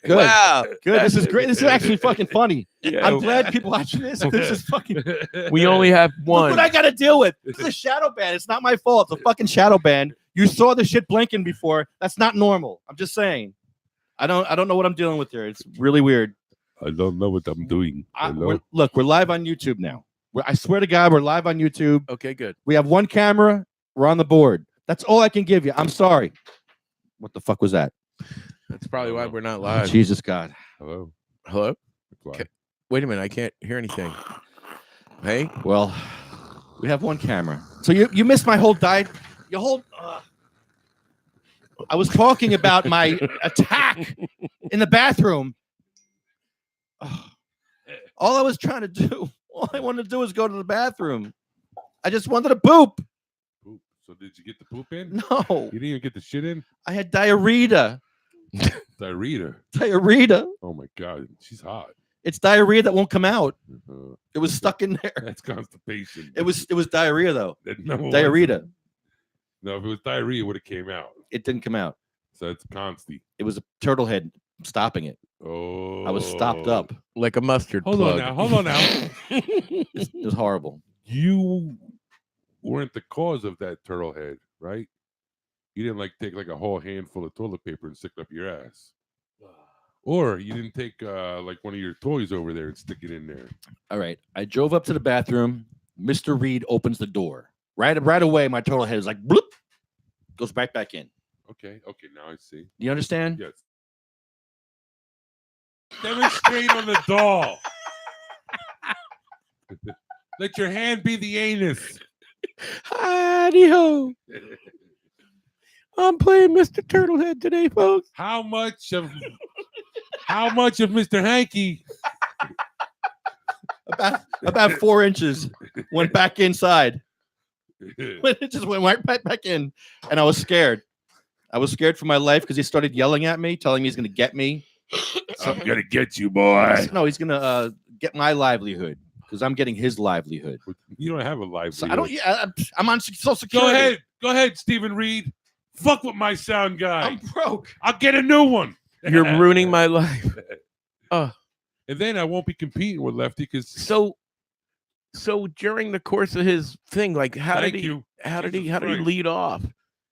Good. Wow. Good. This is great. This is actually fucking funny. Yeah. I'm glad people watching this. This is fucking. We only have Look one. what I got to deal with. This is a shadow ban. It's not my fault. It's a fucking shadow ban. You saw the shit blinking before. That's not normal. I'm just saying. I don't know what I'm dealing with here. It's really weird. I don't know what I'm doing. Look, we're live on YouTube now. I swear to God, we're live on YouTube. Okay, good. We have one camera. We're on the board. That's all I can give you. I'm sorry. What the fuck was that? That's probably why we're not live. Jesus God. Hello. Hello? Okay. Wait a minute. I can't hear anything. Hey? Well, we have one camera. So you missed my whole diet. Your whole. I was talking about my attack in the bathroom. All I was trying to do, all I wanted to do was go to the bathroom. I just wanted to poop. Poop. So did you get the poop in? No. You didn't even get the shit in? I had diarrhea. Diarrhea. Diarrhea. Oh my God. She's hot. It's diarrhea that won't come out. Uh-huh. It was stuck in there. That's constipation. It was diarrhea though. No, Diarrhea. No, if it was diarrhea, it would have came out. It didn't come out. So it's consty. It was a turtle head stopping it. Oh. I was stopped up. Like a mustard Hold plug. on now. It was horrible. You weren't the cause of that turtle head, right? You didn't take a whole handful of toilet paper and stick it up your ass. Or you didn't take one of your toys over there and stick it in there. All right. I drove up to the bathroom. Mr. Reed opens the door. Right away, my turtle head is like, bloop, goes back in. Okay, now I see. Do you understand? Yes. Demonstrate on the doll. Let your hand be the anus. Howdy ho. I'm playing Mr. Turtlehead today, folks. How much of Mr. Hanky? About 4 inches went back inside. It just went right back in, and I was scared. I was scared for my life because he started yelling at me, telling me he's going to get me. I'm gonna get you, boy. No, he's going to get my livelihood because I'm getting his livelihood. You don't have a livelihood. So I don't. Yeah, I'm on Social Security. Go ahead, Stephen Reed. Fuck with my sound guy. I'm broke. I'll get a new one. You're ruining my life. And then I won't be competing with Lefty because. So during the course of his thing, like how did he Christ. lead off?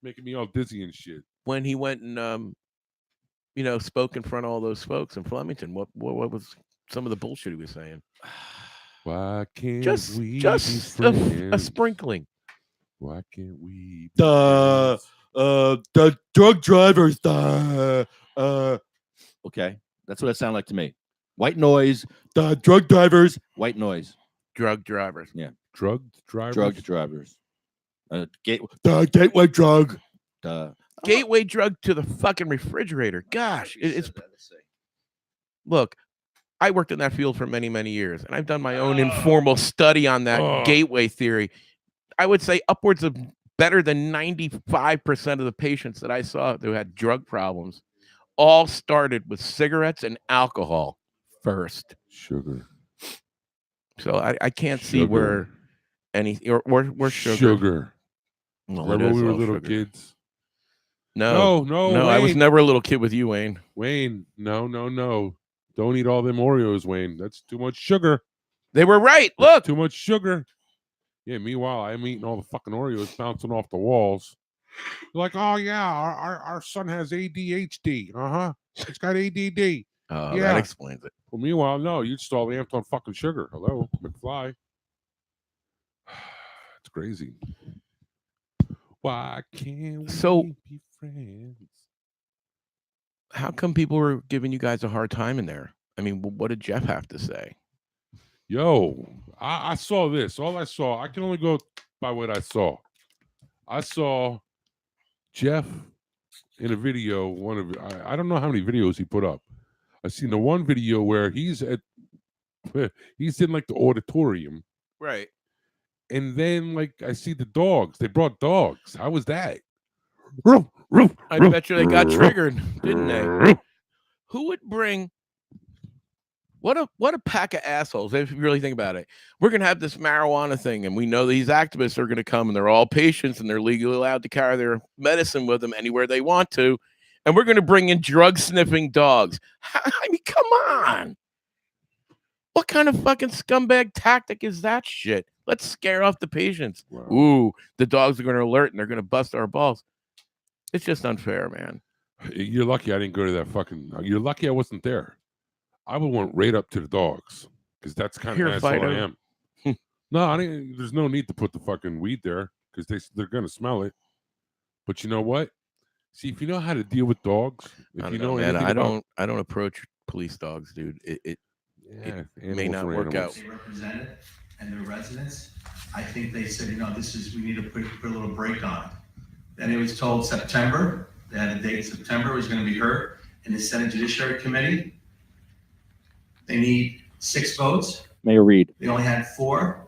Making me all dizzy and shit. When he went and spoke in front of all those folks in Flemington, what was some of the bullshit he was saying? Why can't we just be a sprinkling? Why can't we? The drug drivers. Okay, that's what it sounded like to me. White noise. The drug drivers. White noise. Drug drivers. Yeah. Drug drivers. Drug drivers. The gateway drug. Gateway drug to the fucking refrigerator. Gosh, it's. Look, I worked in that field for many, many years, and I've done my own informal study on that gateway theory. I would say upwards of better than 95% of the patients that I saw who had drug problems all started with cigarettes and alcohol first. Sugar. So I can't see where any or sugar. Sugar. Well, remember we were little sugar. kids? No, Wayne. I was never a little kid with you, Wayne. Wayne, no. Don't eat all them Oreos, Wayne. That's too much sugar. They were right. Look. Too much sugar. Yeah, meanwhile, I'm eating all the fucking Oreos bouncing off the walls. They're like, oh, yeah, our son has ADHD. Uh-huh. He's got ADD. Oh, yeah. That explains it. Well, meanwhile, no, you just all amped on fucking sugar. Hello, McFly. It's crazy. Why can't we be friends? How come people were giving you guys a hard time in there? I mean, what did Jeff have to say? Yo, I saw this. All I saw, I can only go by what I saw. I saw Jeff in a video. I don't know how many videos he put up. I seen the one video where he's in like the auditorium, right? And then I see the dogs. They brought dogs. How was that? I bet you they got triggered, didn't they? Who would bring? What a pack of assholes! If you really think about it, we're gonna have this marijuana thing, and we know these activists are gonna come, and they're all patients, and they're legally allowed to carry their medicine with them anywhere they want to. and we're going to bring in drug sniffing dogs. I mean, come on. What kind of fucking scumbag tactic is that shit? Let's scare off the patients. Wow. Ooh, the dogs are going to alert and they're going to bust our balls. It's just unfair, man. You're lucky I didn't go to that fucking. You're lucky I wasn't there. I would went right up to the dogs because that's kind Here, of asshole I fighter. am. No, I didn't. There's no need to put the fucking weed there because they're gonna smell it. But you know what? See, if you know how to deal with dogs, if you know man, anything about, I don't approach police dogs, dude. It yeah, may animals not are work animals. out. They represented and their residents, I think they said, we need to put a little break on it. Then it was told September, they had a date in September, it was gonna be heard in the Senate Judiciary Committee. They need 6 votes, Mayor Reed. they only had 4.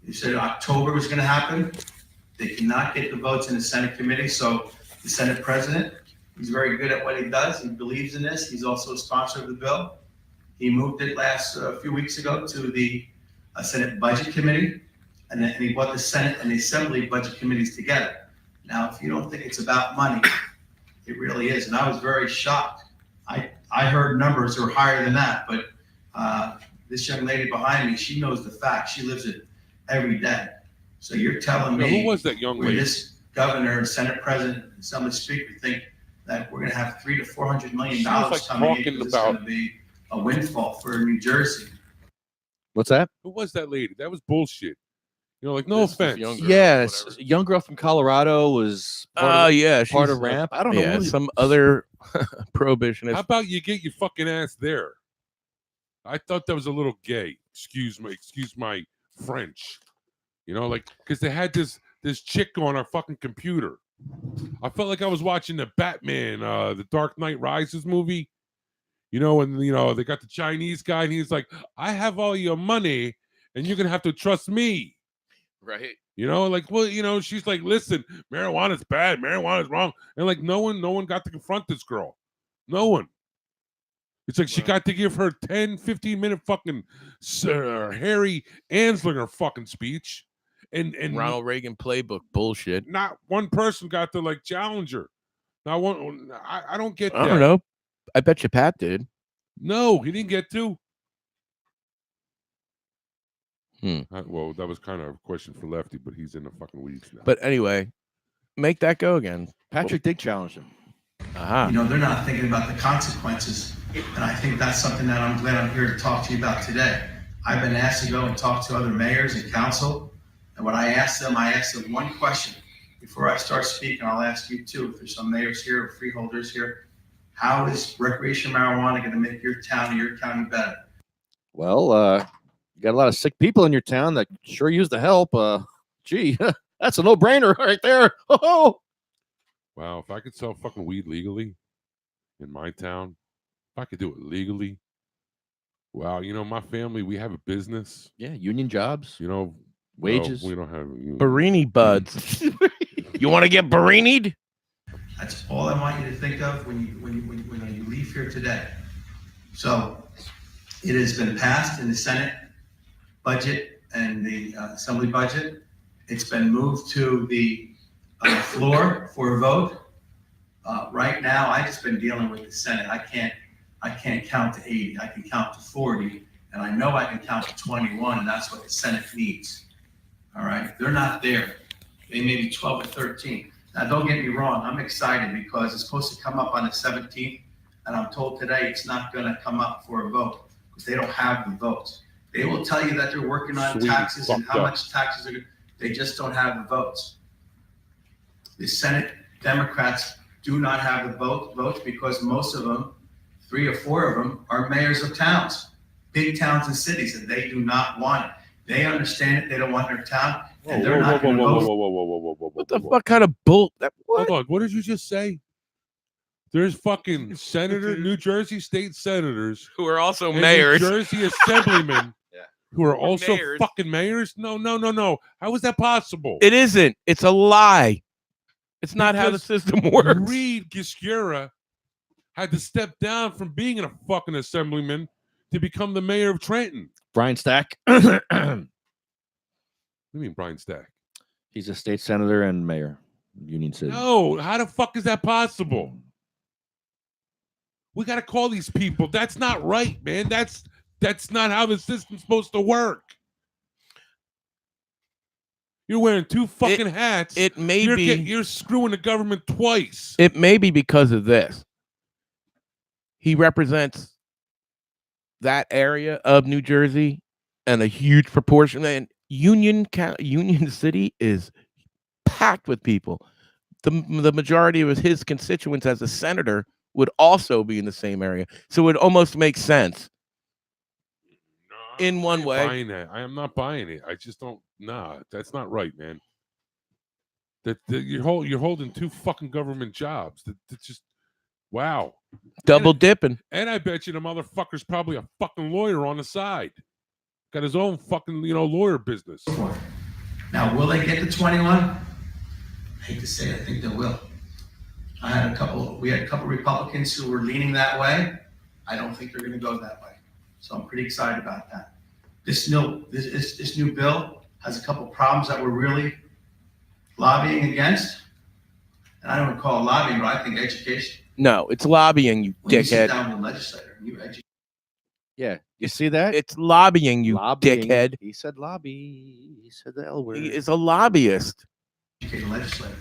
They said October was gonna happen. They cannot get the votes in the Senate committee, so the Senate president, he's very good at what he does, he believes in this, he's also a sponsor of the bill. He moved it a few weeks ago to the Senate Budget Committee, and then he brought the Senate and the Assembly Budget Committees together. Now, if you don't think it's about money, it really is, and I was very shocked. I heard numbers that were higher than that, but this young lady behind me, she knows the facts, she lives it every day. So you're telling Now, me who was that young where lady? this governor and Senate president and some of the speakers think that we're gonna have $300 to $400 million She was, like, coming in, talking because it's about- gonna be a windfall for New Jersey. What's that? Who was that lady? That was bullshit. Like no This is offense. young girl, Yes, whatever. young girl from Colorado was Yeah, part she's of ramp. I don't know. yeah, who- some other prohibitionist. How about you get your fucking ass there? I thought that was a little gay. Excuse my French. Because they had this chick on our fucking computer. I felt like I was watching the Batman, the Dark Knight Rises movie. And they got the Chinese guy, and he's like, "I have all your money, and you're gonna have to trust me." Right. She's like, "Listen, marijuana's bad, marijuana's wrong," and no one got to confront this girl. No one. It's like she Wow. got to give her 10, 15-minute fucking Harry Anslinger fucking speech, and Ronald Reagan playbook bullshit. not one person got to challenge her. Not one. I don't get that. I don't know. I bet you Pat did. No, he didn't get to. Hmm. Well, that was kind of a question for Lefty, but he's in the fucking weeds now. But anyway, make that go again. Patrick Dick challenged him. Aha. They're not thinking about the consequences. And I think that's something that I'm glad I'm here to talk to you about today. I've been asked to go and talk to other mayors and council. And when I asked them one question. Before I start speaking, I'll ask you too, if there's some mayors here or freeholders here, how is recreational marijuana going to make your town or your county better? Well, you got a lot of sick people in your town that sure use the help. Gee, that's a no-brainer right there. Oh, Wow, if I could sell fucking weed legally in my town, if I could do it legally, wow, my family, we have a business, yeah, union jobs, no, wages. we don't have Barini buds. You want to get barinied? That's all I want you to think of when you leave here today. So it has been passed in the Senate budget and the Assembly budget. It's been moved to the floor for a vote. Right now, I've just been dealing with the Senate. I can't count to 80. I can count to 40, and I know I can count to 21, and that's what the Senate needs. All right, they're not there. They may be 12 or 13. Now, don't get me wrong. I'm excited because it's supposed to come up on the 17th, and I'm told today it's not going to come up for a vote because they don't have the votes. They will tell you that they're working on Sweet, taxes and fucked how up. much taxes are. They just don't have the votes. The Senate Democrats do not have the votes because most of them, 3 or 4 of them, are mayors of towns, big towns and cities, and they do not want it. They understand it. They don't want their town, and they're not going to vote. What the fuck kind of bull? What? Hold on, what did you just say? There's fucking New Jersey state senators, Who are also and mayors? New Jersey assemblymen, who are also mayors. fucking mayors. No. How is that possible? It isn't. It's a lie. It's not how the Because system works. Reed Giscura had to step down from being a fucking assemblyman to become the mayor of Trenton. Brian Stack. What do you mean, Brian Stack? He's a state senator and mayor, Union City. No, how the fuck is that possible? We got to call these people. That's not right, man. That's not how the system's supposed to work. You're wearing two fucking hats. It may You're screwing the government twice. It may be because of this. He represents that area of New Jersey and a huge proportion. And Union City is packed with people. The majority of his constituents as a senator would also be in the same area. So it almost makes sense. In one way. Buying that. I am not buying it. I just don't. Nah, that's not right, man. That you're holding two fucking government jobs. That's just wow. Double dipping. And I bet you the motherfucker's probably a fucking lawyer on the side. Got his own fucking lawyer business. Now, will they get to 21? I hate to say it, I think they will. We had a couple Republicans who were leaning that way. I don't think they're going to go that way. So I'm pretty excited about that. This new bill has a couple problems that we're really lobbying against. And I don't want to call it lobbying, but I think education. No, it's lobbying, you When you sit dickhead. down with the legislator and you educate. Yeah, you see that? It's lobbying, you Lobbying. dickhead. He said lobby. He said the L word. He is a lobbyist. Educate a legislator,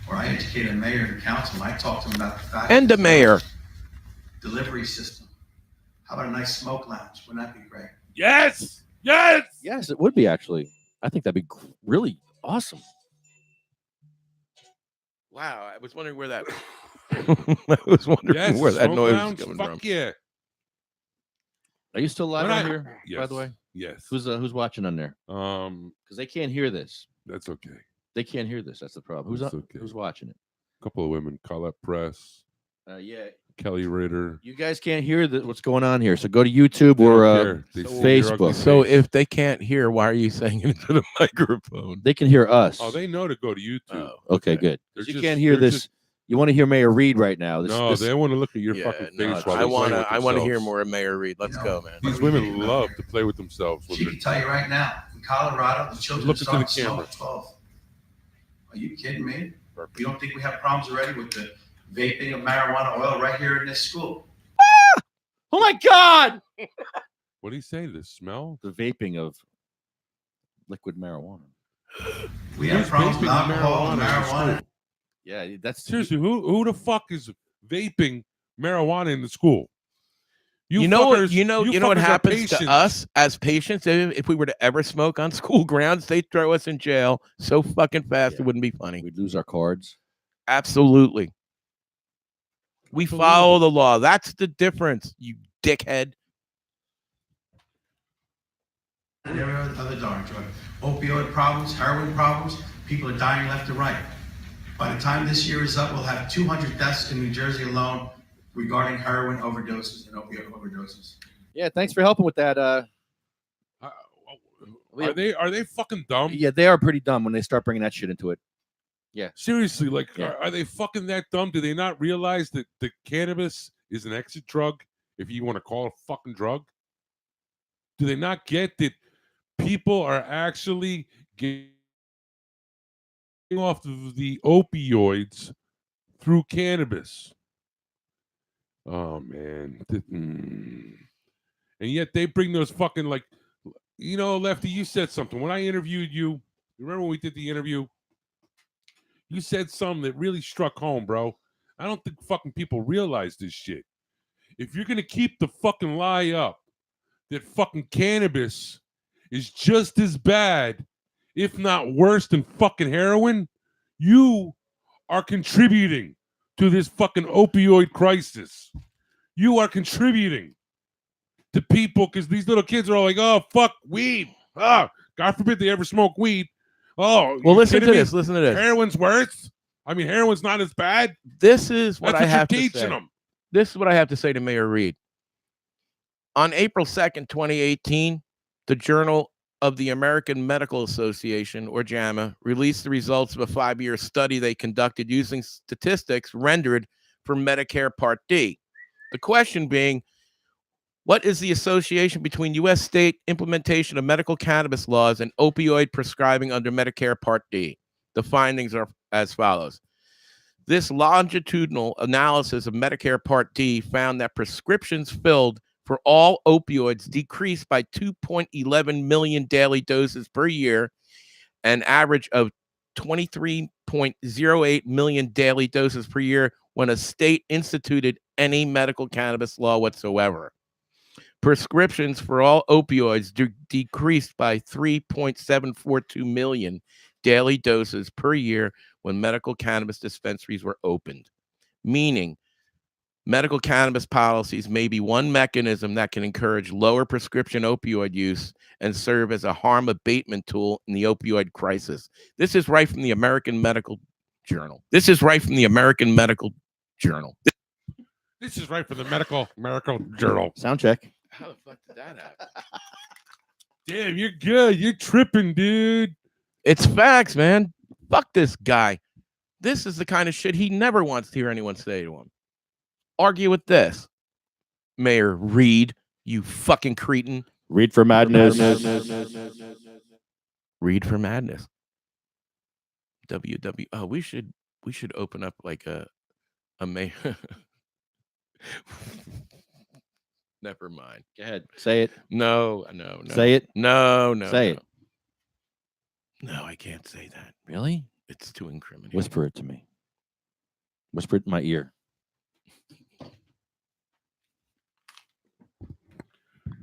or I educate a mayor and council, and I talk to them about the fact. And a mayor. Delivery system. How about a nice smoke lounge? Wouldn't that be great? Yes. Yes. Yes, it would be actually. I think that'd be really awesome. Wow, I was wondering where that. I was wondering Yes. where that Smoke noise lounge, was coming fuck from. yeah. Are you still live When on I- here? Yes. By the way, Yes. who's watching on there? Because they can't hear this. That's okay. They can't hear this. That's the problem. Who's That's on, okay. Who's watching it? A couple of women, Colette Press, Yeah, Kelly Ritter. you guys can't hear what's going on here. So go to YouTube They or don't care. They so see your Facebook. ugly So face. if they can't hear, why are you saying it into the microphone? they can hear us. Oh, they know to go to YouTube. Oh, okay, good. They're You just- can't hear they're this. You want to hear Mayor Reed right now? No, they want to look at your fucking face no, while I they're want playing with to. I want to hear themselves. more of Mayor Reed. Let's go, man. These women love to play with themselves. When She they're can tell you right now, in Colorado, the children Look into start the to smoke camera. at 12. Are you kidding me? You don't think we have problems already with the vaping of marijuana oil right here in this school? Oh my God! What do you say? The smell? The vaping of liquid marijuana. We have Who's problems with vaping alcohol and in the marijuana. school? Yeah, that's Seriously, who the fuck is vaping marijuana in the school? You know what? fuckers- You know what fuckers are happens to patients. us as patients if we were to ever smoke on school grounds? They'd throw us in jail so fucking fast Yeah. it wouldn't be funny. We'd lose our cards. Absolutely. We follow the law. That's the difference, you dickhead. And every other darn drug. Opioid problems, heroin problems, people are dying left and right. By the time this year is up, we'll have 200 deaths in New Jersey alone regarding heroin overdoses and opioid overdoses. Yeah, thanks for helping with that. Are they fucking dumb? Yeah, they are pretty dumb when they start bringing that shit into it. Seriously, like, Yeah. are they fucking that dumb? Do they not realize that the cannabis is an exit drug, if you want to call it a fucking drug? Do they not get that people are actually getting off of the opioids through cannabis? Oh, man. And yet they bring those fucking, like, Lefty, you said something. When I interviewed you, remember when we did the interview? You said something that really struck home, bro. I don't think fucking people realize this shit. If you're going to keep the fucking lie up that fucking cannabis is just as bad, if not worse than fucking heroin, you are contributing to this fucking opioid crisis. You are contributing to people because these little kids are all like, oh, fuck weed. God forbid they ever smoke weed. Oh, Well, you listen to kidding me? this. Listen to this. Heroin's worse. I mean, heroin's not as bad. This is what That's I what have you're to teaching say. them. This is what I have to say to Mayor Reed. On April 2nd, 2018, the Journal of the American Medical Association, or JAMA, released the results of a 5-year study they conducted using statistics rendered for Medicare Part D. The question being, what is the association between U.S. state implementation of medical cannabis laws and opioid prescribing under Medicare Part D? The findings are as follows. This longitudinal analysis of Medicare Part D found that prescriptions filled for all opioids decreased by 2.11 million daily doses per year, an average of 23.08 million daily doses per year when a state instituted any medical cannabis law whatsoever. Prescriptions for all opioids decreased by 3.742 million daily doses per year when medical cannabis dispensaries were opened, meaning medical cannabis policies may be one mechanism that can encourage lower prescription opioid use and serve as a harm abatement tool in the opioid crisis. This is right from the American Medical Journal. This is right from the Medical Journal. Sound check. How the fuck did that happen? Damn, you're good. You're tripping, dude. It's facts, man. Fuck this guy. This is the kind of shit he never wants to hear anyone say to him. Argue with this. Mayor Reed, you fucking cretin. Read for madness. Read for madness. WW. Oh, we should open up like a mayor. Never mind. Go ahead. Say it. No. Say it. No. Say it. No, I can't say that. Really? It's too incriminating. Whisper it to me. Whisper it in my ear.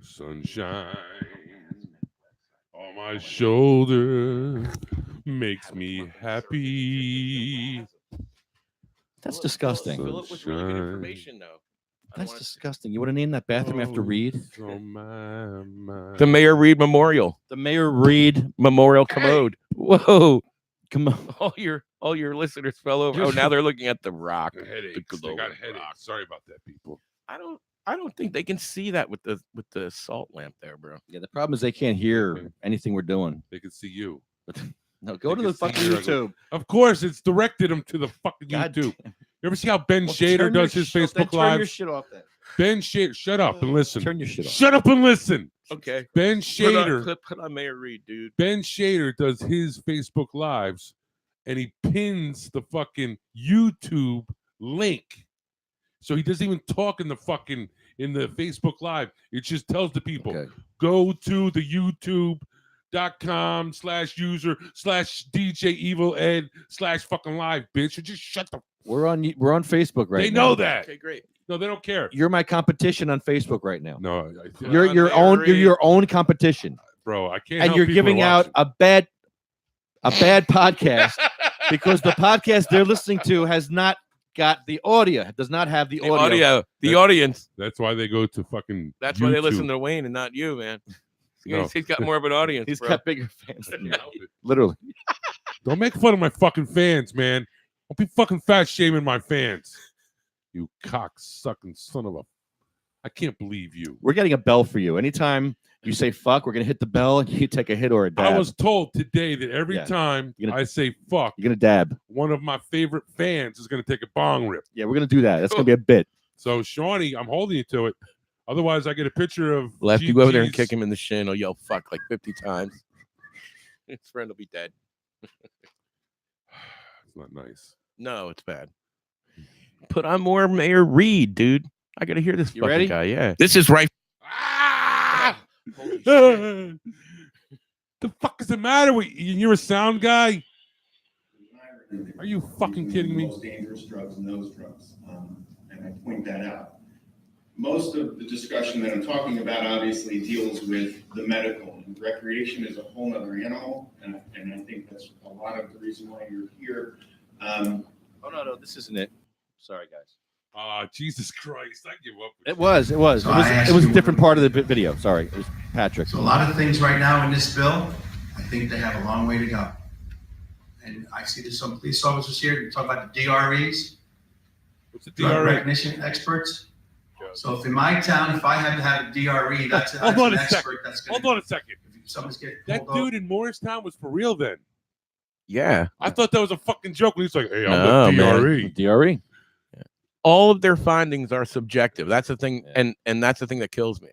Sunshine on my shoulder makes me happy. That's disgusting. Philip was really good information, though. That's disgusting. You want to name that bathroom after Reed? On my mind. The Mayor Reed Memorial. The Mayor Reed Memorial Commode. Whoa. Come on. All your listeners fell over. Oh, now they're looking at the rock. Headaches. The They got glowing headaches. rock. Sorry about that, people. I don't think they can see that with the salt lamp there, bro. Yeah, the problem is they can't hear anything we're doing. They can see you. No, go to They the can see fucking your ugly- YouTube. Of course, it's directed them to the fucking God YouTube. damn. You ever see how Ben Well, Shader turn your does his shit off, then Facebook Turn your Live? shit off then. Ben Shader, shut up and listen. Turn your shit off. Shut up and listen. Okay. Ben Shader. Put on Mayor Reed, dude. Ben Shader does his Facebook Lives and he pins the fucking YouTube link. So he doesn't even talk in the Facebook Live. It just tells the people, Okay. go to the youtube.com/user/DJ EvilEd/fucking live, bitch. Or just shut the We're on Facebook right They now. know that. Okay, great. No, they don't care. You're my competition on Facebook right now. No, You're on your Mayor own. You're Reed. your own competition, bro, I can't. and help you're people giving to out watch a bad podcast because the podcast they're listening to has not got the audio. It does not have the The audio. audio. The That- audience. it. That's why they go to fucking. That's why they listen YouTube. to Wayne and not you, man. No. He's got more of an audience. He's bro. got bigger fans than you. Help it. Literally. Don't make fun of my fucking fans, man. Don't be fucking fat shaming my fans. You cock sucking son of a. I can't believe you. We're getting a bell for you. Anytime you say fuck, we're gonna hit the bell and you take a hit or a dab. I was told today that every Yeah. time You're gonna- I say fuck, You're gonna dab. one of my favorite fans is going to take a bong rip. Yeah, we're gonna do that. That's gonna be a bit. So, Shawnee, I'm holding you to it. Otherwise, I get a picture of Lefty, go over there and GG's. kick him in the shin. He'll yell fuck like 50 times. His friend will be dead. It's not nice. No, it's bad. Put on more Mayor Reed, dude. I gotta hear this You fucking ready? guy. Yeah. This is right. Ah! Holy shit. The fuck is the matter with you? You're a sound guy? Are you fucking kidding me? Most dangerous drugs and those drugs, and I point that out. Most of the discussion that I'm talking about obviously deals with the medical. And recreation is a whole other animal, and I think that's a lot of the reason why you're here. Oh no, this isn't it. Sorry, guys. Jesus Christ! I give up. It was. So I asked It was a you- different part of the video. Sorry, it was Patrick. So a lot of things right now in this bill, I think they have a long way to go. And I see there's some police officers here, you talk about the DREs, What's the drug DRE? recognition experts. So if in my town, if I had to have a DRE, that's Hold an on a second. expert that's Hold gonna, on a second. if someone's getting That pulled over. dude in Morristown was for real then. Yeah. I thought that was a fucking joke. He's like, hey, I'm No, the man. DRE. DRE. All of their findings are subjective. That's the thing, and that's the thing that kills me.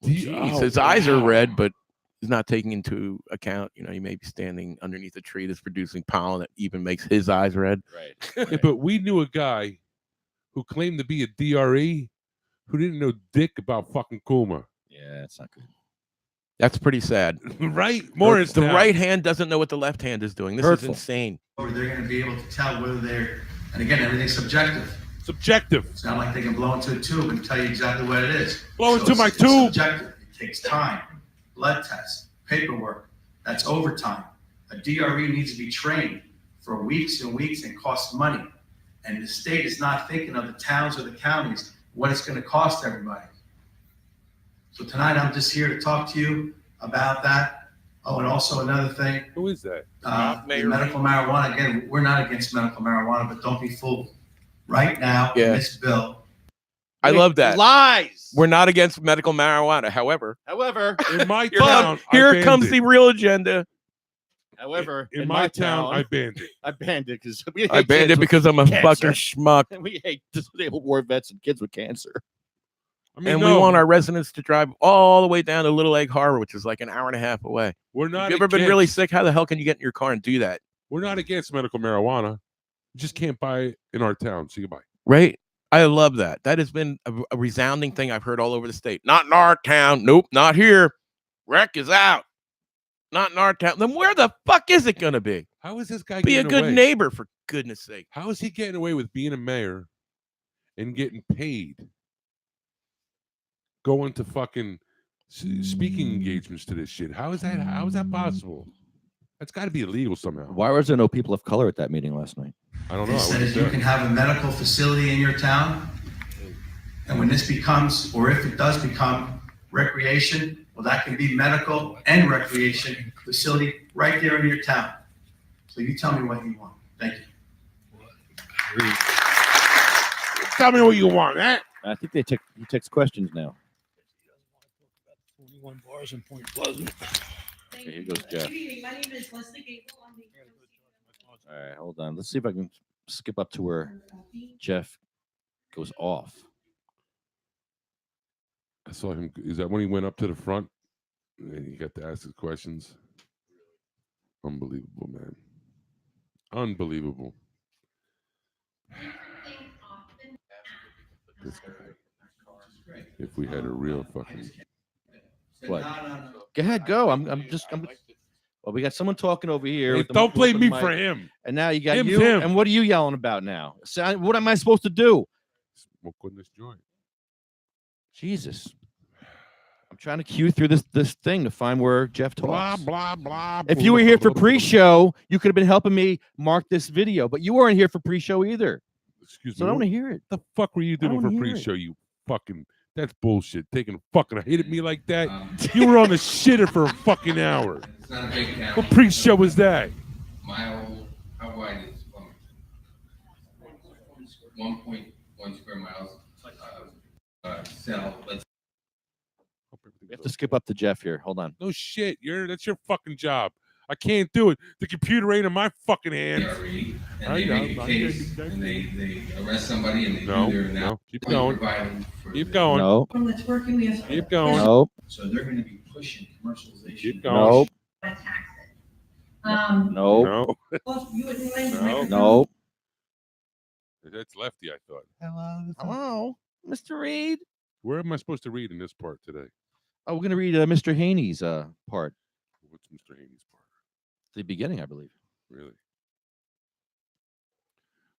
D- Jeez, oh, his eyes are wow. red, but is not taking into account, you know, you may be standing underneath a tree that's producing pollen that even makes his eyes red. Right. Yeah, but we knew a guy who claimed to be a DRE who didn't know dick about fucking Kuma. Yeah, it's not good. That's pretty sad. Right? Morris, The right hand doesn't know what the left hand is doing. This Hurtful. is insane. Or they're gonna be able to tell whether they're, and again, everything's subjective. Subjective. It's not like they can blow into a tube and tell you exactly what it is. Blow into it's- my it's tube. Subjective. It takes time, blood tests, paperwork. That's overtime. A DRE needs to be trained for weeks and weeks and costs money. And the state is not thinking of the towns or the counties, what it's gonna cost everybody. So tonight, I'm just here to talk to you about that. Oh, and also another thing, Who is that? the medical marijuana, again, we're not against medical marijuana, but don't be fooled. Right now, in Yeah. this bill, I love that. Lies. We're not against medical marijuana. However, However, In my here, town, here I banned comes it. the real agenda. In my town, I banned it. I banned it because we hate I banned kids it because I'm a cancer. fucking schmuck. with- we hate disabled war vets and kids with cancer. I mean, And no, we want our residents to drive all the way down to Little Egg Harbor, which is like an hour and a half away. we're If not you ever been really against- sick, how the hell can you get in your car and do that? We're not against medical marijuana. You just can't buy it in our town. See you bye. Right? I love that. That has been a resounding thing I've heard all over the state. Not in our town. Nope, not here. Rec is out. Not in our town. Then where the fuck is it going to be? How is this guy Be a getting good away? neighbor, for goodness sake. How is he getting away with being a mayor and getting paid? Going to fucking speaking engagements to this shit. How is that possible? That's got to be illegal somehow. Why was there no people of color at that meeting last night? I don't know. it I wasn't says you there. can have a medical facility in your town. And when this becomes, or if it does become recreation, well, that can be medical and recreation facility right there in your town. So you tell me what you want. Thank you. Tell me what you want, eh? I think he takes questions now. 21 bars in Point Pleasant. Okay, here goes Jeff. Good evening. My name is Leslie Gable. I'm the All right, hold on. Let's see if I can skip up to where Jeff goes off. I saw him. Is that when he went up to the front and he got to ask his questions? Unbelievable, man. Unbelievable. This guy. If we had a real fucking. What? Go ahead, go. I'm well, we got someone talking over here. Hey, with the don't blame me mic, for him. And now you got Him's you. him. And what are you yelling about now? So, what am I supposed to do? Smoke on this joint. Jesus. I'm trying to cue through this thing to find where Jeff Blah talks. blah blah. If you were here for pre-show, you could have been helping me mark this video, but you weren't here for pre-show either. Excuse So I me. don't want What to hear it. the fuck were you I doing don't for hear it. pre-show? You fucking. That's bullshit. Taking a fucking hit at me like that. You were on the shitter for a fucking hour. It's not a big town. What pre-show was that? Mile, how wide is 1.1 square miles? Cell, let's We have to skip up to Jeff here. Hold on. No shit. That's your fucking job. I can't do it. The computer ain't in my fucking hands. DRE, I and they know, make a I case, know. and they arrest somebody and they No, do their no. Keep now. going. Keep going. No, that's working. We have Keep going. no, So they're gonna be pushing commercialization. Keep going. no, tax it. no, No. Well, you wouldn't mind the No. microphone? no. That's Lefty, I thought. Hello, Mr. Reed. Where am I supposed to read in this part today? Oh, we're gonna read Mr. Haney's part. What's Mr. Haney's part? The beginning, I believe. Really?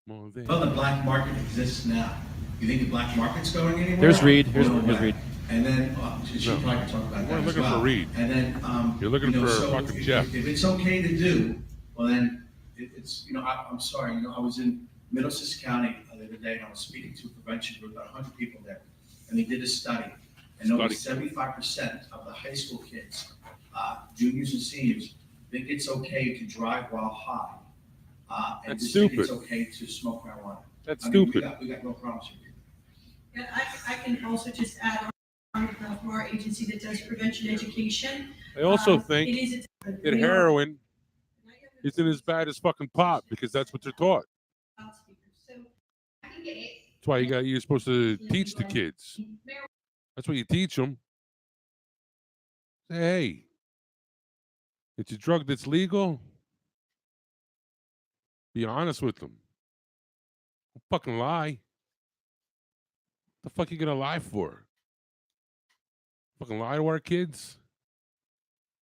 More than Well, the black market exists now. You think the black market's going anywhere? Here's Reed. Or Here's going Reed. away? And then, she No. probably can talk about We're that as looking well. for Reed. And then, You're looking for so fucking if- Jeff. If it's okay to do, well then, it's, I'm sorry, I was in Middlesex County the other day and I was speaking to a prevention group, about 100 people there. And they did a study. And over Study. 75% of the high school kids, juniors and seniors, think it's okay to drive while high. And That's just think it's stupid. okay to smoke marijuana. That's I mean, stupid. We got no problems here. Yeah, I can also just add on from our agency that does prevention education. I also it think is that we are- heroin isn't as bad as fucking pot because that's what they're taught. So That's why you're supposed to teach the kids. That's what you teach them. Say, hey, It's a drug that's legal. Be honest with them. Don't fucking lie. The fuck you gonna lie for? Fucking lie to our kids?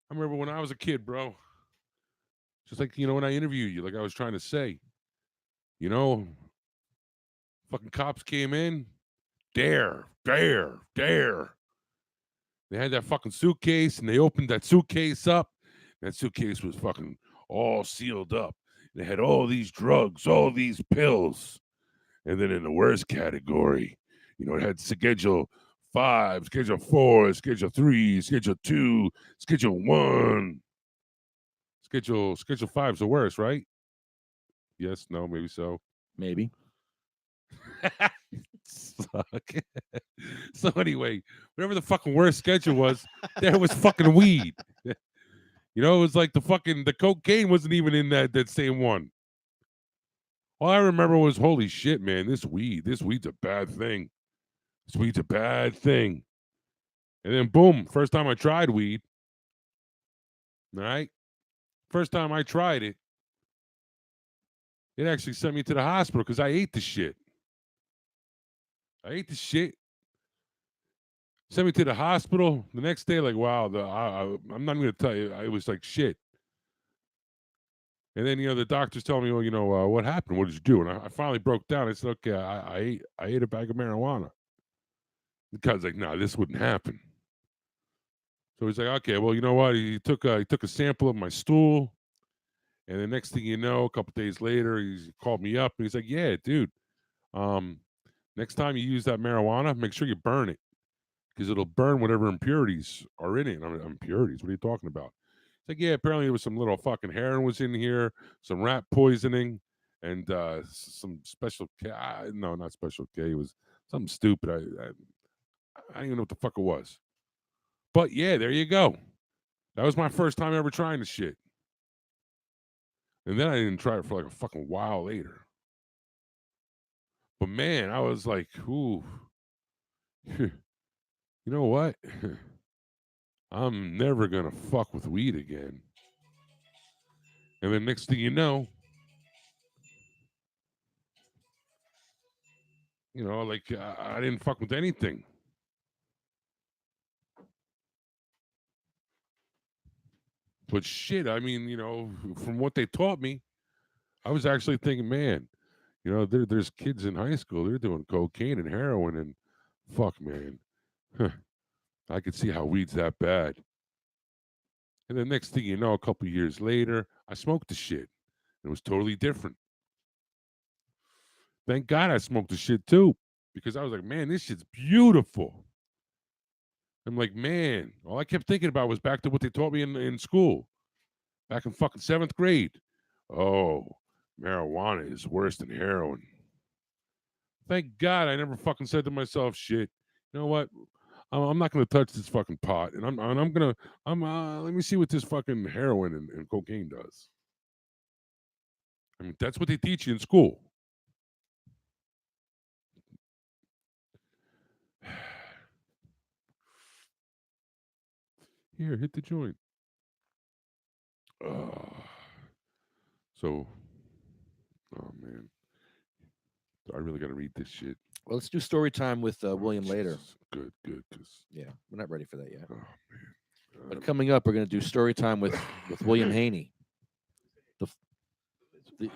I remember when I was a kid, bro. Just like, when I interviewed you, like I was trying to say, fucking cops came in. Dare. They had that fucking suitcase and they opened that suitcase up. That suitcase was fucking all sealed up. They had all these drugs, all these pills. And then in the worst category, it had Schedule 5, Schedule 4, Schedule 3, Schedule 2, Schedule 1. Schedule 5 is the worst, right? Yes, no, maybe so. Maybe. Suck. So anyway, whatever the fucking worst schedule was, there was fucking weed. It was like the cocaine wasn't even in that same one. All I remember was, holy shit, man, this weed's a bad thing. This weed's a bad thing. And then boom, first time I tried weed. All right. First time I tried it, it actually sent me to the hospital because I ate the shit. Sent me to the hospital. The next day, like, wow, I'm not going to tell you. It was like shit. And then, the doctors tell me, well, what happened? What did you do? And I finally broke down. I said, okay, I ate a bag of marijuana. The guy's like, no, this wouldn't happen. So he's like, okay, well, you know what? He took a sample of my stool. And the next thing you know, a couple days later, he called me up and he's like, yeah, dude, next time you use that marijuana, make sure you burn it because it'll burn whatever impurities are in it. Impurities? What are you talking about? It's like, yeah, apparently there was some little fucking heroin was in here, some rat poisoning, and some special K. No, not special K. It was something stupid. I don't even know what the fuck it was. But yeah, there you go. That was my first time ever trying the shit. And then I didn't try it for like a fucking while later. But man, I was like, ooh, you know what? I'm never going to fuck with weed again. And then next thing you know, like I didn't fuck with anything. But shit, I mean, from what they taught me, I was actually thinking, man, there's kids in high school, they're doing cocaine and heroin and fuck, man. I could see how weed's that bad. And the next thing you know, a couple years later, I smoked the shit. It was totally different. Thank God I smoked the shit too, because I was like, man, this shit's beautiful. I'm like, man, all I kept thinking about was back to what they taught me in school, back in fucking 7th grade. Oh, marijuana is worse than heroin. Thank God I never fucking said to myself, shit, you know what? I'm not going to touch this fucking pot, and let me see what this fucking heroin and cocaine does. I mean, that's what they teach you in school. Here, hit the joint. So, oh man, I really got to read this shit. Well, let's do story time with William later. Good. Yeah, we're not ready for that yet. Oh man. But coming up, we're going to do story time with William Haney.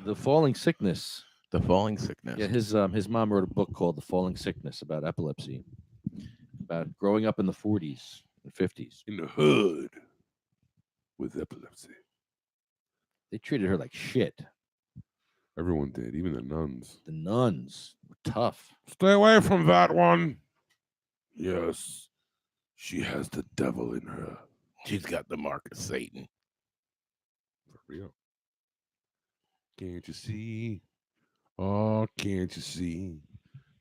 The Falling Sickness. The Falling Sickness. Yeah, his mom wrote a book called The Falling Sickness about epilepsy, about growing up in the 40s and 50s. In the hood with epilepsy. They treated her like shit. Everyone did, even the nuns. The nuns were tough. Stay away from that one. Yes, she has the devil in her. She's got the mark of Satan. For real. Can't you see? Oh, can't you see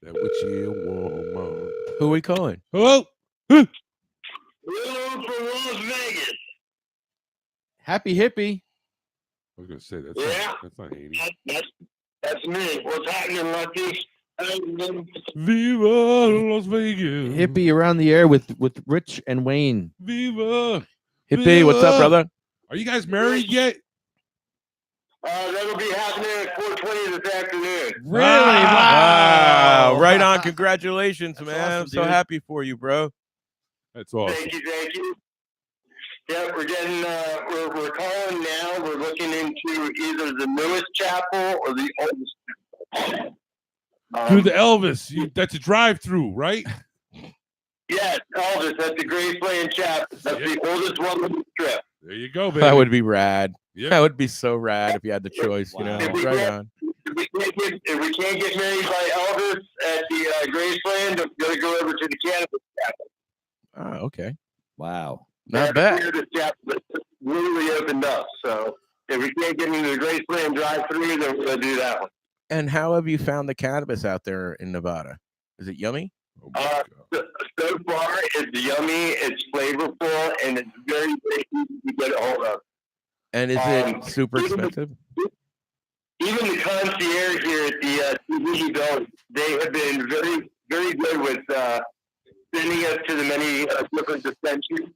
that witchy woman? Who are we calling? Hello? We're from Las Vegas. Happy hippie. I was gonna say Yeah. that's not Haney. That's me. What's happening, Lucky? Viva Las Vegas. Hippie around the air with Rich and Wayne. Viva. Hippie, what's up, brother? Are you guys married yet? That'll be happening at 4:20 this afternoon. Really? Wow. Wow. Right on. Congratulations, That's man. awesome, I'm so dude. happy for you, bro. That's awesome. Thank you. Yeah, we're getting, we're calling now. We're looking into either the newest chapel or the oldest chapel. Do the Elvis. That's a drive-through, right? Yes, Elvis. That's the Graceland Chapel. That's the oldest one on the strip. There you go, baby. That would be rad. Yeah. That would be so rad if you had the choice, you know. If we Right can't- on. If we can't get married by Elvis at the Graceland, we're going to go over to the Cannabis Chapel. Oh, okay. Wow. Not bad. Cannabis Chapel literally opened up. So if we can't get into the Graceland drive-through, then we're going to do that one. And how have you found the cannabis out there in Nevada? Is it yummy? Oh my God. So far, it's yummy, it's flavorful, and it's very, very easy to get a hold of. And is it super expensive? Even the concierge here at the CBD building, they have been very, very good with sending us to the many different dispensaries.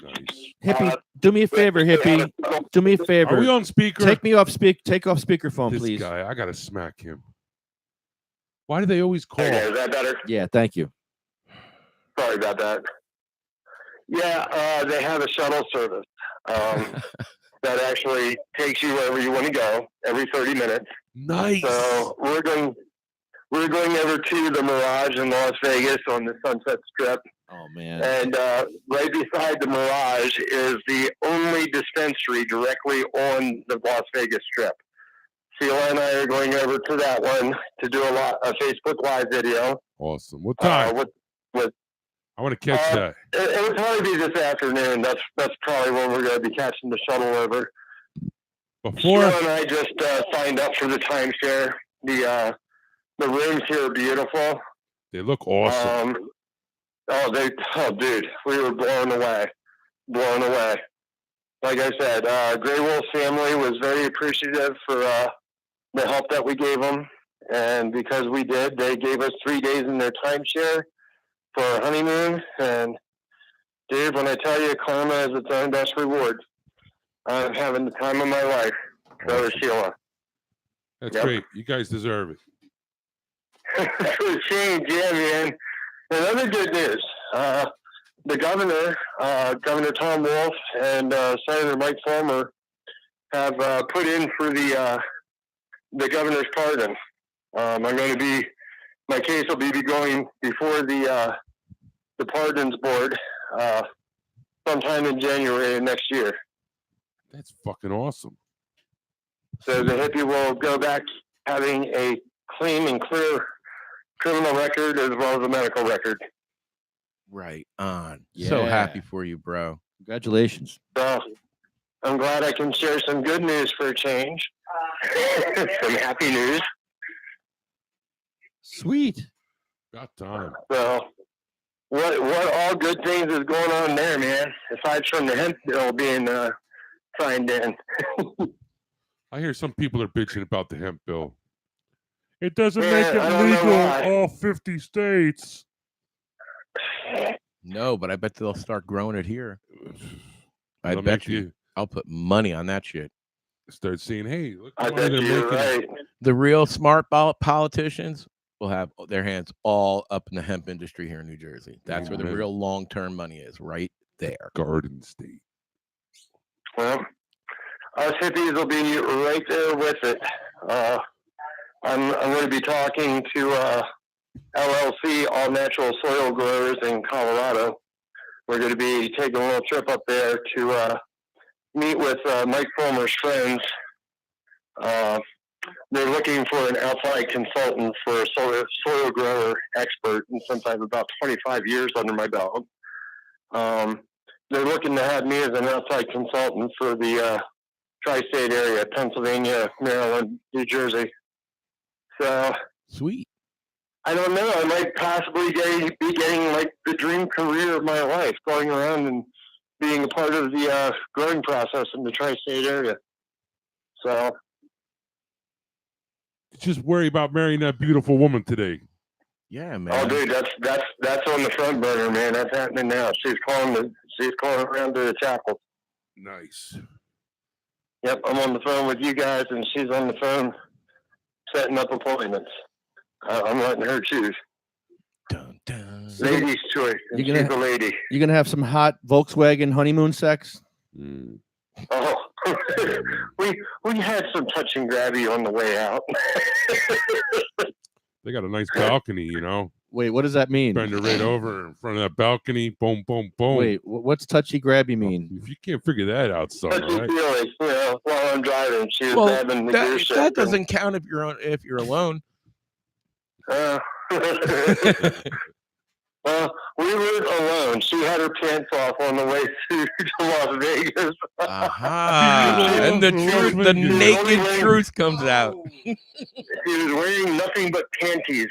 Nice. Hippie, do me a favor, Hippie. Do me a Are we favor. on speaker? Take off speakerphone, This please. guy, I gotta smack him. Why do they always call? Okay, is that better? Yeah, thank you. Sorry about that. Yeah, they have a shuttle service that actually takes you wherever you want to go every 30 minutes. Nice. So we're going over to the Mirage in Las Vegas on the Sunset Strip, Oh man. and right beside the Mirage is the only dispensary directly on the Las Vegas Strip. Sheila and I are going over to that one to do a Facebook Live video. Awesome. What time? With I want to catch that. It'll probably be this afternoon. That's probably when we're going to be catching the shuttle over. Before Sheila and I just signed up for the timeshare. The rooms here are beautiful. they look awesome. Dude, we were blown away. Like I said, Grey Wolf family was very appreciative for the help that we gave them, and because we did, they gave us 3 days in their timeshare for our honeymoon. And dude, when I tell you, karma is its own best reward. I'm having the time of my life. So is Sheila. That's Yep. great. You guys deserve it. For a change, yeah, man. And other good news, the governor, Governor Tom Wolf, and Senator Mike Fulmer have put in for the governor's pardon. My case will be going before the pardons board sometime in January of next year. That's fucking awesome. So the hippie will go back having a clean and clear criminal record as well as a medical record. Right on. So Yeah. happy for you, bro. Congratulations. So I'm glad I can share some good news for a change. Some happy news. Sweet. Got time. So what all good things is going on there, man? Aside from the hemp bill being signed in. I hear some people are bitching about the hemp bill. It doesn't Yeah, make I it don't know legal why. in all 50 states. No, but I bet they'll start growing it here. I That'll bet make you. I'll put money on that shit. Start seeing, hey, look I at money bet they're you're making. right. The real smart politicians will have their hands all up in the hemp industry here in New Jersey. That's where the Amen. real long-term money is, right there. Garden State. Well, us hippies will be right there with it. I'm going to be talking to LLC, All Natural Soil Growers in Colorado. We're going to be taking a little trip up there to meet with Mike Fulmer's friends. They're looking for an outside consultant for a soil grower expert, and since I have about 25 years under my belt, they're looking to have me as an outside consultant for the tri-state area, Pennsylvania, Maryland, New Jersey. So Sweet. I don't know. I might possibly be getting like the dream career of my life, going around and being a part of the growing process in the tri-state area. So Just worry about marrying that beautiful woman today. Yeah, oh, man. dude, that's on the front burner, man. That's happening now. She's calling around to the chapel. Nice. Yep, I'm on the phone with you guys, and she's on the phone setting up appointments. I'm letting her choose. Dun, dun. Lady's choice. And You're she's gonna- a lady. You gonna have some hot Volkswagen honeymoon sex? Mm. Oh, we had some touch and grabby on the way out. They got a nice balcony, you know. Wait, what does that mean? Bend her right over in front of that balcony. Boom, boom, boom. Wait, what's touchy grabby mean? If you can't figure that out, son, Touchy all right? feely, while I'm driving. She was Well, having the gear that shift. doesn't count if you're alone. Well, we were alone. She had her pants off on the way to Las Vegas. Aha! And the truth, the She was naked wearing- truth comes out. She was wearing nothing but panties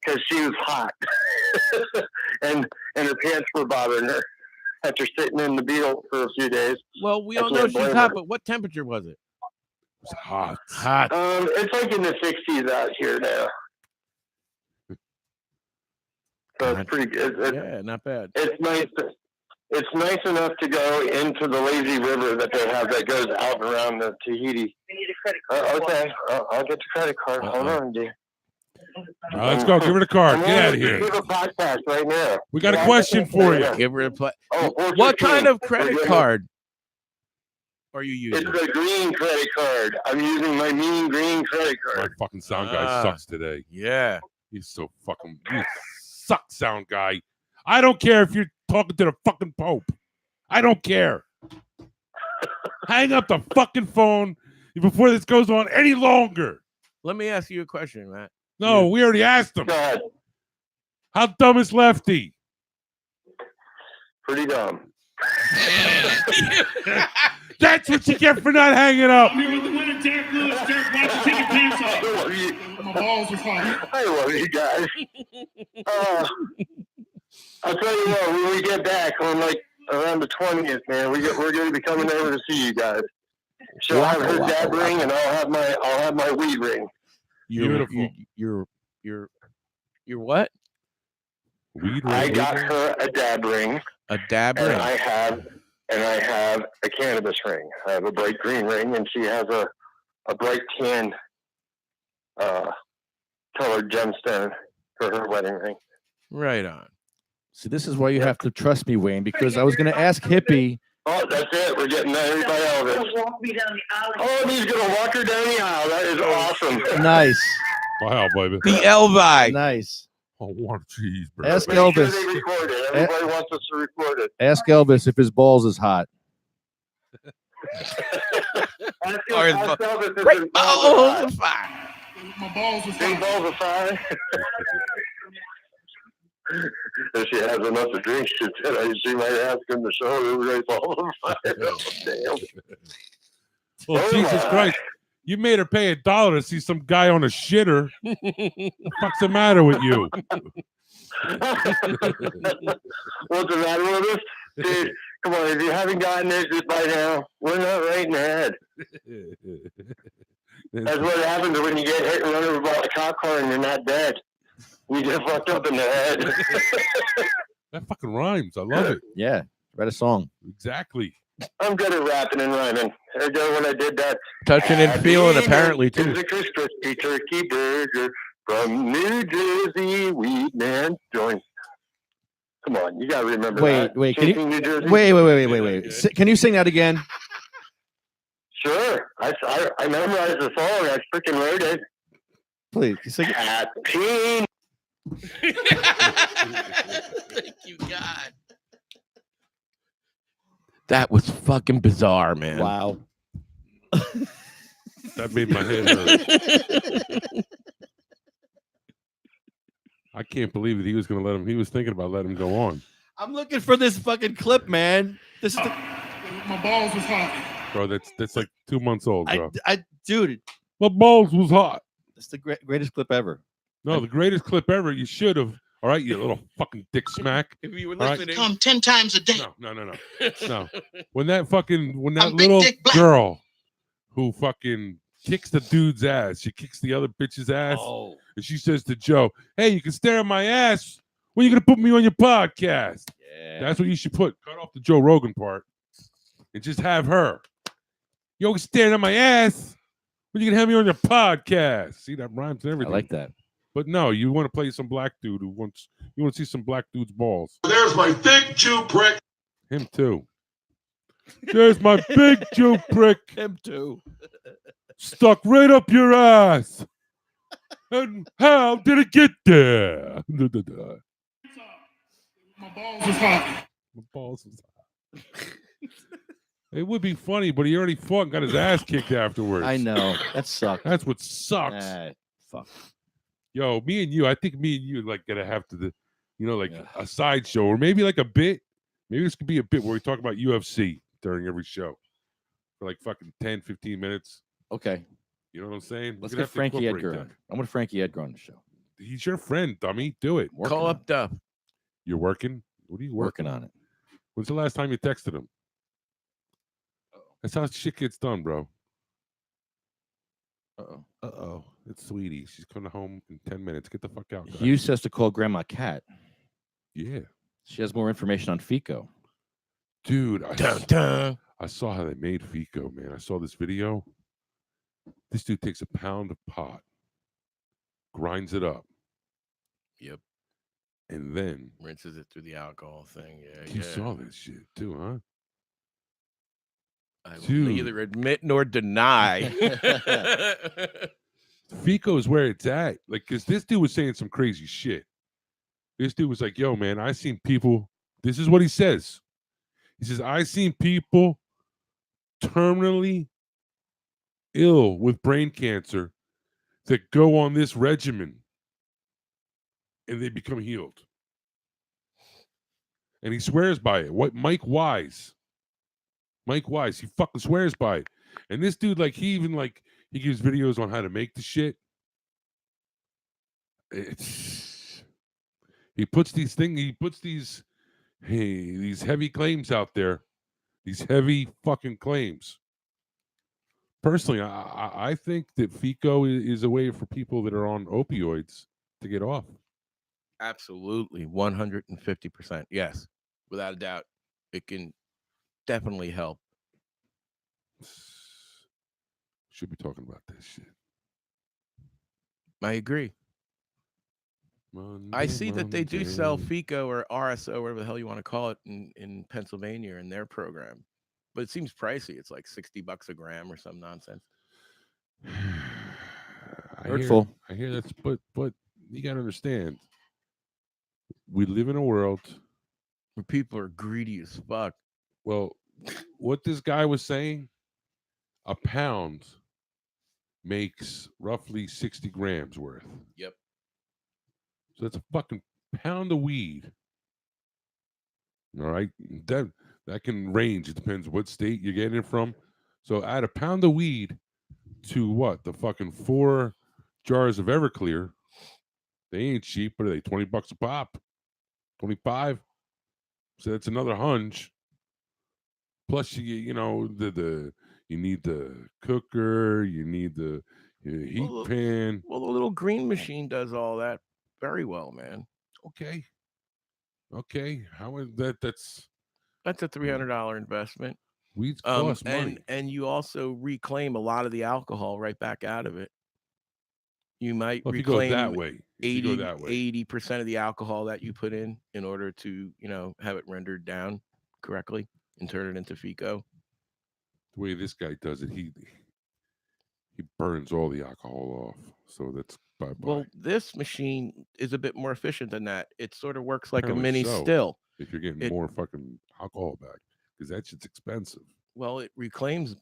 because she was hot, and her pants were bothering her after sitting in the Beetle for a few days. Well, we I all know can't she's blame hot, her. but what temperature was it? It's hot. Hot. It's like in the 60s out here now. So it's pretty good. Yeah, not bad. It's nice. It's nice enough to go into the lazy river that they have that goes out and around the Tahiti. We need a credit card. Okay, I'll get the credit card. Hold on, dear. Let's go. Give her the card. I'm Get out on of here. the podcast right now. We got a question for you. Give her a play. Oh, What 415. kind of We're credit getting- card are you It's using? the green credit card. I'm using my mean green credit My card. fucking sound guy Ah. sucks today. Yeah. He's so fucking. You suck, sound guy. I don't care if you're talking to the fucking Pope. I don't care. Hang up the fucking phone before this goes on any longer. Let me ask you a question, Matt. No, we already asked him. Go ahead. How dumb is Lefty? Pretty dumb. That's what you get for not hanging up. I love you. I love you guys. I'll tell you what, when we get back on like around the 20th, man, we're going to be coming over to see you guys. She'll have her dab ring, and I'll have my weed ring. Beautiful. You're what? Weed I ring. got her a dab ring, A dab and ring. I have a cannabis ring. I have a bright green ring, and she has a bright tan colored gemstone for her wedding ring. Right on. See, this is why you have to trust me, Wayne, because I was going to ask Hippie. Oh, that's it. We're getting married by Elvis. Walk me down the aisle. Oh, and he's going to walk her down the aisle. That is awesome. Nice, Wow, baby. The Elvi. nice. Oh, one cheeseburger. Ask Make sure Elvis. they record it. Everybody wants us to record it. Ask Elvis if his balls is hot. Ask Or his Elvis if his Great balls balls are of fire. fire. Big balls of fire. If she has enough to drink, she might ask him to show her great balls of fire. Damn. Well, Oh, Jesus my. Christ. You made her pay $1 to see some guy on a shitter. What the fuck's the matter with you? What's the matter with us? Dude, come on, if you haven't gotten it by now, we're not right in the head. That's what happens when you get hit and run over by a cop car and you're not dead. You get fucked up in the head. That fucking rhymes. I love it. Yeah, write a song. Exactly. I'm good at rapping and rhyming. I know when I did that. Touching and feeling, apparently, It's too. a crispy turkey burger from New Jersey Weed Man Joint. Come on, you gotta remember that. Wait, can you- Chasing New Jersey? Wait. Can you sing that again? Sure. I memorized the song. I freaking wrote it. Please, sing it. Happy. Thank you, God. That was fucking bizarre, man. Wow. That made my head hurt. I can't believe that he was going to let him. He was thinking about letting him go on. I'm looking for this fucking clip, man. This is the, My balls was hot. Bro, that's like 2 months old, bro. dude, My balls was hot. it's the greatest clip ever. No, the greatest clip ever. You should have. All right, you little fucking dick smack. If you were All right. listening, Come 10 times a day. No. When that I'm Big little Dick Black. girl who fucking kicks the dude's ass, she kicks the other bitch's ass, Oh, and she says to Joe, "Hey, you can stare at my ass. When you gonna put me on your podcast?" yeah. That's what you should put. Cut off the Joe Rogan part. and just have her. You always staring at my ass. When you can have me on your podcast. See, that rhymes and I everything. like that. But no, you want to play some black dude you want to see some black dude's balls. There's my thick Jew prick. Him too. There's my big Jew prick. Him too. Stuck right up your ass. And how did it get there? My balls was hot. My balls was hot. It would be funny, but he already fought and got his ass kicked afterwards. I know. That sucked. That's what sucks. Fuck. Yo, me and you, I think me and you like gotta have to, a sideshow or maybe like a bit. Maybe this could be a bit where we talk about UFC during every show for like fucking 10, 15 minutes. Okay. You know what I'm saying? Let's get Frankie Edgar on. I want Frankie Edgar on the show. He's your friend, dummy. Do it. Call up Duff. You're working? What are you working on it? When's the last time you texted him? That's how shit gets done, bro. Uh-oh. Uh-oh. It's Sweetie. She's coming home in 10 minutes. Get the fuck out, guys. Hugh says to call Grandma Cat. Yeah. She has more information on FICO. Dude, I saw how they made FICO, man. I saw this video. This dude takes a pound of pot, grinds it up. Yep. And then rinses it through the alcohol thing. Yeah, you saw this shit too, huh? I will Dude. neither admit nor deny. FICO is where it's at. Like, because this dude was saying some crazy shit. This dude was like, yo, man, I seen people. This is what he says. He says, I seen people terminally ill with brain cancer that go on this regimen and they become healed. And he swears by it. What Mike Wise, he fucking swears by it. And this dude, like, he gives videos on how to make the shit. He puts these heavy claims out there. These heavy fucking claims. Personally, I think that FICO is a way for people that are on opioids to get off. Absolutely, 150%. Yes, without a doubt, it can definitely help. Should be talking about this shit. I agree. I see that they do sell FICO or RSO, whatever the hell you want to call it, in Pennsylvania in their program. But it seems pricey. It's like $60 a gram or some nonsense. Hurtful. I hear that's, but you gotta understand, we live in a world where people are greedy as fuck. Well, what this guy was saying, a pound makes roughly 60 grams worth. Yep. So that's a fucking pound of weed. All right. That can range. It depends what state you're getting it from. So add a pound of weed to what? The fucking 4 jars of Everclear. They ain't cheap, but are they $20 a pop? 25? So that's another hunch. Plus, you need the cooker, you need the heat pan. Well, the little green machine does all that very well, man. Okay. How is that? That's a $300 investment. Weeds cost money, and you also reclaim a lot of the alcohol right back out of it. You might reclaim that way. 80% of the alcohol that you put in order to have it rendered down correctly and turn it into FICO. The way this guy does it, he burns all the alcohol off. So that's bye-bye. Well, this machine is a bit more efficient than that. It sort of works like Apparently a mini so, still. If you're getting more fucking alcohol back, because that shit's expensive. Well, it reclaims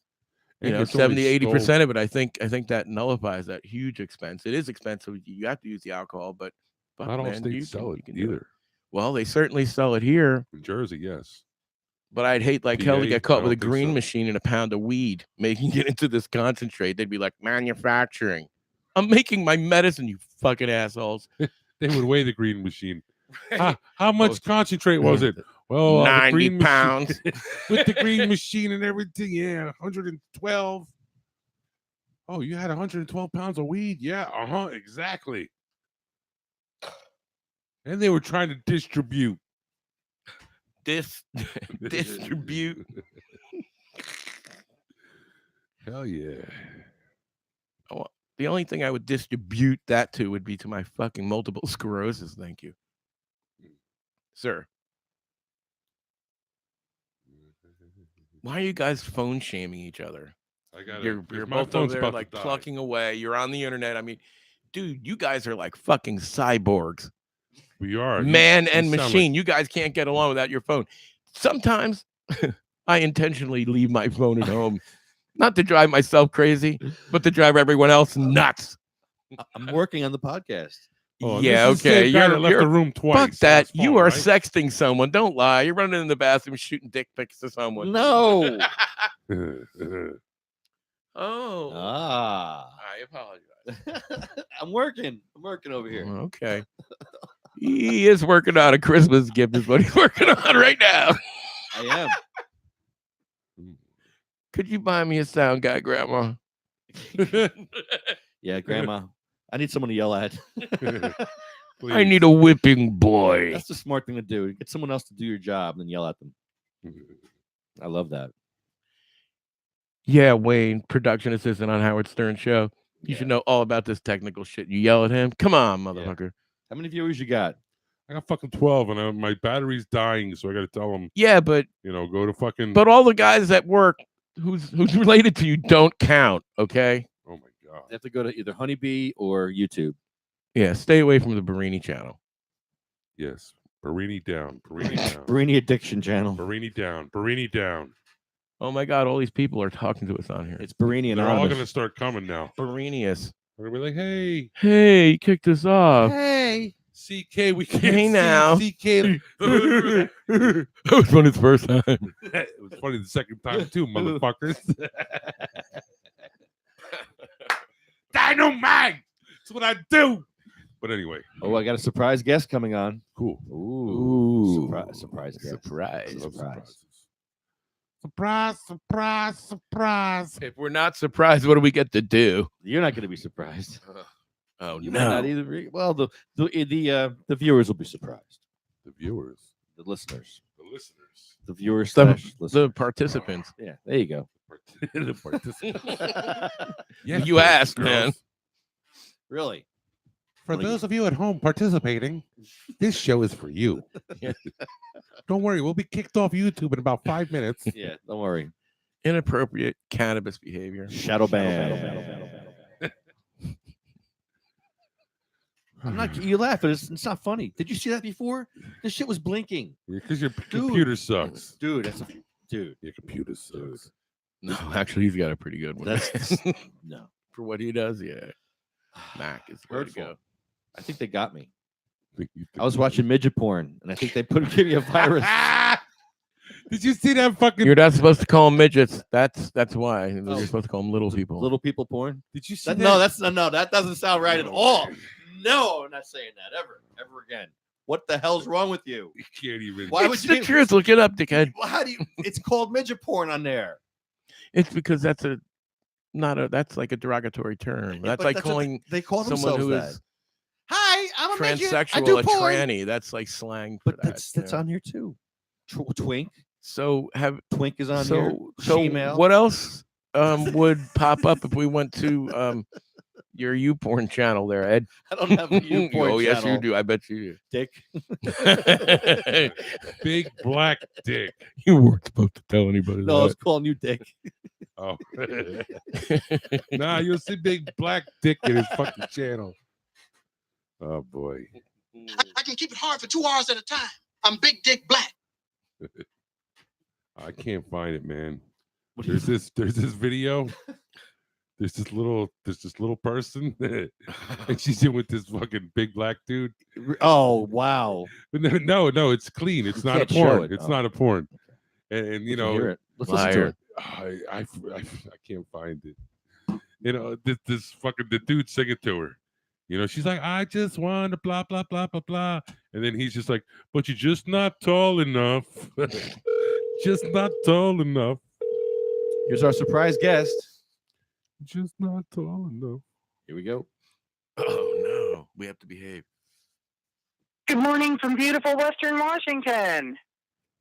70-80% of it. I think that nullifies that huge expense. It is expensive. You have to use the alcohol, but not all states sell it either. Well, they certainly sell it here. In Jersey, yes. But I'd hate like hell to get caught with a green machine and a pound of weed, making it into this concentrate. They'd be like, manufacturing. I'm making my medicine, you fucking assholes. They would weigh the green machine. How much concentrate was it? Well, 90 pounds. With the green machine and everything, yeah, 112. Oh, you had 112 pounds of weed? Yeah, exactly. And they were trying to distribute. Distribute. Hell yeah. The only thing I would distribute that to would be to my fucking multiple sclerosis. Thank you, sir. Why are you guys phone shaming each other? I got You're both over there like plucking away. You're on the internet. I mean, dude, you guys are like fucking cyborgs. We are Man You and sound machine. You guys can't get along without your phone. Sometimes I intentionally leave my phone at home, not to drive myself crazy, but to drive everyone else nuts. I'm working on the podcast. Oh, Yeah, this is the okay. same guy that left the room twice. Fuck on that. his You phone, are right? sexting someone. Don't lie. You're running in the bathroom shooting dick pics to someone. No. Oh. Ah. I apologize. I'm working over here. Okay. He is working on a Christmas gift is what he's working on right now. I am. Could you buy me a sound guy, Grandma? Yeah, Grandma. I need someone to yell at. I need a whipping boy. That's the smart thing to do. Get someone else to do your job and then yell at them. I love that. Yeah, Wayne, production assistant on Howard Stern show. You should know all about this technical shit. You yell at him. Come on, motherfucker. How many viewers you got? I got fucking 12, and my battery's dying, so I got to tell them. Yeah, but Go to fucking. But all the guys at work who's related to you don't count. Okay. Oh my god. They have to go to either Honeybee or YouTube. Yeah, stay away from the Barini channel. Yes, Barini down, Barini down, Barini Addiction Channel. Barini down, Barini down. Oh my god, all these people are talking to us on here. It's Barini and They're all Anonymous. gonna start coming now. Barinius. They're gonna be like, hey, Hey, you kicked us off. Hey. CK, we can't Hey see now. CK. That was funny the first time. It was funny the second time too, motherfuckers. Dynamite. That's what I do. But anyway. Oh, I got a surprise guest coming on. Cool. Ooh. Surprise guest. Surprise. Surprise. If we're not surprised, what do we get to do? You're not going to be surprised. Oh You might not either. Well, the viewers will be surprised. The viewers. The listeners. The listeners. The viewers. The listeners. participants. Yeah, there you go. The participants. Yes, you asked, man. Really? For those of you at home participating, this show is for you. Don't worry, we'll be kicked off YouTube in about 5 minutes. Yeah, don't worry. Inappropriate cannabis behavior. Shadow ban. I'm not. You laugh, but it's not funny. Did you see that before? This shit was blinking. Because your computer sucks. Dude, dude. Your computer sucks. No, actually, he's got a pretty good one. That's no. For what he does, yeah. Mac is the way to Hurtful. go. I think they got me. I was watching midget porn, and I think they give me a virus. Did you see that fucking? You're not supposed to call them midgets. That's why. You're supposed to call them little people. Little people porn. Did you see that? No, that doesn't sound right at all. No, I'm not saying that ever again. What the hell's wrong with you? You can't even. Why It's the truth. Look it up, dickhead. Well, how do you? It's called midget porn on there. It's because that's like a derogatory term. That's but like that's what calling they call someone themselves who that. is Hi, I'm a midget. I transsexual do a porn. tranny. That's like slang for But that. that's on here too. Twink. So Twink is on here. so Gmail. what else would pop up if we went to your YouPorn channel there, Ed? I don't have a YouPorn Oh, yes, you channel. do. I bet you Dick. do. Big black dick. You weren't supposed to tell anybody No, I was that. calling you Dick. Oh. Nah, you'll see big black dick in his fucking channel. Oh boy. I can keep it hard for 2 hours at a time. I'm Big Dick Black. I can't find it, man. There's this video. There's this little person, and she's in with this fucking big black dude. Oh wow! But no, it's clean. It's not a can't show porn. it. It's Oh. not a porn. And you know, Hear it. Let's listen to Liar. it. I can't find it. You know, this fucking the dude singing to her. You know, she's like, I just want to blah blah blah blah blah, and then he's just like, but you're just not tall enough. Just not tall enough. Here's our surprise guest. Just not tall enough. Here we go. Oh no, we have to behave. Good morning from beautiful Western Washington.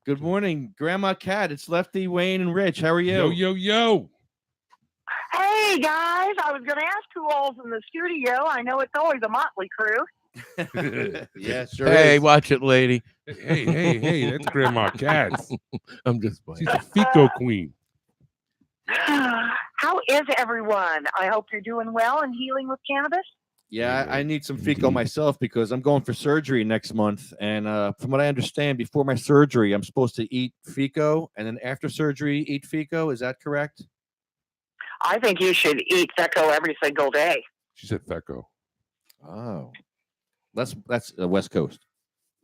Good morning, Grandma Cat. It's Lefty, Wayne, and Rich. How are you? Yo. Hey guys, I was going to ask who all's in the studio. I know it's always a motley crew. Yeah, sure Hey, is. watch it, lady. Hey, that's Grandma Katz. I'm just playing. She's a Fico queen. How is everyone? I hope you're doing well and healing with cannabis. Yeah, I need some Fico myself because I'm going for surgery next month. And from what I understand, before my surgery, I'm supposed to eat Fico, and then after surgery, eat Fico. Is that correct? I think you should eat Feco every single day. She said Feco. Oh, that's West Coast.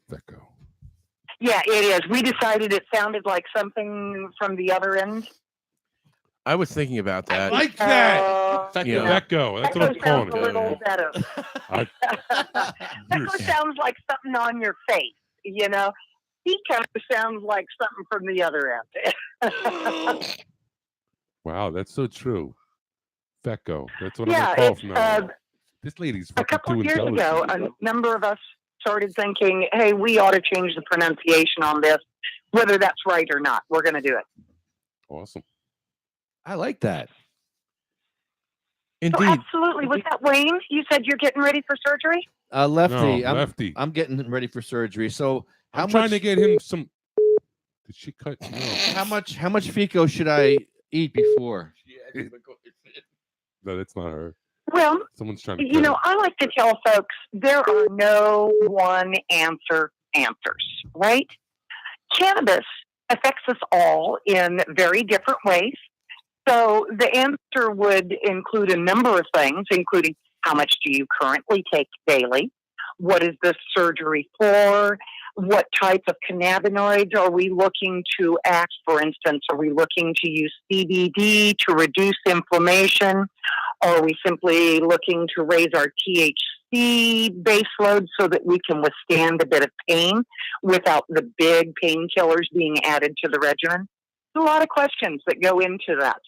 Feco. Yeah, it is. We decided it sounded like something from the other end. I was thinking about that. I like that. Yeah. Feco. That's what I'm Feco calling sounds a little it. better. You're- Feco sounds like something on your face, you know. Fico sounds like something from the other end. Wow, that's so true. Feco. That's what Yeah, I'm gonna call it's, from now on. This lady's a fucking couple too of years ago, intelligent. a number of us started thinking, hey, we ought to change the pronunciation on this, whether that's right or not. We're going to do it. Awesome. I like that. So Indeed. absolutely. Was that Wayne? You said you're getting ready for surgery? Lefty. No, Lefty. I'm getting ready for surgery. So I'm trying to get him some. Did she cut? No. How much Fico should I eat before? No, that's not her. Well, Someone's trying to. you know, I like to tell folks there are no one answers, right? Cannabis affects us all in very different ways. So the answer would include a number of things, including how much do you currently take daily? What is the surgery for? What type of cannabinoids are we looking to act? For instance, are we looking to use CBD to reduce inflammation? Or are we simply looking to raise our THC base load so that we can withstand a bit of pain without the big painkillers being added to the regimen? There's a lot of questions that go into that.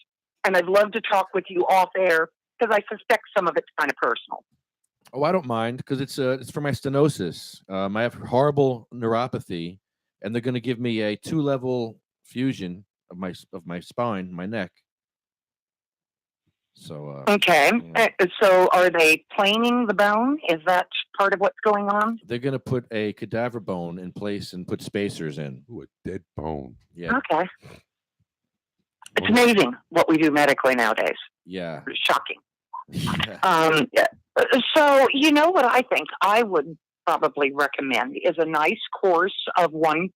And I'd love to talk with you off air because I suspect some of it's kind of personal. Oh, I don't mind because it's for my stenosis. I have horrible neuropathy, and they're going to give me a 2-level fusion of my spine, my neck. So Okay. yeah. So are they planing the bone? Is that part of what's going on? They're going to put a cadaver bone in place and put spacers in. Ooh, a dead bone. Yeah, Okay. It's amazing what we do medically nowadays. yeah. It's shocking. Yeah. Yeah. So, you know what I think I would probably recommend is a nice course of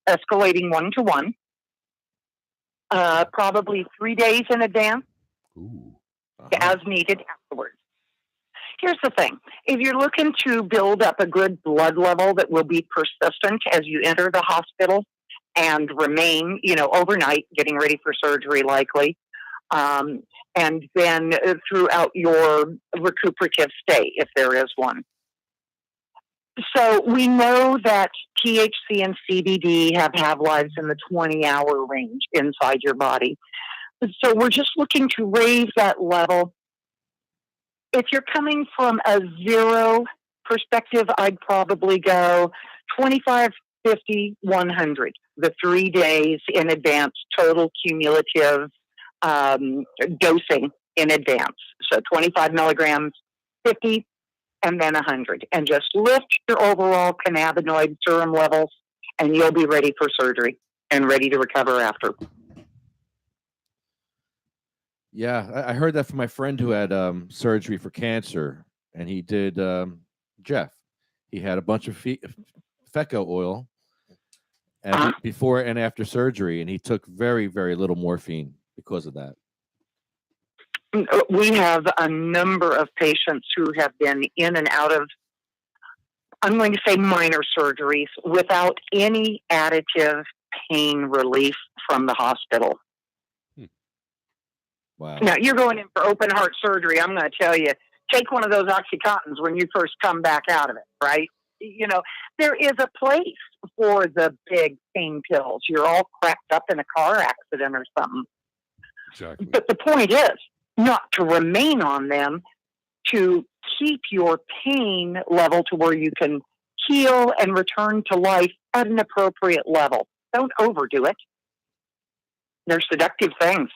escalating 1-to-1, probably 3 days in advance, Ooh. as needed afterwards. Here's the thing. If you're looking to build up a good blood level that will be persistent as you enter the hospital and remain, overnight, getting ready for surgery likely, and then throughout your recuperative stay, if there is one. So we know that THC and CBD have half-lives in the 20-hour range inside your body. So we're just looking to raise that level. If you're coming from a 0 perspective, I'd probably go 25, 50, 100, the 3 days in advance, total cumulative dosing in advance. So 25 milligrams, 50, and then 100. And just lift your overall cannabinoid serum levels, and you'll be ready for surgery and ready to recover after. Yeah, I heard that from my friend who had surgery for cancer, and he did Jeff. He had a bunch of Feco oil and before and after surgery, and he took very, very little morphine because of that. We have a number of patients who have been in and out of, I'm going to say minor surgeries, without any additive pain relief from the hospital. Wow. Now, you're going in for open heart surgery. I'm going to tell you, take one of those Oxycontins when you first come back out of it, right? There is a place for the big pain pills. You're all cracked up in a car accident or something. Exactly. But the point is not to remain on them, to keep your pain level to where you can heal and return to life at an appropriate level. Don't overdo it. They're seductive things.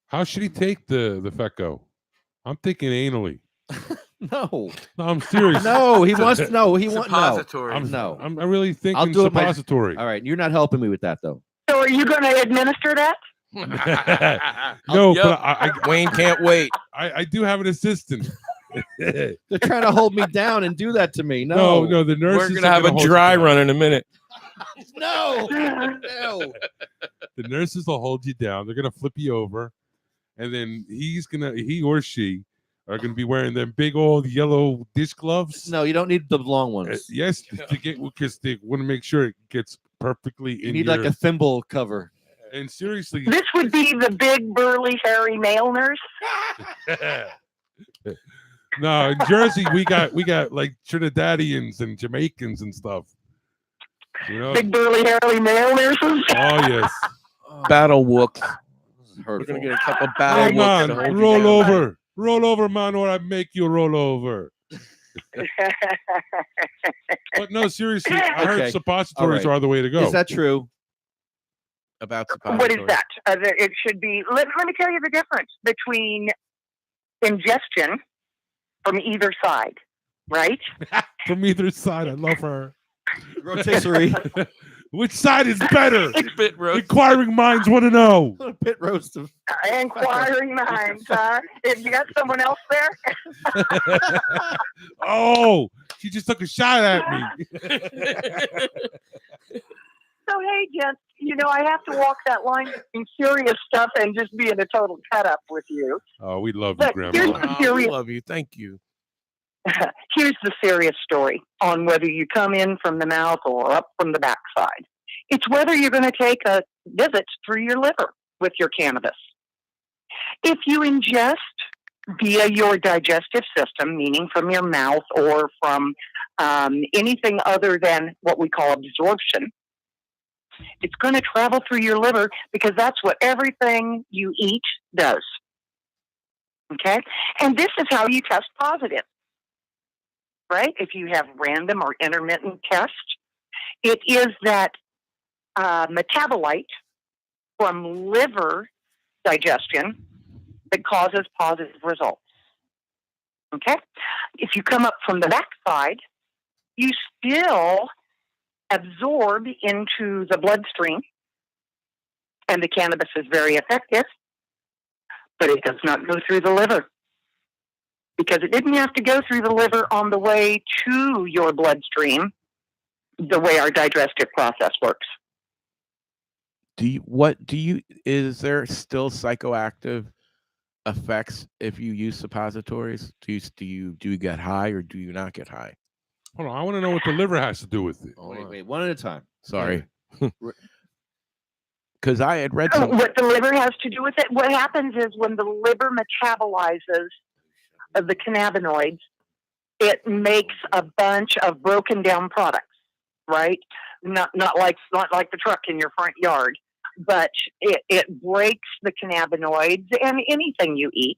How should he take the FECO? I'm thinking anally. No, No, I'm serious. no, he wants no. He wants no. Suppository. No. I'm really thinking I'll do it suppository. All right, you're not helping me with that though. So are you going to administer that? No, Yep. but Wayne can't wait. I do have an assistant. They're trying to hold me down and do that to me. No, No, the nurses. We're gonna are have a hold you dry down. run in a minute. no, no. The nurses will hold you down. They're gonna flip you over, and then he or she are gonna be wearing them big old yellow dish gloves. No, you don't need the long ones. Yes, to get because they want to make sure it gets perfectly You in need your. like a thimble cover. And seriously, This would be the big, burly, hairy male nurse. no, in Jersey we got like Trinidadians and Jamaicans and stuff. You know? Big, burly, hairy male nurses. Oh yes. Battle whooks. We're Hurtful. gonna get a couple battle Come whooks on, to hold you roll down. over. Roll over, man, or I make you roll over. But no, seriously, I heard Okay. suppositories All right. are the way to go. Is that true? About What is suppository. that? It should be. Let me tell you the difference between ingestion from either side, right? From either side? I love her. Rotisserie. Which side is better? Spit roast. Inquiring minds want to know. Pit roast of. Inquiring minds, huh? If you got someone else there, Oh, she just took a shot at me. so hey, gents, I have to walk that line between serious stuff and just being a total cut up with you. Oh, we love you, Look, Grandma. here's- Oh, we Serious. love you. Thank you. Here's the serious story on whether you come in from the mouth or up from the backside. It's whether you're going to take a visit through your liver with your cannabis. If you ingest via your digestive system, meaning from your mouth or from anything other than what we call absorption, it's going to travel through your liver because that's what everything you eat does. Okay? And this is how you test positive. Right? If you have random or intermittent tests, it is that metabolite from liver digestion that causes positive results. Okay? If you come up from the backside, you still absorb into the bloodstream, and the cannabis is very effective, but it does not go through the liver. Because it didn't have to go through the liver on the way to your bloodstream, the way our digestive process works. Is there still psychoactive effects if you use suppositories? Do you get high or do you not get high? Hold on, I want to know what the liver has to do with it. Wait, one at a time. Sorry. Because I had read some. What the liver has to do with it, what happens is when the liver metabolizes the cannabinoids, it makes a bunch of broken down products, right? Not like the truck in your front yard, but it breaks the cannabinoids and anything you eat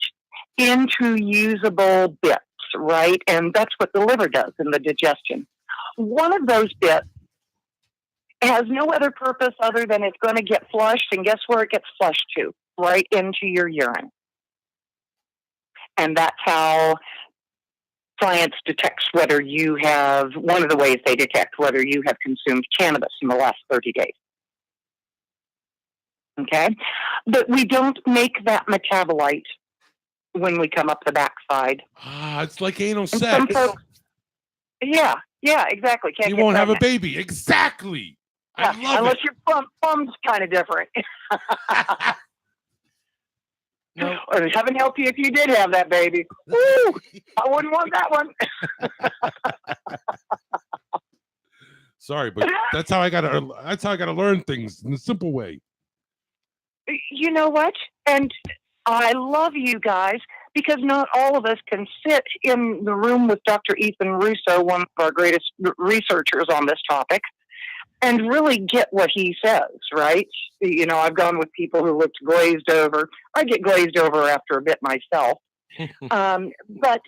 into usable bits, right? And that's what the liver does in the digestion. One of those bits has no other purpose other than it's going to get flushed, and guess where it gets flushed to? Right into your urine. And that's how science detects whether you have, one of the ways they detect whether you have consumed cannabis in the last 30 days. Okay? But we don't make that metabolite when we come up the backside. Ah, it's like anal And some sex. folks, yeah, exactly. Can't You get won't have a pregnant. baby. Exactly. Yeah, I love unless it. your plum's kind of different. No. Or heaven help you if you did have that baby. Woo! I wouldn't want that one. Sorry, but that's how I gotta learn things in a simple way. You know what? And I love you guys because not all of us can sit in the room with Dr. Ethan Russo, one of our greatest researchers on this topic, and really get what he says, right? I've gone with people who looked glazed over. I get glazed over after a bit myself. But,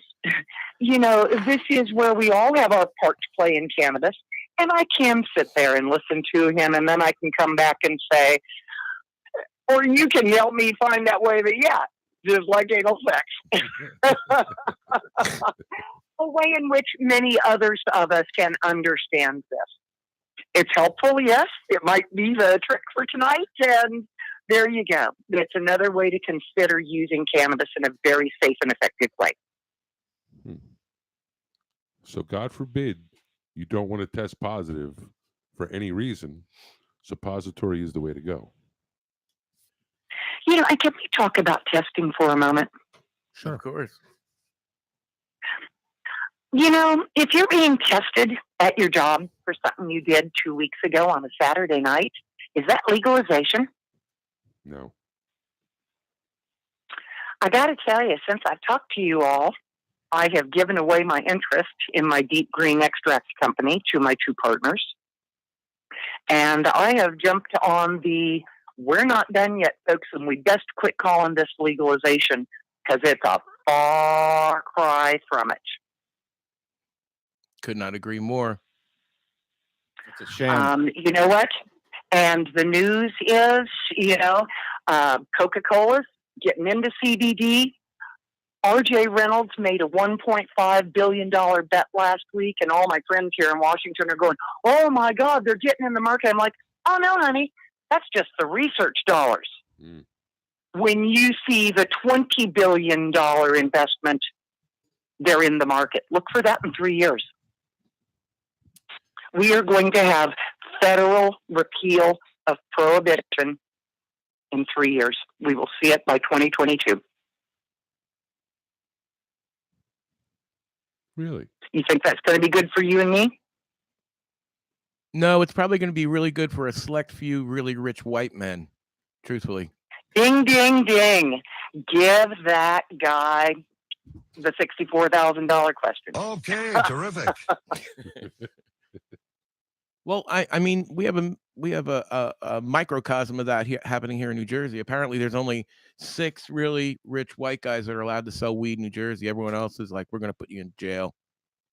this is where we all have our part to play in cannabis. And I can sit there and listen to him, and then I can come back and say, Or you can help me find that way that, yeah, just like anal sex. A way in which many others of us can understand this. It's helpful, yes. It might be the trick for tonight, and there you go. It's another way to consider using cannabis in a very safe and effective way. So God forbid you don't want to test positive for any reason. Suppository is the way to go. You know, can we talk about testing for a moment? Sure. Of course. You know, if you're being tested at your job for something you did 2 weeks ago on a Saturday night, is that legalization? No. I got to tell you, since I've talked to you all, I have given away my interest in my deep green extract company to my two partners. And I have jumped on we're not done yet, folks, and we best quit calling this legalization because it's a far cry from it. Could not agree more. It's a sham. You know what? And the news is, Coca-Cola's getting into CBD. RJ Reynolds made a $1.5 billion bet last week, and all my friends here in Washington are going, oh my God, they're getting in the market. I'm like, oh no, honey, that's just the research dollars. Mm. When you see the $20 billion investment, they're in the market. Look for that in 3 years. We are going to have federal repeal of prohibition in 3 years. We will see it by 2022. Really? You think that's going to be good for you and me? No, it's probably going to be really good for a select few really rich white men, truthfully. Ding, ding, ding. Give that guy the $64,000 question. Okay, terrific. Well, I mean, we have a microcosm of that happening here in New Jersey. Apparently, there's only 6 really rich white guys that are allowed to sell weed in New Jersey. Everyone else is like, we're going to put you in jail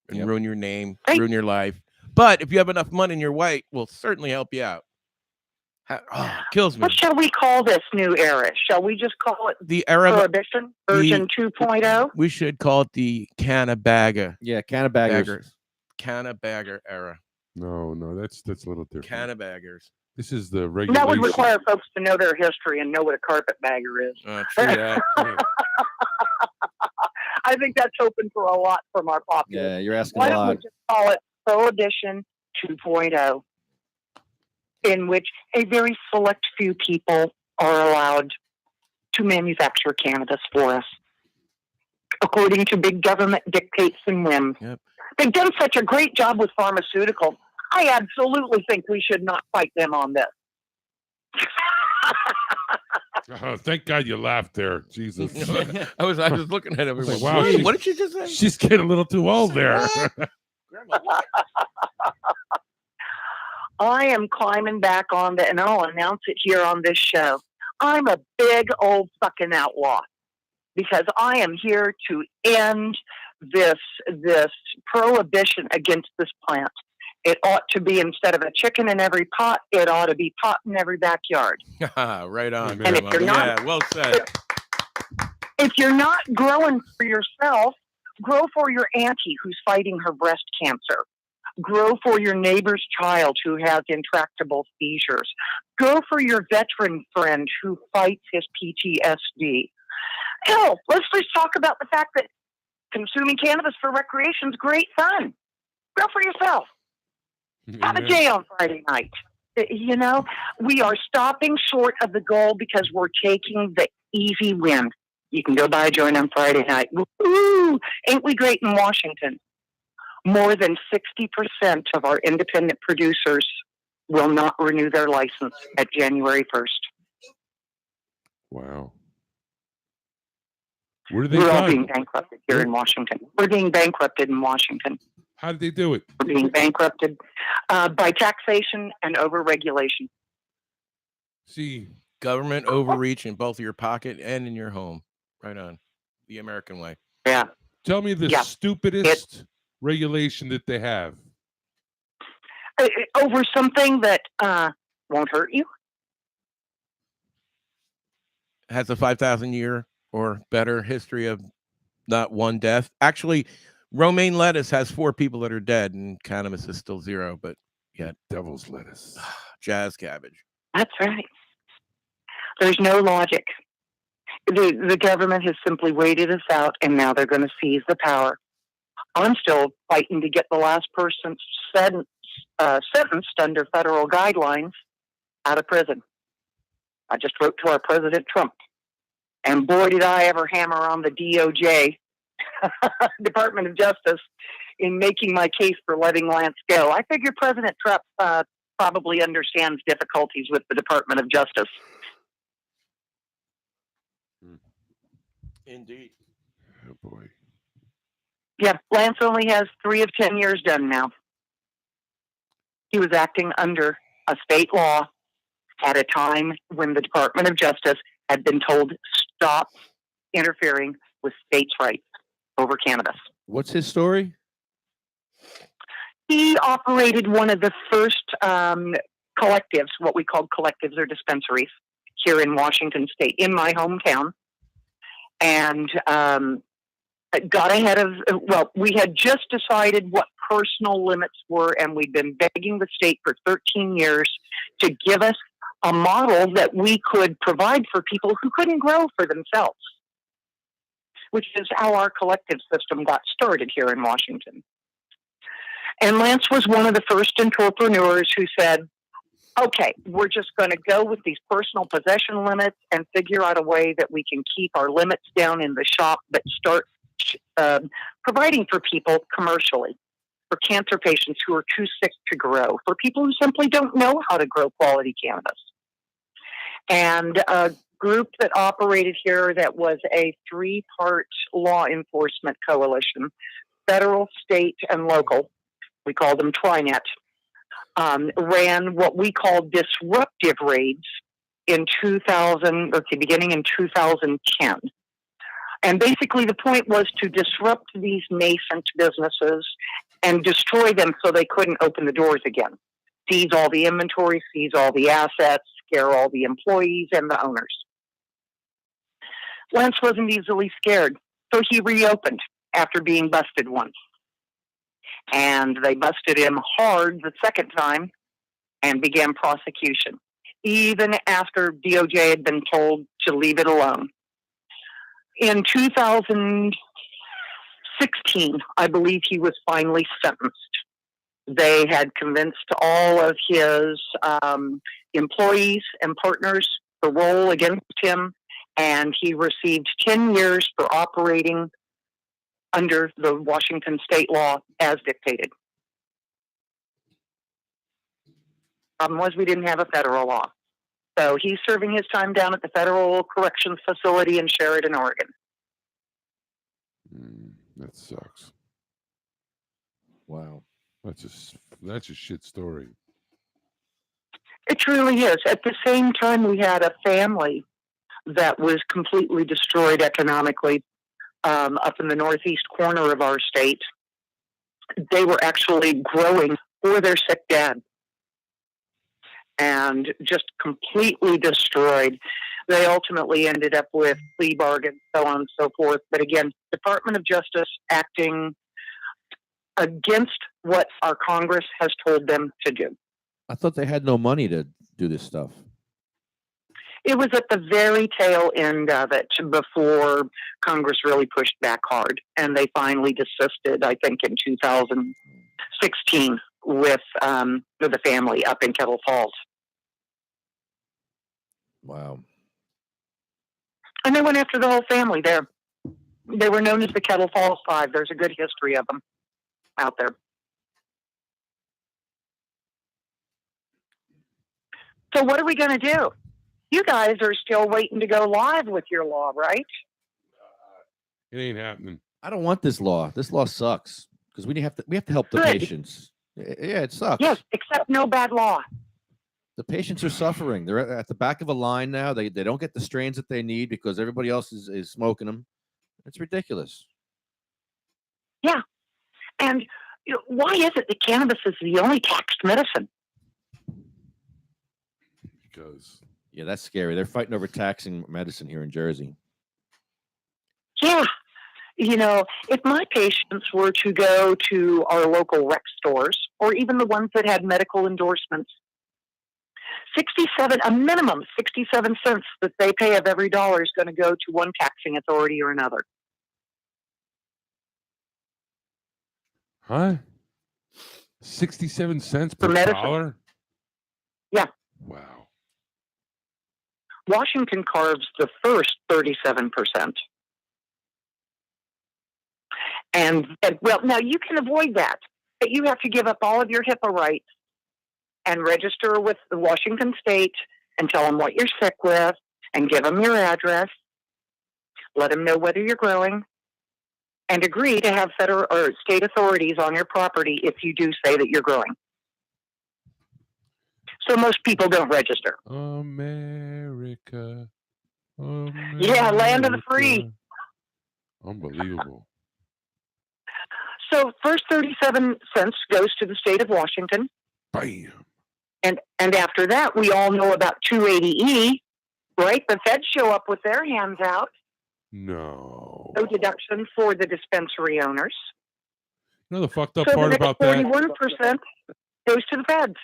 and ruin your name, ruin your life. But if you have enough money and you're white, we'll certainly help you out. Kills me. What shall we call this new era? Shall we just call it the era Prohibition version 2.0? We should call it the Canna-Bagger. Yeah, Canna-Baggers. Canna-Bagger era. No, that's a little different. Canna-Baggers. This is the regulation. That would require folks to know their history and know what a carpetbagger is. True that. Yeah. I think that's open for a lot from our populace. Yeah, you're asking Why a don't we lot. just call it Prohibition 2.0, in which a very select few people are allowed to manufacture cannabis for us, according to big government dictates and whims. Yep. They've done such a great job with pharmaceuticals. I absolutely think we should not fight them on this. Thank God you laughed there. Jesus. I was looking at everyone. Like, wow, what did you just say? She's getting a little too old there. I am climbing back on and I'll announce it here on this show. I'm a big old fucking outlaw because I am here to end this prohibition against this plant. It ought to be, instead of a chicken in every pot, it ought to be pot in every backyard. Right on. And if you're not, yeah, well said. If you're not growing for yourself, grow for your auntie who's fighting her breast cancer. Grow for your neighbor's child who has intractable seizures. Grow for your veteran friend who fights his PTSD. Hell, let's just talk about the fact that consuming cannabis for recreation is great fun. Grow for yourself. Have a day on Friday night. You know, we are stopping short of the goal because we're taking the easy win. You can go buy a joint on Friday night. Woo! Ain't we great in Washington? More than 60% of our independent producers will not renew their license at January 1st. Wow. Where did they We're all die? being bankrupted here in Washington. We're being bankrupted in Washington. How did they do it? We're being bankrupted by taxation and overregulation. See, government overreach in both your pocket and in your home. Right on. The American way. Yeah. Tell me the stupidest regulation that they have. Over something that won't hurt you. has a 5,000 year or better history of not one death. Actually, romaine lettuce has 4 people that are dead, and cannabis is still 0. But yeah, Devil's lettuce. jazz cabbage. That's right. There's no logic. The government has simply waited us out, and now they're going to seize the power. I'm still fighting to get the last person sentenced under federal guidelines out of prison. I just wrote to our President Trump, and boy, did I ever hammer on the DOJ, Department of Justice, in making my case for letting Lance go. I figure President Trump probably understands difficulties with the Department of Justice. Indeed. Oh boy. Yeah, Lance only has 3 of 10 years done now. He was acting under a state law at a time when the Department of Justice had been told stop interfering with states' rights over cannabis. What's his story? He operated one of the first collectives, what we call collectives or dispensaries, here in Washington State, in my hometown. And got ahead of, we had just decided what personal limits were, and we'd been begging the state for 13 years to give us a model that we could provide for people who couldn't grow for themselves, which is how our collective system got started here in Washington. And Lance was one of the first entrepreneurs who said, okay, we're just going to go with these personal possession limits and figure out a way that we can keep our limits down in the shop, but start providing for people commercially, for cancer patients who are too sick to grow, for people who simply don't know how to grow quality cannabis. And a group that operated here that was a 3-part law enforcement coalition, federal, state, and local, we called them TriNet, ran what we called disruptive raids in beginning in 2010. And basically the point was to disrupt these nascent businesses and destroy them so they couldn't open the doors again. Seize all the inventory, seize all the assets, scare all the employees and the owners. Lance wasn't easily scared, so he reopened after being busted once. And they busted him hard the second time and began prosecution, even after DOJ had been told to leave it alone. In 2016, I believe he was finally sentenced. They had convinced all of his employees and partners to roll against him, and he received 10 years for operating under the Washington state law as dictated. Problem was we didn't have a federal law. So he's serving his time down at the Federal Corrections Facility in Sheridan, Oregon. That sucks. Wow. That's a shit story. It truly is. At the same time, we had a family that was completely destroyed economically up in the northeast corner of our state. They were actually growing for their sick dad and just completely destroyed. They ultimately ended up with plea bargains, so on and so forth. But again, Department of Justice acting against what our Congress has told them to do. I thought they had no money to do this stuff. It was at the very tail end of it before Congress really pushed back hard. And they finally desisted, I think, in 2016 with the family up in Kettle Falls. Wow. And they went after the whole family there. They were known as the Kettle Falls Five. There's a good history of them out there. So what are we going to do? You guys are still waiting to go live with your law, right? It ain't happening. I don't want this law. This law sucks because we have to help the Good. patients. Yeah, it sucks. Yes, except no bad law. The patients are suffering. They're at the back of a line now. They don't get the strains that they need because everybody else is smoking them. It's ridiculous. Yeah. And why is it that cannabis is the only taxed medicine? Because Yeah, that's scary. They're fighting over taxing medicine here in Jersey. Yeah. You know, if my patients were to go to our local rec stores or even the ones that had medical endorsements, a minimum 67 cents that they pay of every dollar is going to go to one taxing authority or another. Huh? 67 cents per For medicine. dollar? Yeah. Wow. Washington carves the first 37%. And well, now you can avoid that, but you have to give up all of your HIPAA rights and register with the Washington State and tell them what you're sick with and give them your address, let them know whether you're growing, and agree to have federal or state authorities on your property if you do say that you're growing. So most people don't register. America. Yeah, land of the free. Unbelievable. So first 37 cents goes to the state of Washington. Bam. And after that, we all know about 280E, right? The feds show up with their hands out. No. No deduction for the dispensary owners. You know the fucked up So part the about next that? 41% goes to the feds.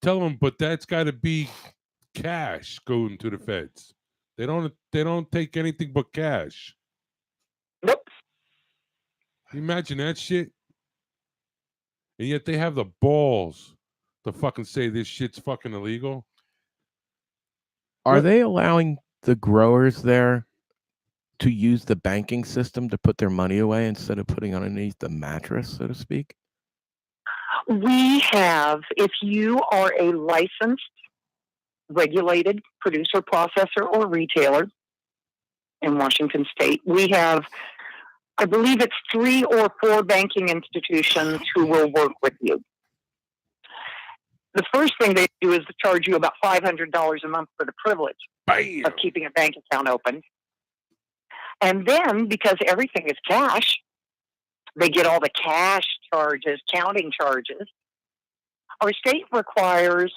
Tell them, but that's got to be cash going to the feds. They don't take anything but cash. Nope. Imagine that shit. And yet they have the balls to fucking say this shit's fucking illegal. Are they allowing the growers there to use the banking system to put their money away instead of putting underneath the mattress, so to speak? We have, if you are a licensed, regulated producer, processor, or retailer in Washington State, we have, I believe it's 3 or 4 banking institutions who will work with you. The first thing they do is to charge you about $500 a month for the privilege of keeping a bank account open. And then, because everything is cash, they get all the cash charges, counting charges. Our state requires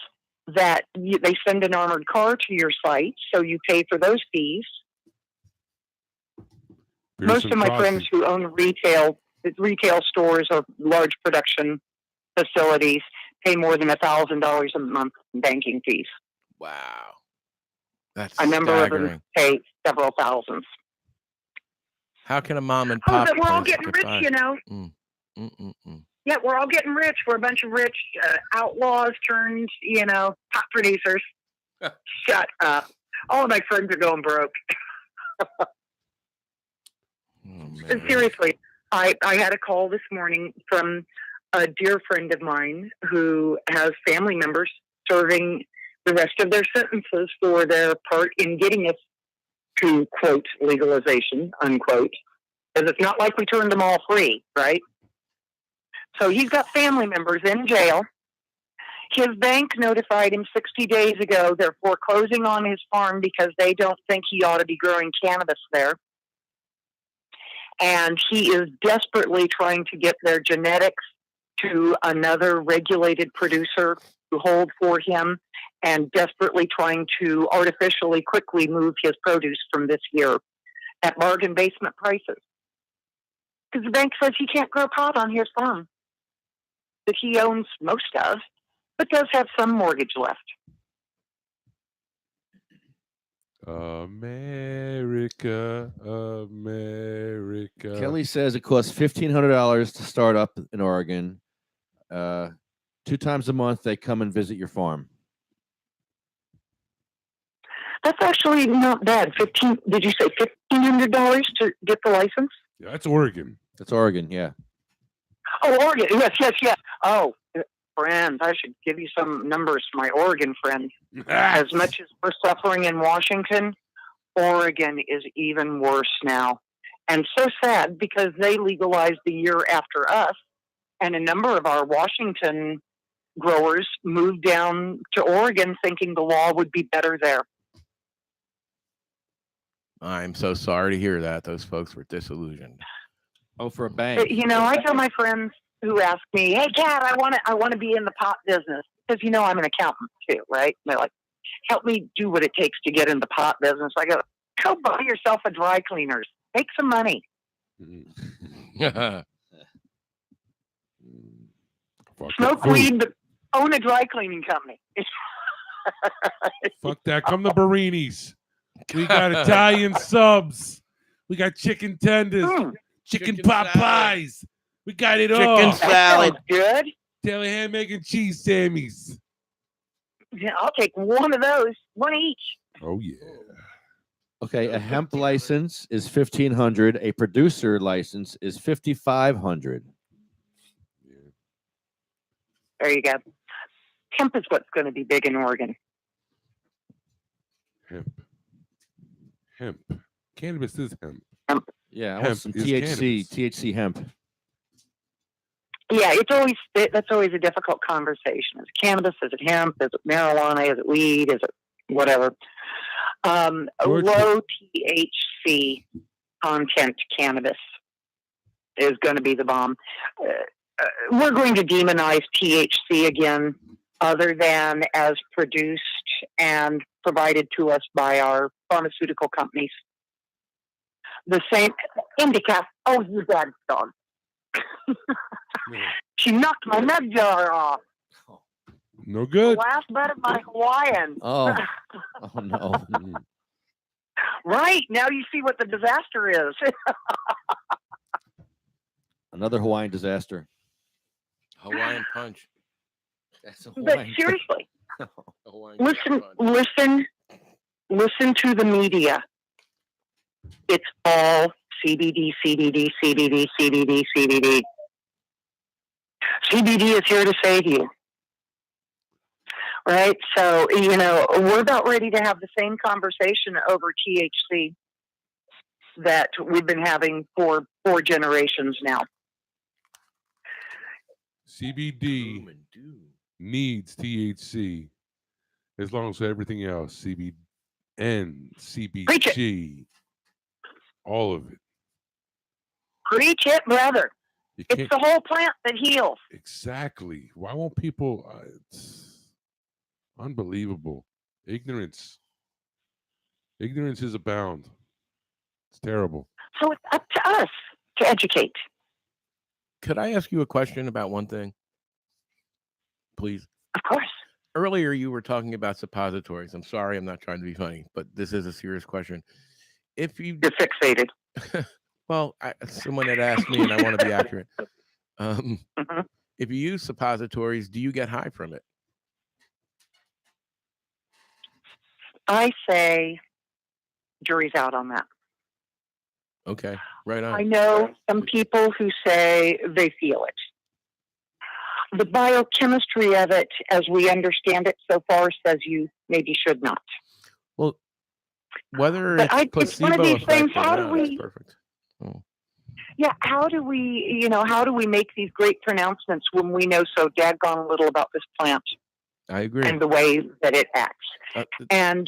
that they send an armored car to your site, so you pay for those fees. Most of my friends who own retail stores or large production facilities pay more than $1,000 a month in banking fees. Wow. That's a number staggering. of them pay several thousands. How can a mom and Oh, pop? but we're all place getting get rich, by? you know. Yeah, we're all getting rich. We're a bunch of rich outlaws turned, pot producers. Shut up. All of my friends are going broke. And seriously, I had a call this morning from a dear friend of mine who has family members serving the rest of their sentences for their part in getting us to, quote, legalization, unquote. Because it's not like we turned them all free, right? So he's got family members in jail. His bank notified him 60 days ago they're foreclosing on his farm because they don't think he ought to be growing cannabis there. And he is desperately trying to get their genetics to another regulated producer to hold for him, and desperately trying to artificially quickly move his produce from this year at bargain basement prices. Because the bank says he can't grow pot on his farm that he owns most of, but does have some mortgage left. America. Kelly says it costs $1,500 to start up in Oregon. 2 times a month, they come and visit your farm. That's actually not bad. Did you say $1,500 to get the license? Yeah, that's Oregon. That's Oregon, yeah. Oh, Oregon. Yes. Oh, friends, I should give you some numbers for my Oregon friends. As much as we're suffering in Washington, Oregon is even worse now. And so sad because they legalized the year after us, and a number of our Washington growers moved down to Oregon thinking the law would be better there. I'm so sorry to hear that. Those folks were disillusioned. Oh, for a bank. I tell my friends who ask me, "Hey, Kat, I want to be in the pot business," because I'm an accountant too, right? And they're like, help me do what it takes to get in the pot business. I go buy yourself a dry cleaners. Make some money. Smoke weed, but own a dry cleaning company. Fuck that. Come to Barini's. We got Italian subs. We got chicken tenders, chicken pot pies. We got it all. Chicken salad. Good. Taylor ham, egg, and cheese Sammys. Yeah, I'll take one of those, one each. Oh yeah. Okay, a hemp license is $1,500. A producer license is $5,500. There you go. Hemp is what's going to be big in Oregon. Hemp. Cannabis is hemp. Yeah, I Hemp want some is THC hemp. Yeah, that's always a difficult conversation. Is it cannabis? Is it hemp? Is it marijuana? Is it weed? Is it whatever? Low THC content cannabis is going to be the bomb. We're going to demonize THC again, other than as produced and provided to us by our pharmaceutical companies. The same indica. Oh, you bad dog. She knocked my nut jar off. No good. The last bit of my Hawaiian. Oh no. Right. Now you see what the disaster is. Another Hawaiian disaster. Hawaiian punch. That's a But Hawaiian. seriously, Hawaiian listen to the media. It's all CBD, CBD, CBD, CBD, CBD. CBD is here to save you. Right? So, we're about ready to have the same conversation over THC that we've been having for 4 generations now. CBD needs THC as long as everything else, CBD and CBG, all of it. Preach it, brother. You It's can't- the whole plant that heals. Exactly. Why won't people? It's unbelievable. Ignorance is abound. It's terrible. So it's up to us to educate. Could I ask you a question about one thing? Please. Of course. Earlier, you were talking about suppositories. I'm sorry, I'm not trying to be funny, but this is a serious question. If you're fixated. Well, someone had asked me, and I want to be accurate. If you use suppositories, do you get high from it? I say jury's out on that. Okay, right on. I know some people who say they feel it. The biochemistry of it, as we understand it so far, says you maybe should not. Well, whether But it's it's one of placebo these things. effect or How do not, it's we? perfect. Yeah, how do we make these great pronouncements when we know so daggone little about this plant I agree. and the way that it acts? And,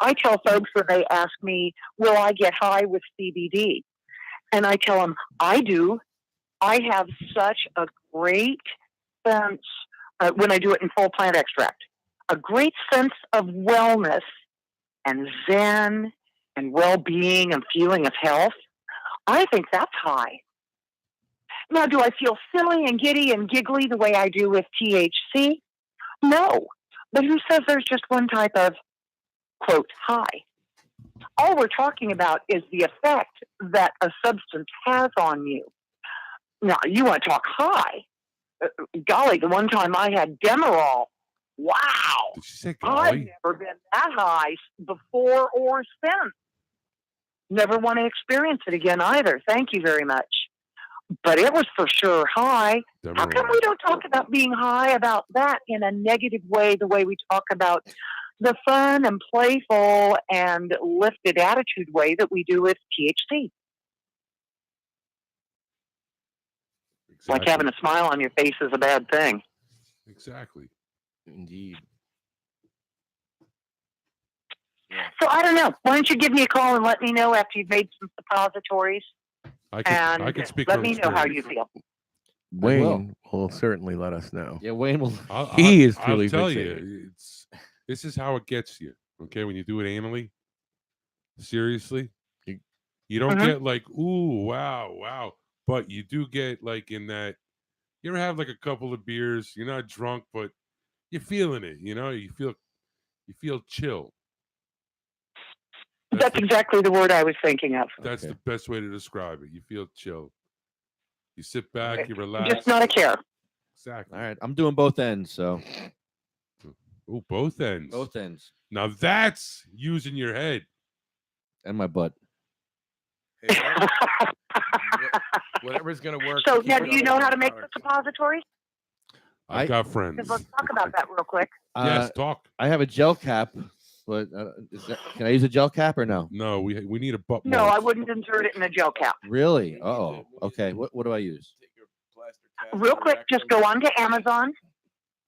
I tell folks when they ask me, will I get high with CBD? And I tell them, I do. I have such a great sense, when I do it in full plant extract, a great sense of wellness and zen and well-being and feeling of health. I think that's high. Now, do I feel silly and giddy and giggly the way I do with THC? No. But who says there's just one type of, quote, high? All we're talking about is the effect that a substance has on you. Now, you want to talk high? Golly, the one time I had Demerol, wow. Did she say I've golly? never been that high before or since. Never want to experience it again either. Thank you very much. But it was for sure high. How come we don't talk about being high about that in a negative way, the way we talk about the fun and playful and lifted attitude way that we do with THC? Exactly. Like having a smile on your face is a bad thing. Exactly. Indeed. So I don't know. Why don't you give me a call and let me know after you've made some suppositories, I and can speak let from me know how you experience. feel. Wayne will certainly let us know. Yeah, Wayne will. He is I'll truly tell fixated. you, This is how it gets you. Okay, when you do it anally, seriously, you don't get like, ooh, wow, but you do get like in that. You ever have like a couple of beers? You're not drunk, but you're feeling it. You feel chill. That's exactly the word I was thinking of. That's the best way to describe it. You feel chill. You sit back, you relax. Just not a care. Exactly. All right, I'm doing both ends, so. Oh, both ends. Both ends. Now that's using your head and my butt. Hey, whatever's gonna work. So now, do you know how to make the suppositories? I got friends. Let's talk about that real quick. Yes, talk. I have a gel cap, but can I use a gel cap or no? No, we need a butt. No, I wouldn't insert it in a gel cap. Really? Oh, okay. What do I use? Real quick, just go on to Amazon.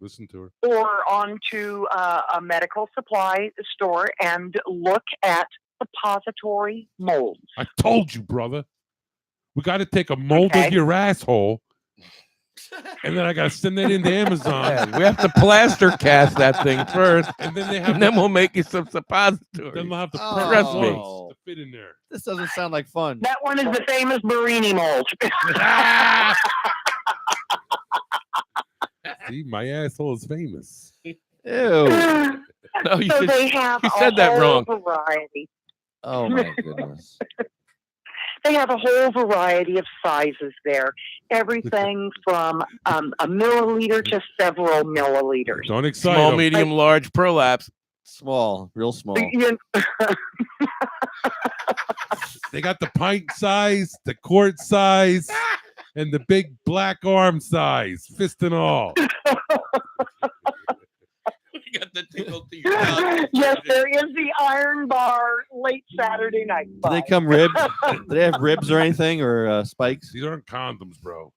Listen to her. Or onto a medical supply store and look at suppository molds. I told you, brother. We got to take a mold of your asshole, and then I got to send that into Amazon. Yeah, we have to plaster cast that thing first, and then we'll make you some suppositories. Then we'll have to trust me. to fit in there. This doesn't sound like fun. That one is the famous Barini mold. See, my asshole is famous. Ew. No, so they have you said that wrong. Variety. Oh my goodness. They have a whole variety of sizes there. Everything from a milliliter to several milliliters. Don't excite Small, them. medium, large, prolapse. Small, real small. They got the pint size, the quart size, and the big black arm size, fist and all. You got the tingle to Yes, there is the Iron Bar late Saturday night. Do they come ribbed? Do they have ribs or anything or spikes? These aren't condoms, bro.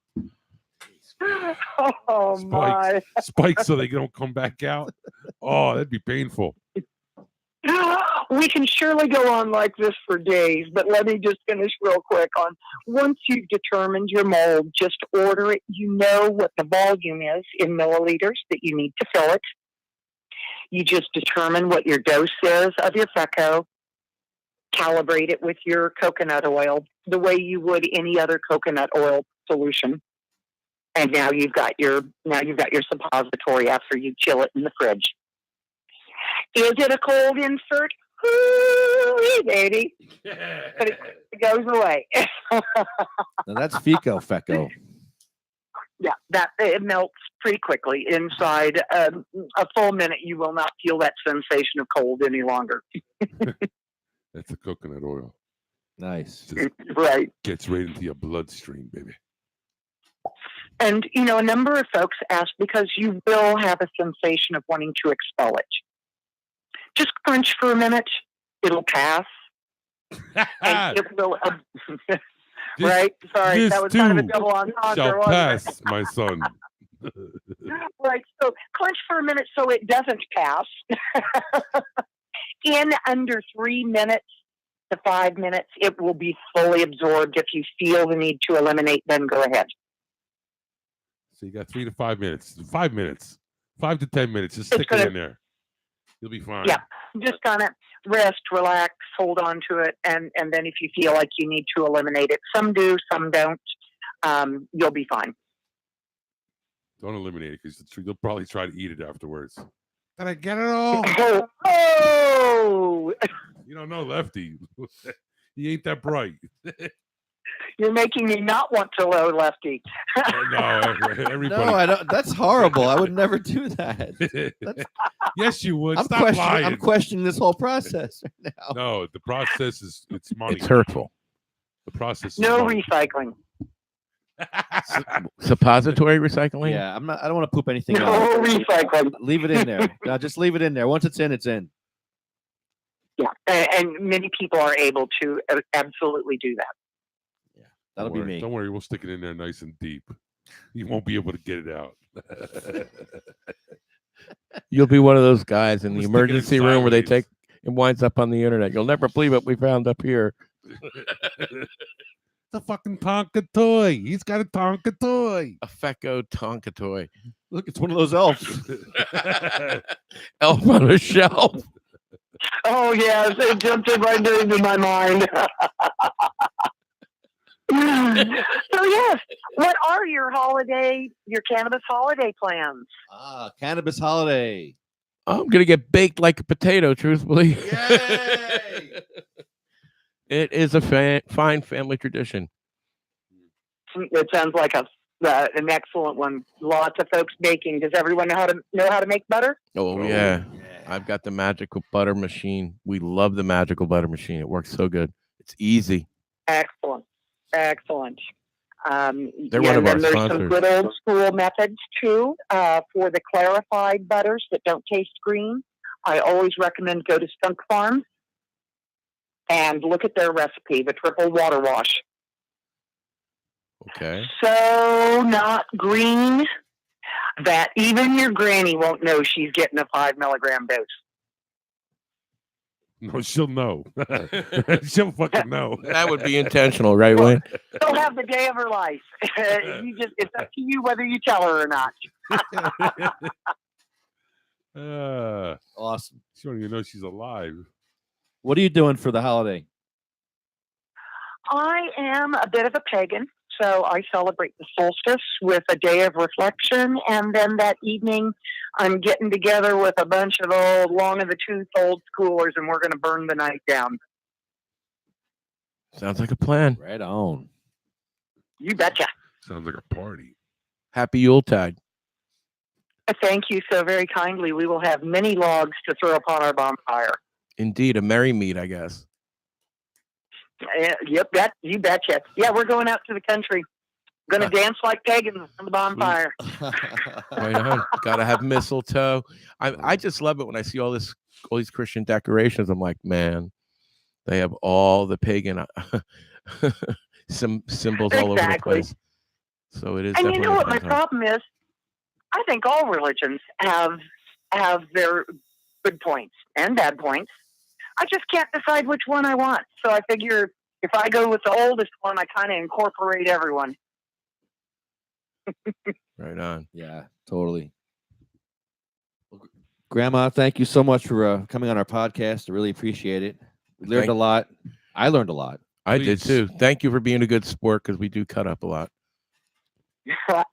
Oh my! Spikes so they don't come back out. Oh, that'd be painful. We can surely go on like this for days, but let me just finish real quick on once you've determined your mold, just order it. You know what the volume is in milliliters that you need to fill it. You just determine what your dose is of your FECO, calibrate it with your coconut oil the way you would any other coconut oil solution. And now you've got your suppository after you chill it in the fridge. Is it a cold insert? Ooh, baby. But it goes away. Now that's feco. Yeah, that it melts pretty quickly. Inside a full minute, you will not feel that sensation of cold any longer. That's the coconut oil. Nice. Just right. Gets right into your bloodstream, baby. And, a number of folks ask because you will have a sensation of wanting to expel it. Just crunch for a minute. It'll pass. And it will... right? Sorry, that was kind of a double entendre. Shall pass, my son. Right, so clench for a minute so it doesn't pass. In under 3 minutes to 5 minutes, it will be fully absorbed. If you feel the need to eliminate, then go ahead. So you got 3 to 5 minutes. 5 minutes. 5 to 10 minutes. Just stick it in there. You'll be fine. Yeah, just kind of rest, relax, hold on to it, and then if you feel like you need to eliminate it, some do, some don't, you'll be fine. Don't eliminate it because you'll probably try to eat it afterwards. Did I get it all? Oh! You don't know Lefty. He ain't that bright. You're making me not want to load Lefty. No, everybody. No, I don't. That's horrible. I would never do that. Yes, you would. I'm Stop lying. I'm questioning this whole process right now. No, the process it's money. It's hurtful. The process is No money. recycling. Suppository recycling? Yeah, I'm not. I don't want to poop anything No out. recycling. Leave it in there. No, just leave it in there. Once it's in, it's in. Yeah, and many people are able to absolutely do that. That'll be me. Don't worry, we'll stick it in there nice and deep. You won't be able to get it out. You'll be one of those guys in the We'll stick it in emergency room where they sideways. it winds up on the internet. You'll never believe what we found up here. It's a fucking Tonka toy. He's got a Tonka toy. A Fecco Tonka toy. Look, it's one of those elves. Elf on a shelf. Oh yes, it jumped right into my mind. So yes, what are your cannabis holiday plans? Cannabis holiday. I'm gonna get baked like a potato, truthfully. Yay! It is a fine family tradition. It sounds like an excellent one. Lots of folks baking. Does everyone know how to make butter? Oh yeah. I've got the magical butter machine. We love the magical butter machine. It works so good. It's easy. Excellent. They're one of our there's sponsors. some good old school methods too for the clarified butters that don't taste green. I always recommend go to Skunk Farm and look at their recipe, the triple water wash. Okay. So not green that even your granny won't know she's getting a 5 milligram dose. No, she'll know. She'll fucking know. That would be intentional, right, Wayne? She'll have the day of her life. It's up to you whether you tell her or not. Awesome. She don't even know she's alive. What are you doing for the holiday? I am a bit of a pagan, so I celebrate the solstice with a day of reflection, and then that evening I'm getting together with a bunch of old, long-in-the-tooth old schoolers, and we're going to burn the night down. Sounds like a plan. Right on. You betcha. Sounds like a party. Happy Yuletide. Thank you so very kindly. We will have many logs to throw upon our bonfire. Indeed, a merry meet, I guess. Yep, you betcha. Yeah, we're going out to the country. Going to dance like pagans on the bonfire. Right on. Gotta have mistletoe. I just love it when I see all these Christian decorations. I'm like, man, they have all the pagan some symbols all over the place. So it is. And you know what my fun time. problem is? I think all religions have their good points and bad points. I just can't decide which one I want. So I figure if I go with the oldest one, I kind of incorporate everyone. Right on. Yeah, totally. Well, Grandma, thank you so much for coming on our podcast. I really appreciate it. We learned a lot. I learned a lot. I did too. Thank you for being a good sport because we do cut up a lot.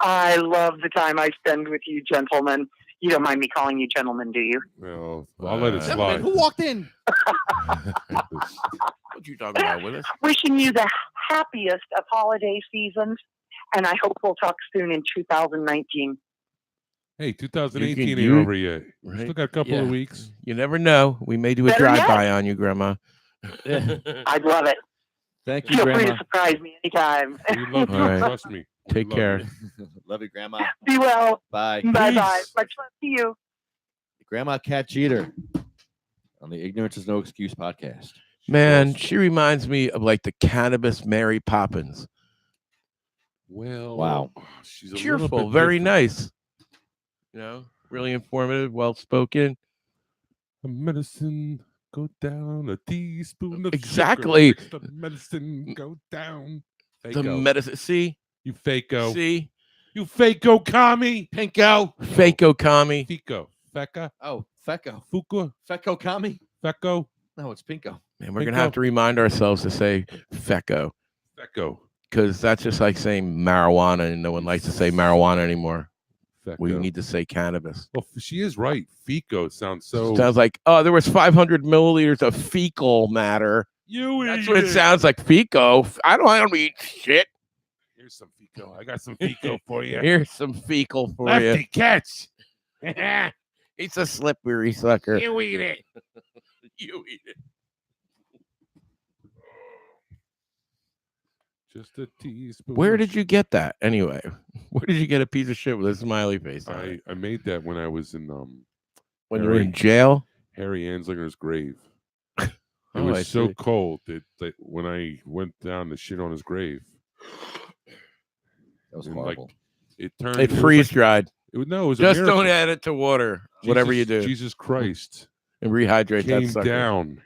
I love the time I spend with you, gentlemen. You don't mind me calling you gentlemen, do you? Well, I'll let it slide. Gentlemen, who walked in? What you talking about, Willis? Wishing you the happiest of holiday seasons, and I hope we'll talk soon in 2019. Hey, 2018 You ain't can- over yet. We Right? Still got a couple of weeks. You never know. We may do a Better yet. drive-by on you, Grandma. I'd love it. Thank you, Feel free Grandma. to surprise me anytime. We love you. All right. Trust me. We Take love care. you. Love you, Grandma. Be well. Bye. Bye-bye. Peace. Much love to you. Grandma Cat Jeter on the Ignorance is No Excuse podcast. Man, she reminds me of like the cannabis Mary Poppins. Well, Wow. She's a little Cheerful, bit very different. nice. You know, really informative, well spoken. A medicine go down, a teaspoon of Exactly. sugar makes the medicine go down. The Fako. medicine. See, You fako. see, You fako commie. Pinko. Fako commie. Fico. Feka. Oh, Fecco. Fuka. Fecco Kami? Feko. No, it's Pinko. Man, we're gonna have to remind ourselves to say Fecco Feko. because that's just like saying marijuana, and no one likes to say marijuana anymore. Feko. We need to say cannabis. Well, she is right. Fico sounds so. Sounds like, oh, there was 500 milliliters of fecal matter. You That's eat what it sounds like. Feco. I don't eat shit. Here's some Fico. I got some Fico for you. Here's some fecal for Lefty catch. you. It's a slippery sucker. You eat it. You eat it. Just a teaspoon. Where of did you get that anyway? Where did you get a piece of shit with a smiley face on it? I made that when I was in When you were in jail? Harry Anslinger's grave. It Oh, was I so see. cold that when I went down to shit on his grave, That was and, horrible. like, it turned. It was freeze like- dried. it was, no, it was a Just miracle. don't add it to water. Whatever you do. Jesus Christ And rehydrate that came sucker. down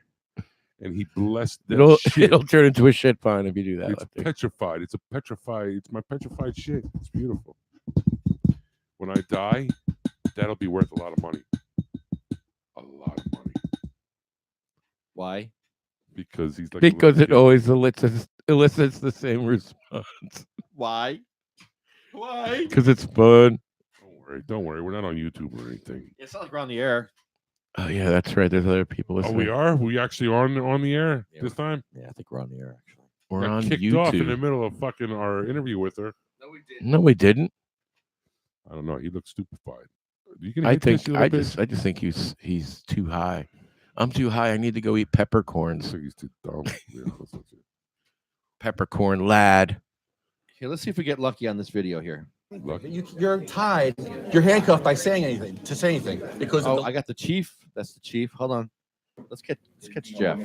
and he blessed that It'll shit. it'll turn into a shit pond if you do that. It's petrified. It's my petrified shit. It's beautiful. When I die, that'll be worth a lot of money. A lot of money. Why? Because he's like Because it always elicits the same response. Why? Why? Because it's fun. Don't worry. We're not on YouTube or anything. It's not like we're on the air. Oh yeah, that's right. There's other people Oh, listening. we are? We actually are on the air this time? Yeah, I think we're on the air actually. We're Got on kicked YouTube. off in the middle of fucking our interview with her. No, we didn't. I don't know. He looks stupefied. You gonna I hit this, think you I little just think he's too high. I'm too high. I need to go eat peppercorns. I think he's too dumb. to be honest with you. Peppercorn lad. Here, let's see if we get lucky on this video here. Lucky. You're tied. You're handcuffed by saying anything because Oh, I got the chief. That's the chief. Hold on. Let's catch Jeff.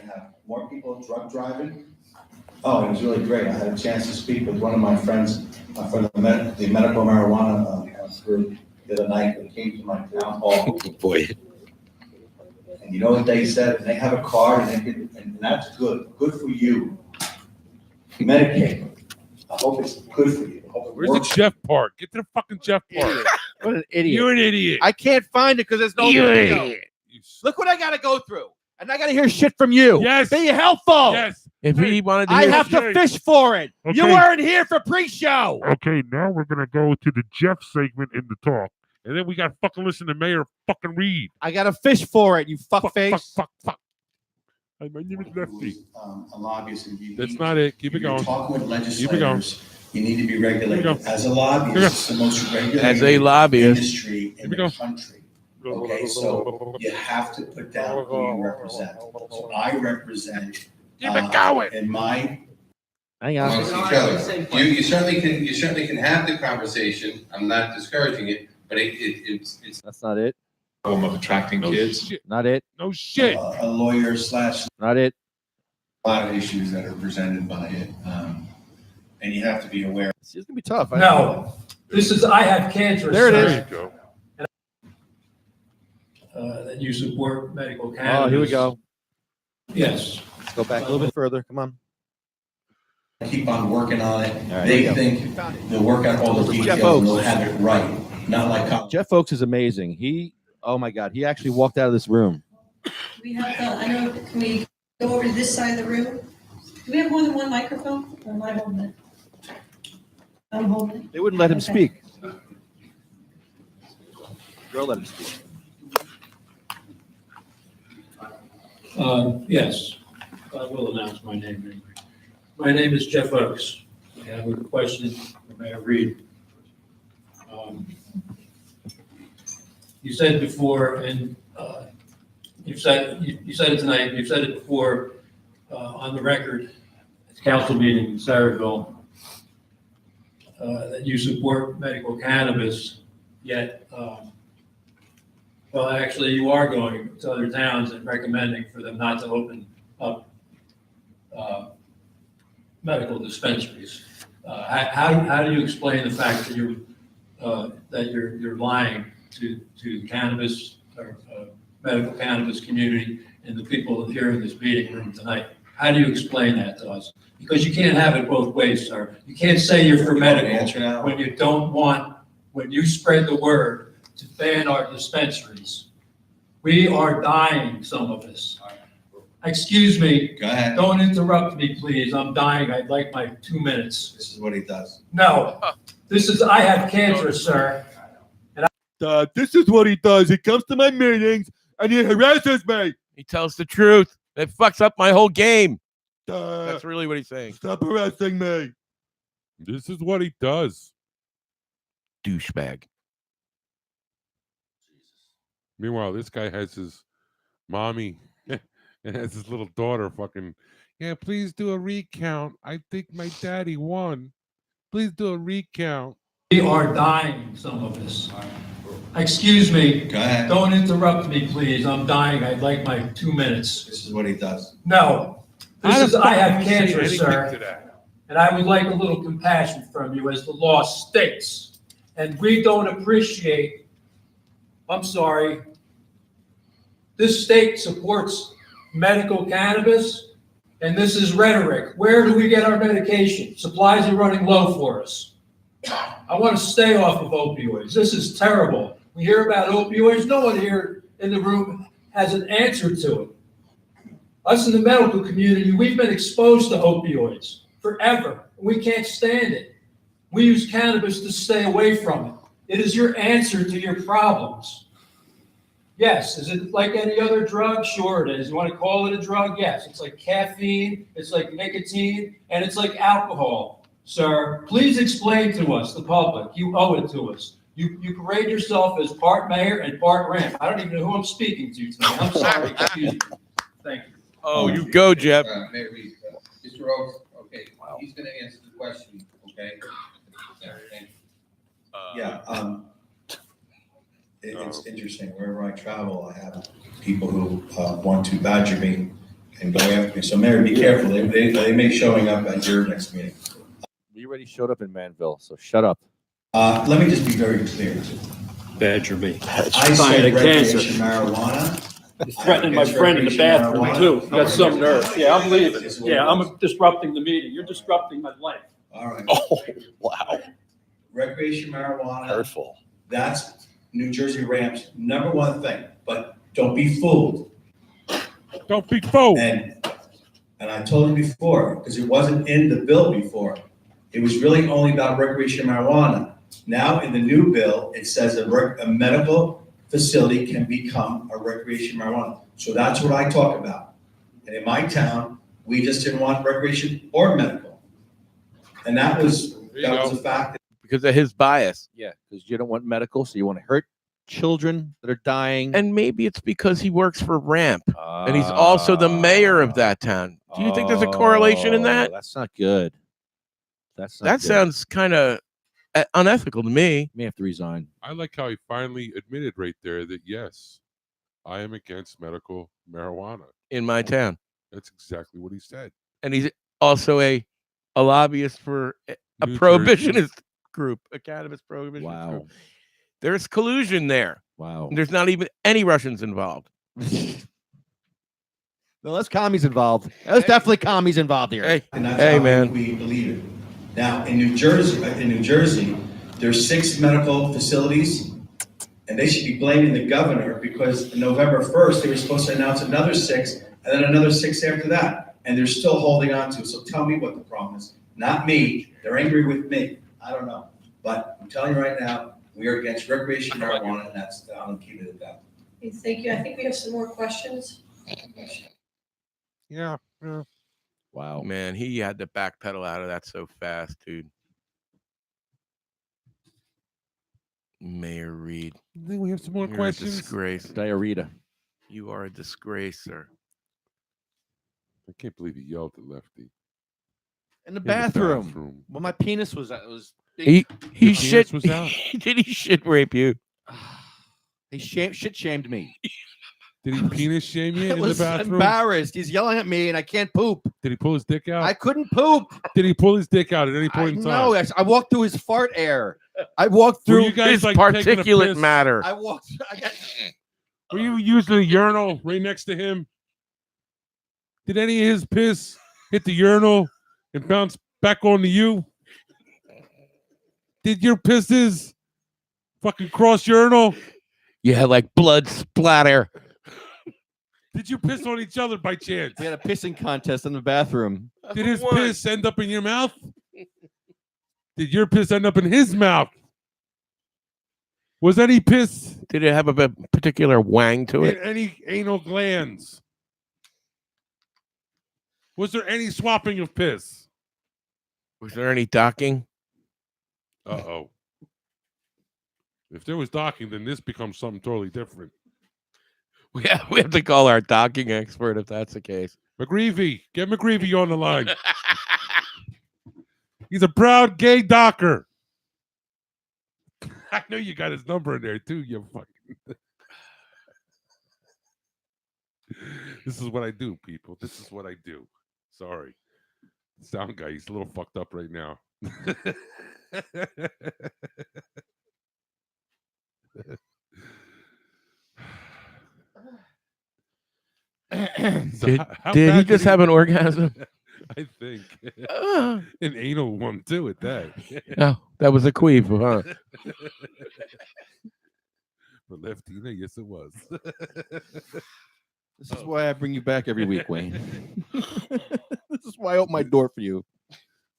More people drug driving. Oh, it was really great. I had a chance to speak with one of my friends from the medical marijuana group the other night that came to my town hall. Boy. And you know what they said? And they have a card and that's good. Good for you. Medicaid. I hope it's good for you. I hope it Where's works. the Jeff part? Get to the fucking Jeff part. What an idiot. You're an idiot. I can't find it because there's no You video. idiot. Look what I got to go through. And I got to hear shit from you. Yes. Be helpful. Yes. If he wanted to I hear have to Okay. fish for it. You Okay. weren't here for pre-show. Okay, now we're gonna go to the Jeff segment in the talk. And then we got fucking listen to Mayor fucking Reed. I got to fish for it, you Fuck. fuckface. Hey, my name is Lefty. A lobbyist. And you That's need- not it. Keep it if you're going. talking with Keep it going. legislators, you need to be regulated. Keep it going. As a lobbyist, it's the most regulated As a lobbyist. industry in Keep it the going. country. Okay, so you have to put down who you represent. So I represent. Keep it going. In my. Hang Amongst on. each other. You certainly can have the conversation. I'm not discouraging it, but it's That's not it. Of attracting No kids. shit. Not it. No shit. A lawyer slash Not it. a lot of issues that are presented by it. And you have to be aware. It's going to be tough. No, this is, I have cancer. There it sir. is. There you go. That you support medical Oh, cannabis. here we go. Yes. Let's go back a little bit further. Come on. Keep on working on it. All right, They here we think they'll work out all the Jeff details and Oaks. they'll have it right. Not like college. Jeff Oaks is amazing. Oh my God, he actually walked out of this room. We have, I know, can we go over to this side of the room? Do we have more than one microphone, or am I holding it? I'm holding it. They wouldn't let him Okay. speak. Girl let him speak. Yes, I will announce my name anyway. My name is Jeff Oaks. I have a question for Mayor Reed. You said before, and you said it tonight, you've said it before on the record, at the council meeting in Saraville, that you support medical cannabis, yet, well, actually, you are going to other towns and recommending for them not to open up medical dispensaries. How do you explain the fact that you're lying to the cannabis or medical cannabis community and the people here in this meeting room tonight? How do you explain that to us? Because you can't have it both ways, sir. You can't say you're for medical when you don't want, when you spread the word to ban our dispensaries. We are dying, some of us. Excuse me. Go ahead. Don't interrupt me, please. I'm dying. I'd like my 2 minutes. This is what he does. No, I have cancer, sir. This is what he does. He comes to my meetings and he harasses me. He tells the truth. It fucks up my whole game. That's really what he's saying. Stop harassing me. This is what he does. Douchebag. Meanwhile, this guy has his mommy and has his little daughter fucking, yeah, please do a recount. I think my daddy won. Please do a recount. We are dying, some of us. Excuse me. Go ahead. Don't interrupt me, please. I'm dying. I'd like my 2 minutes. This is what he does. No, I have cancer, anything sir. to that. And I would like a little compassion from you as the law states. And we don't appreciate, I'm sorry, this state supports medical cannabis, And this is rhetoric. Where do we get our medication? Supplies are running low for us. I want to stay off of opioids. This is terrible. We hear about opioids. No one here in the room has an answer to it. Us in the medical community, we've been exposed to opioids forever. We can't stand it. We use cannabis to stay away from it. It is your answer to your problems. Yes. Is it like any other drug? Sure it is. You want to call it a drug? Yes. It's like caffeine, it's like nicotine, and it's like alcohol. Sir, please explain to us, the public. You owe it to us. You parade yourself as part mayor and part ramp. I don't even know who I'm speaking to tonight. I'm sorry. Excuse me. Thank you. Oh, you go, Jeff. Mayor Reed, Mr. Oaks, okay, he's gonna answer the question, okay? Yeah, thank you. Yeah, it's interesting. Wherever I travel, I have people who want to badger me and go after me. So Mayor, be careful. They may showing up at your next meeting. We already showed up in Manville, so shut up. Let me just be very clear. Badger me. I said recreational marijuana. You're threatening my friend in the bathroom too. You got some nerve. Yeah, I'm leaving. Yeah, I'm disrupting the meeting. You're disrupting my life. All right. Oh, wow. Recreational marijuana. Hurtful. That's New Jersey Ram's number one thing. But don't be fooled. Don't be fooled. And I told you before, because it wasn't in the bill before. It was really only about recreational marijuana. Now in the new bill, it says a medical facility can become a recreational marijuana. So that's what I talk about. And in my town, we just didn't want recreation or medical. And that was a fact. Because of his bias. Yeah, because you don't want medical, so you want to hurt children that are dying. And maybe it's because he works for Ramp and he's also the mayor of that town. Do you think there's a correlation in that? That's not good. That's not that good. sounds kind of unethical to me. May have to resign. I like how he finally admitted right there that yes, I am against medical marijuana In my town. That's exactly what he said. And he's also a lobbyist for a New prohibitionist Jersey. group, a cannabis prohibitionist Wow. group. There's collusion there. Wow. There's not even any Russians involved. No, that's commies involved. There's definitely commies involved here. Hey, And that's hey, how man. we believe it. Now, in New Jersey, there's 6 medical facilities, and they should be blaming the governor because November 1st, they were supposed to announce another 6, and then another 6 after that, and they're still holding on to it. So tell me what the problem is. Not me. They're angry with me. I don't know. But I'm telling you right now, we are against recreational marijuana, and that's, I'm gonna keep it at that. Okay, thank you. I think we have some more questions. Yeah. Wow. Man, he had to backpedal out of that so fast, dude. Mayor Reed. I think we have some more You're questions. a disgrace. Diarrhea. You are a disgrace, sir. I can't believe he yelled at Lefty. In the the bathroom. bathroom. Well, my penis was big. He Your shit. penis was out? Did he shit rape you? He shit shamed me. Did he penis shame you I in the was bathroom? embarrassed. He's yelling at me, and I can't poop. Did he pull his dick out? I couldn't poop. Did he pull his dick out at any point in time? No, I walked through his fart air. I walked Were through you guys His like taking a particulate piss? matter. I walked. Were you using a urinal right next to him? Did any of his piss hit the urinal and bounce back onto you? Did your pisses fucking cross urinal? You had like blood splatter. Did you piss on each other by chance? We had a pissing contest in the bathroom. Did his piss end up in your mouth? Did your piss end up in his mouth? Was any piss Did it have a particular wang to in it? any anal glands? Was there any swapping of piss? Was there any docking? Uh-oh. If there was docking, then this becomes something totally different. We have to call our docking expert if that's the case. McGreevy, get McGreevy on the line. He's a proud gay docker. I know you got his number in there too, you fucking. This is what I do, people. This is what I do. Sorry. Sound guy, he's a little fucked up right now. Did how he bad just have an orgasm? I think Uh. an anal one too. At that. No, that was a queef, huh? For Leftina, yes, it was. This is why I bring you back every week, Wayne. This is why I open my door for you.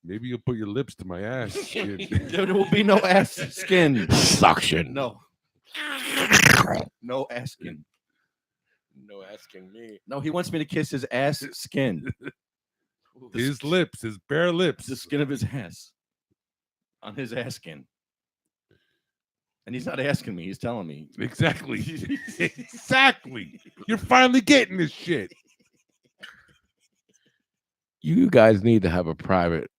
Maybe you'll put your lips to my ass. Kid. There will be no ass skin. Suction. No. No ass skin. No asking me. No, he wants me to kiss his ass skin. His lips, his bare lips. The skin of his ass. On his ass skin. And he's not asking me, he's telling me. Exactly. Exactly. You're finally getting this shit. You guys need to have a private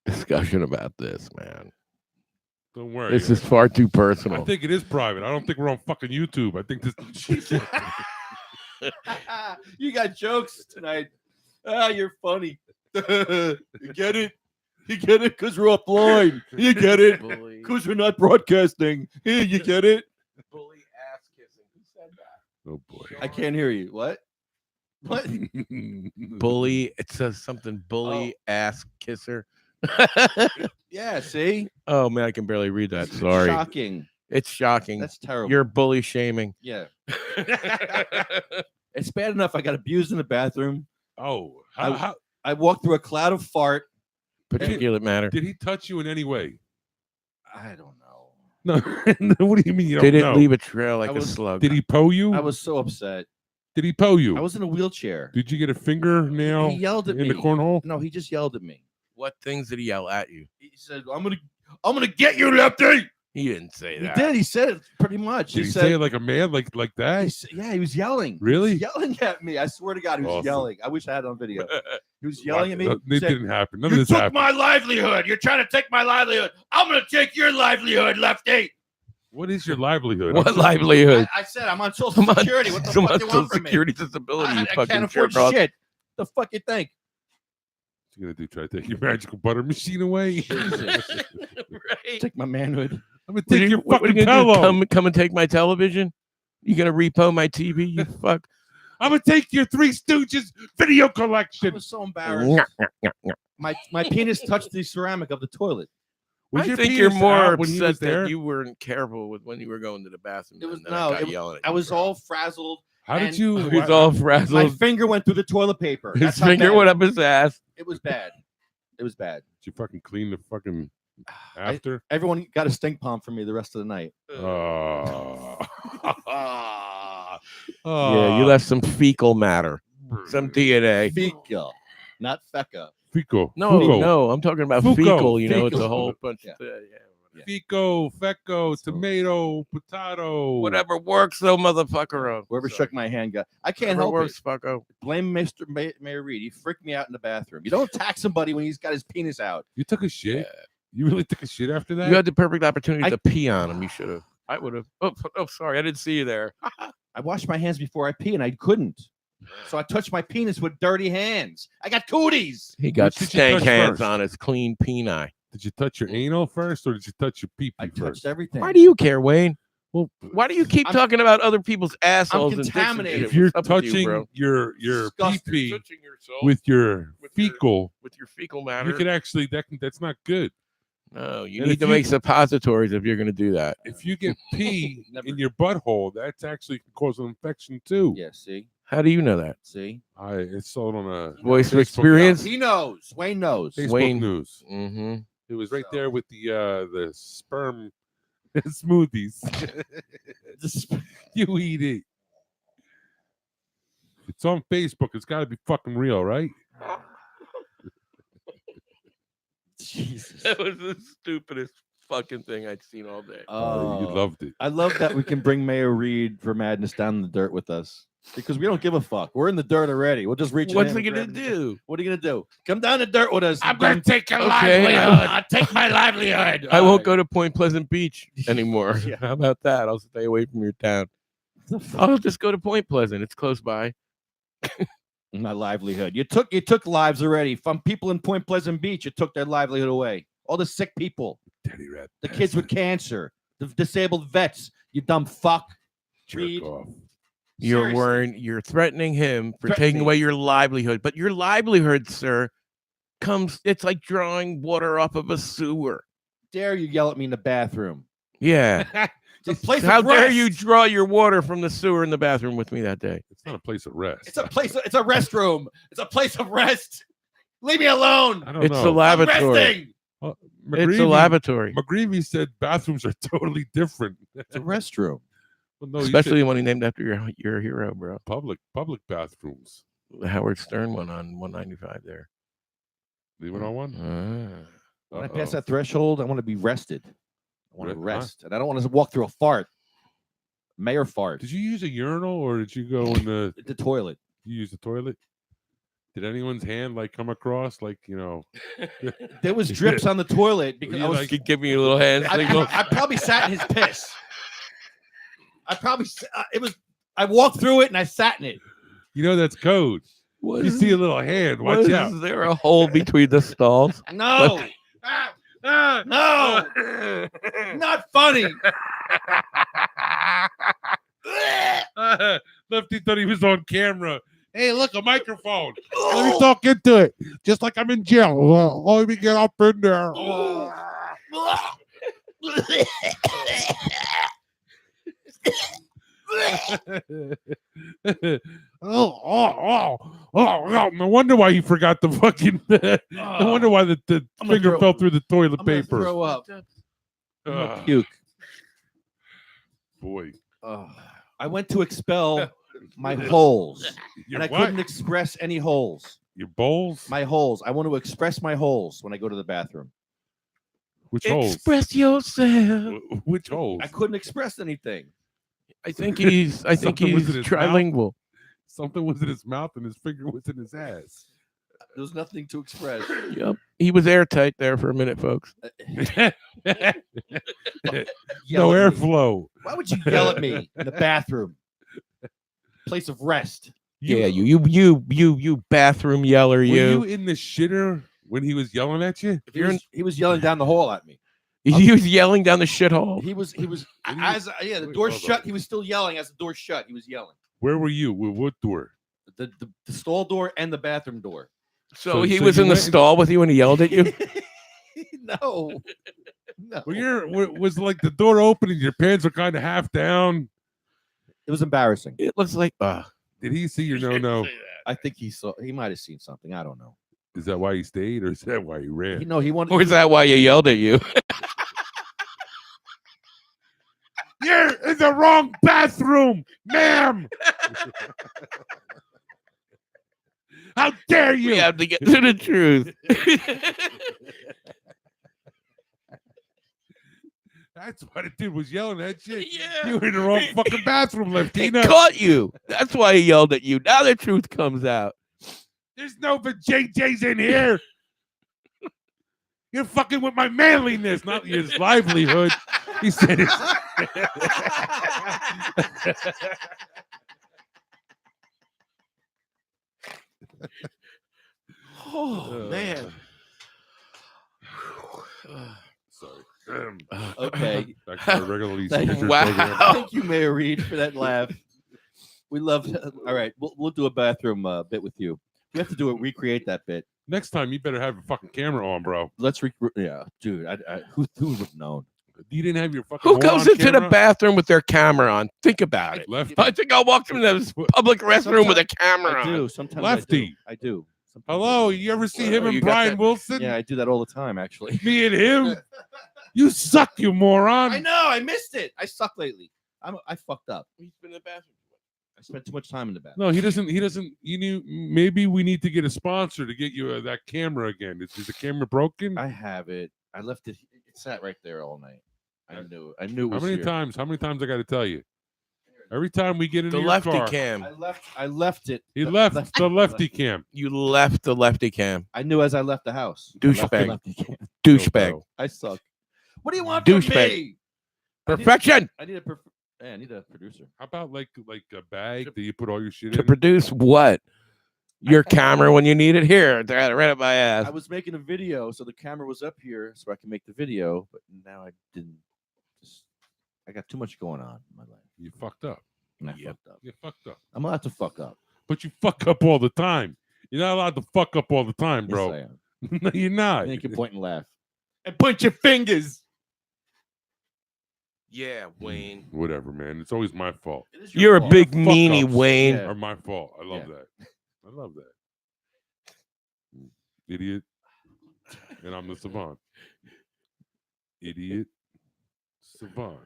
discussion about this, man. Don't worry. This is far too personal. I think it is private. I don't think we're on fucking YouTube. I think this. You got jokes tonight. Ah, you're funny. You get it? You get it? Because we're offline. You get it? Because we're not broadcasting. You get it? Bully ass kissing. Who said that? Oh boy. I can't hear you. What? What? Bully. It says something. Bully ass kisser. Yeah, see? Oh man, I can barely read that. Sorry. Shocking. It's shocking. That's terrible. You're bully shaming. Yeah. It's bad enough I got abused in the bathroom. Oh, I walked through a cloud of fart. Particulate matter. Did he touch you in any way? I don't know. No. What do you mean you don't Did it know? leave a trail like I a was- slug? Did he poe you? I was so upset. Did he poe you? I was in a wheelchair. Did you get a fingernail He yelled at in me. the cornhole? No, he just yelled at me. What things did he yell at you? He said, I'm gonna get you, Lefty. He didn't say He that. did. He said it pretty much. Did he said, say it like a man, like that? Yeah, he was yelling. Really? He was yelling at me. I swear to God, he was Awesome. yelling. I wish I had it on video. He was yelling at me. It He said, didn't happen. None of you this took happened. my livelihood. You're trying to take my livelihood. I'm gonna take your livelihood, Lefty. What is your livelihood? What livelihood? I said I'm on Social I'm on Security. What the I'm fuck on do you Social want from me? Security disability. You I fucking can't afford jerk off. shit. The fuck you think? What you gonna do? Try to take your magical butter machine away? Right. Take my manhood. I'm gonna take your What are fucking you gonna do? pillow. Come and take my television? You gonna repo my TV? You fuck. I'm gonna take your Three Stooges video I collection. was so embarrassed. My penis touched the ceramic of the toilet. Was I your think you're penis more out when he was upset there? that you weren't careful with when you were going to the bathroom. It was and then I got yelling at I you, was bro. all frazzled. How did and you? He was all My frazzled. finger went through the toilet paper. His That's how finger bad- went up his ass. It was bad. It was bad. Did you fucking clean the fucking after? Everyone got a stink palm from me the rest of the night. Oh. Yeah, you left some fecal matter, some DNA. Fecal, not feca. Fico. No, Fuco. no, I'm talking about Fuco. fecal. You know, it's a Fecal. whole bunch. Yeah. Yeah. Fico, fecco, tomato, potato. Whatever works, though, motherfucker. Whoever shook my hand got. I can't Whatever help works, it. fucko. Blame Mr. Mayor Reed. He freaked me out in the bathroom. You don't attack somebody when he's got his penis out. You took a shit? You really took a shit after that? You had the perfect opportunity I- to pee on him. You should have. I would have. Oh, sorry, I didn't see you there. I washed my hands before I pee, and I couldn't. So I touched my penis with dirty hands. I got cooties. He got Which did you stank touch hands first? on his clean peni. Did you touch your anal first or did you touch your pee I pee touched first? everything. Why do you care, Wayne? Well, Why do you keep I'm- talking about other people's assholes and dicks and contaminated. shit? if you're What's up with you, touching bro? your pee Disgusting. pee Touching yourself with your with your- fecal, with your fecal matter. you could actually that's not good. No, you And need if to you- make suppositories if you're going to do that. If you get pee Never. in your butthole, that's actually can cause an infection too. Yeah, see? How do you know that? See? It's sold on a Voice of Facebook experience? He knows. Wayne knows. Facebook Wayne. News. Mm-hmm. It was right there with the sperm smoothies. You eat it. If it's on Facebook, it's got to be fucking real, right? Jesus. That was the stupidest fucking thing I'd seen all day. You loved it. I love that we can bring Mayor Reed for Madness down in the dirt with us because we don't give a fuck. We're in the dirt already. We'll just reach. in What's and he going to grab him. do? What are you gonna do? Come down the dirt with us. I'm going to take your Okay. livelihood. I'll take my livelihood. I won't go to Point Pleasant Beach anymore. Yeah. How about that? I'll stay away from your town. I'll just go to Point Pleasant. It's close by. My livelihood. You took lives already from people in Point Pleasant Beach. You took their livelihood away. All the sick people, Teddy rat. the kids with cancer, the disabled vets. You dumb fuck. Jerk Reed. off. You're threatening him for Threaten taking me. away your livelihood. But your livelihood, sir, it's like drawing water off of a sewer. Dare you yell at me in the bathroom? Yeah. It's a place How of dare rest. you draw your water from the sewer in the bathroom with me that day? It's not a place of rest. It's a place. It's a restroom. It's a place of rest. Leave me alone. I don't It's know. a lavatory. I'm resting. Well, It's a lavatory. McGreevy said bathrooms are totally different. It's a restroom. Well, no, you Especially said the one he named after your hero, bro. public bathrooms. The Howard Stern one on 195 there. Leave it on one. When I pass that threshold, I want to be rested. I want to Huh? rest, and I don't want to walk through a fart. Mayor fart. Did you use a urinal or did you go in the toilet? You use the toilet? Did anyone's hand like come across like There was drips on the toilet because You I was. like- Give me a little hand signal. I probably sat in his piss. It was. I walked through it and I sat in it. You know that's code. You see a little hand. Watch out. Is there a hole between the stalls? No. No. Not funny. Lefty thought he was on camera. Hey, look, a microphone. Let me talk into it. Just like I'm in jail. Let me get up in there. No wonder why he forgot the fucking. No wonder why the finger fell through the toilet I'm gonna paper. throw up. I'm gonna Ugh. puke. Boy. I went to expel my holes, Your and I what? couldn't express any holes. Your bowls? My holes. I want to express my holes when I go to the bathroom. Which holes? Express yourself. Which holes? I couldn't express anything. I think he's Something was in his mouth? trilingual. Something was in his mouth and his finger was in his ass. There was nothing to express. Yep. He was airtight there for a minute, folks. No Yell at me. airflow. Why would you yell at me in the bathroom? Place of rest. Yeah, you bathroom yeller, Were you you. in the shitter when he was yelling at you? He was yelling down the hall at me. He was yelling down the shithole. He was the door shut. He was still yelling as the door shut. He was yelling. Where were you? With what door? The stall door and the bathroom door. So he was in the stall with you and he yelled at you? No. No. Well, was like the door open and your pants were kind of half down. It was embarrassing. It looks like Did he see your no? I think he saw. He might have seen something. I don't know. Is that why he stayed, or is that why he ran? He wanted. Or is that why you yelled at you? You're in the wrong bathroom, ma'am. How dare you? We have to get to the truth. That's what it did, was yelling at you. Yeah. You were in the wrong fucking bathroom, He Leftina. caught you. That's why he yelled at you. Now the truth comes out. There's no JJ's in here. You're fucking with my manliness, not his livelihood. He said it. Oh, man. Sorry. Okay. Back to our regularly Thank, scheduled Wow. program. Thank you, Mayor Reed, for that laugh. We love. All right, we'll do a bathroom bit with you. We have to do it. Recreate that bit. Next time, you better have a fucking camera on, bro. Let's yeah, dude. Who would have known? You didn't have your fucking. Who horn goes on into the camera? bathroom with their camera on? Think about it. Lefty. I think I'll walk through the public restroom with a camera I on. do. Sometimes Lefty. I do. Sometimes Hello, I do. you ever see Well, him and you got Brian that- Wilson? Yeah, I do that all the time, actually. Me and him. You suck, you moron. I know. I missed it. I suck lately. I fucked up. He's been in the bathroom. I spent too much time in the bathroom. No, he doesn't. He doesn't. You knew. Maybe we need to get a sponsor to get you that camera again. Is the camera broken? I have it. I left it. It sat right there all night. I knew. I knew. It How was many here. times? How many times I got to tell you? Every time we get into The your lefty car, cam. I left it. he the- left the lefty cam. You left the lefty cam. I knew as I left the house. I left the Douchebag. lefty cam. Douchebag. I suck. What do you want from Douchebag. me? Perfection. I need I need a producer. How about like a bag that you put all your shit To in? produce what? Your camera when you need it. Here, right up my ass. I was making a video, so the camera was up here, so I can make the video. But now I didn't. I got too much going on in my life. You fucked up. I Yep. fucked up. You fucked up. I'm allowed to fuck up. But you fuck up all the time. You're not allowed to fuck up all the time, bro. Yes, I am. No, you're not. And you can point and laugh. And point your fingers. Yeah, Wayne. Whatever, man. It's always my fault. It is You're a fault. big Fuck meanie, ups Wayne. Yeah. Are my fault. I love Yeah. that. I love that. Idiot. And I'm the savant. Idiot. Savant.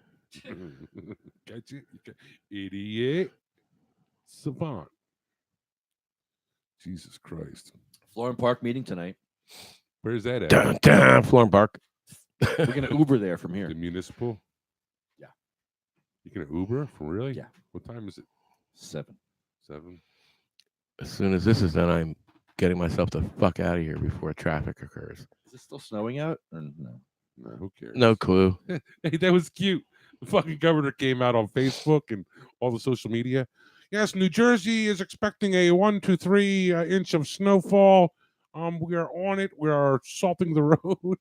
Catch it? Idiot. Savant. Jesus Christ. Florham Park meeting tonight. Where's that at? Dun, dun, Florham Park. We're gonna Uber there from here. The municipal? Yeah. You can Uber? For really? Yeah. What time is it? 7. 7? As soon as this is done, I'm getting myself the fuck out of here before traffic occurs. Is it still snowing out? Or no? No, who cares? No clue. Hey, that was cute. The fucking governor came out on Facebook and all the social media. Yes, New Jersey is expecting a 1 to 3 inch of snowfall. We are on it. We are salting the road.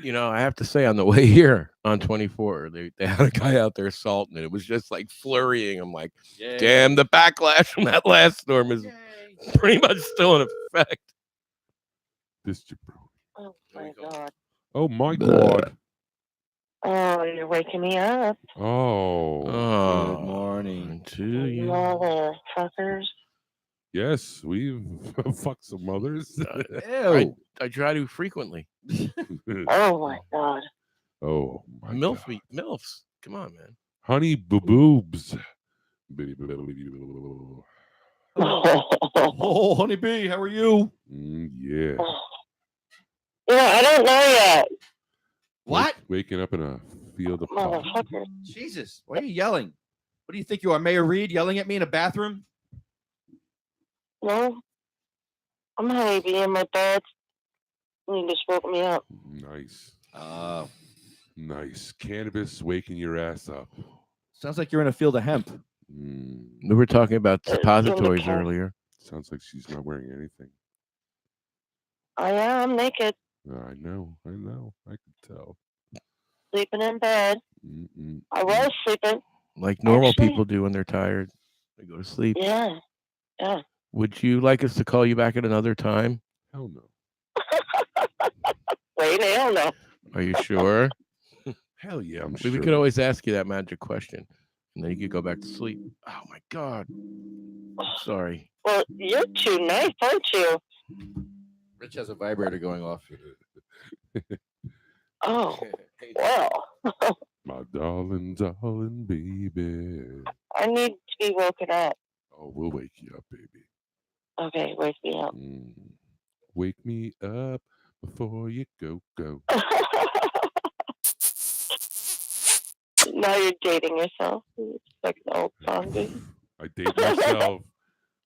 You know, I have to say, on the way here on 24, they had a guy out there salting it. It was just like flurrying. I'm like, Yay. damn, the backlash from that last storm is pretty much still in effect. This jabroni. Oh my God. Oh my God. Oh, you're waking me up. Oh. Good morning. To you. Motherfuckers. Yes, we've fucked some mothers. Ew. I try to frequently. Oh my God. Oh my MILF, God. MILFs. Come on, man. Honey boobs. Oh, honeybee, how are you? Yeah. I don't know yet. What? Waking up in a field of pot. Motherfucker. Jesus, why are you yelling? What do you think you are, Mayor Reed, yelling at me in a bathroom? No. I'm honeybee in my bed. You just woke me up. Nice. Oh. Nice. Cannabis waking your ass up. Sounds like you're in a field of hemp. We were talking about suppositories earlier. Sounds like she's not wearing anything. I am naked, I know. I can tell. sleeping in bed. Mm-mm. I was sleeping. Like normal Actually- people do when they're tired. They go to sleep. Yeah. Yeah. Would you like us to call you back at another time? Hell no. Wait, hell no. Are you sure? Hell yeah, I'm We sure. could always ask you that magic question, and then you could go back to sleep. Oh my God. Sorry. Well, you're too nice, aren't you? Rich has a vibrator going off. Oh, well. My darling, darling baby. I need to be woken up. Oh, we'll wake you up, baby. Okay, wake me up. Wake me up before you go. Now you're dating yourself. It's like an old song, dude. I date myself.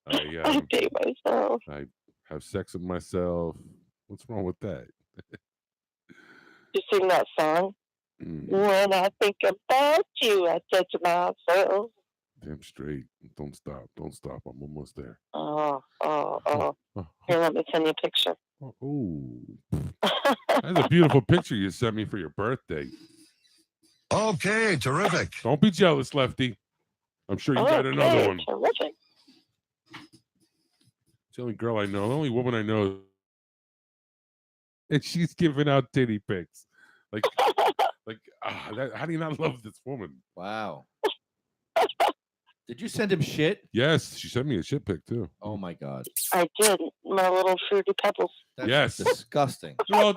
I date myself. I have sex with myself. What's wrong with that? You sing that song? When I think about you, I touch myself. Damn straight. Don't stop. I'm almost there. Oh. Here, let me send you a picture. Oh. That's a beautiful picture you sent me for your birthday. Okay, terrific. Don't be jealous, Lefty. I'm sure you got another one. Terrific. It's the only girl I know, the only woman I know. And she's giving out titty pics. How do you not love this woman? Wow. Did you send him shit? Yes, she sent me a shit pic too. Oh my God. I did. My little fruity pebbles. That's Yes. disgusting. Well,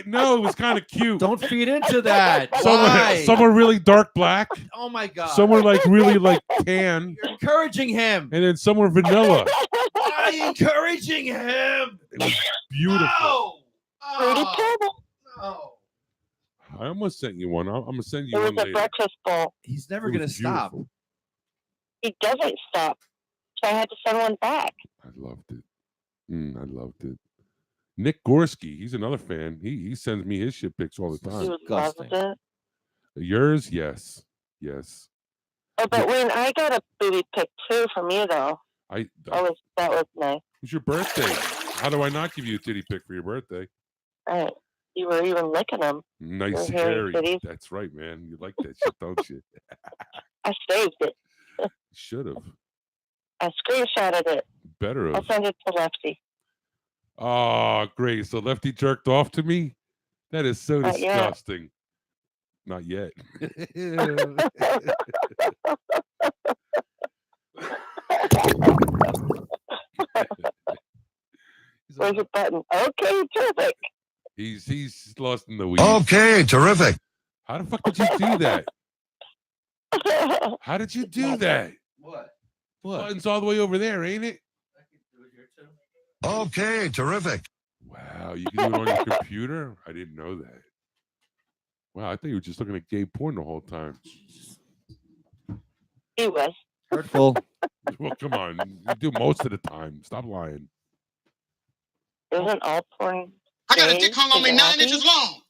no, it was kind of cute. Don't feed into that. Why? Some were really dark black. Oh my God. Some were like really like tan. You're encouraging him. And then some were vanilla. Why are you encouraging him? It was beautiful. No. Fruity pebbles. No. I almost sent you one. I'm gonna send you It was one a later. breakfast bowl. He's never It going to was stop. beautiful. He doesn't stop. So I had to send one back. I loved it. I loved it. Nick Gorski, he's another fan. He sends me his shit pics all the He time. was loved it. Yours, yes. Oh, but when I got a booty pic too from you though. It That was nice. was your birthday. How do I not give you a titty pic for your birthday? Right. You were even licking them. Nice Your hairy hairy. titties. That's right, man. You like that shit, don't you? I saved it. Should have. I screenshotted it. Better I'll have. send it to Lefty. Oh, great. So Lefty jerked off to me? That is so Not yet. disgusting. Not yet. Where's the button? Okay, terrific. He's lost in the weeds. Okay, terrific. How the fuck did you do that? How did you do that? What? Button's all the way over there, ain't it? Okay, terrific. Wow, you can do it on your computer? I didn't know that. Wow, I thought you were just looking at gay porn the whole time. He was. Hurtful. Well, come on. You do most of the time. Stop lying. Isn't all porn? I got a gay dick hung on me to 9 happy? inches long.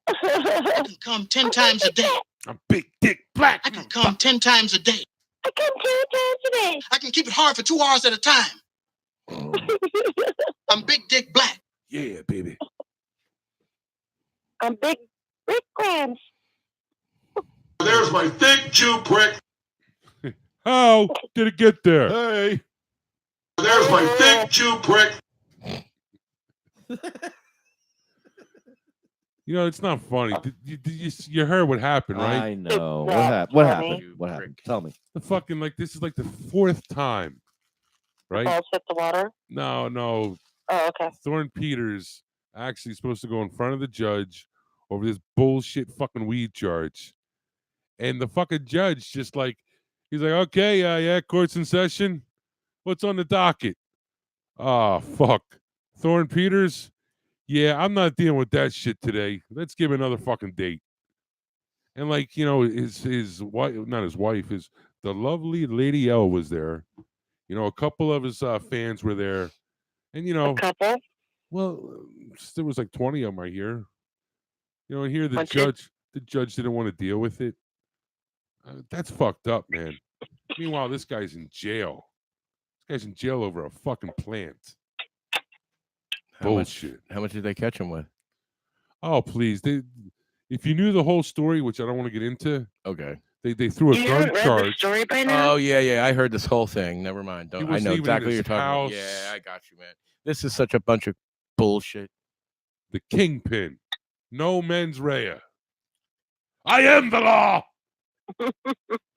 I can come 10 times a day. I'm big dick black. I can come 10 times a day. I come 10 times a day. I can keep it hard for 2 hours at a time. I'm big dick black. Yeah, baby. I'm big Rick Grams. There's my thick Jew prick. How did it get there? Hey. There's my thick Jew prick. You know, it's not funny. You heard what happened, right? I know. What not happened? What funny. happened? What happened? Tell me. The fucking, like, this is like the 4th time, right? Balls hit the water. No. Oh, okay. Thorne Peters actually supposed to go in front of the judge over this bullshit fucking weed charge. And the fucking judge just like, he's like, okay, yeah, court's in session. What's on the docket? Oh, fuck. Thorne Peters? Yeah, I'm not dealing with that shit today. Let's give him another fucking date. And like, you know, his wife, not his wife, the lovely Lady L was there. You know, a couple of his fans were there. And, you know, A couple? well, there was like 20 of them right here. You know, and here the Bunch of- judge didn't want to deal with it. That's fucked up, man. Meanwhile, this guy's in jail. This guy's in jail over a fucking plant. Bullshit. How much did they catch him with? Oh, please. If you knew the whole story, which I don't want to get into, Okay. they threw a You gun haven't read the charge. story by now? Oh yeah. I heard this whole thing. Never mind. He Don't I wasn't know even in exactly what his you're talking house. about. Yeah, I got you, man. This is such a bunch of bullshit. The kingpin. No mens rea. I am the law.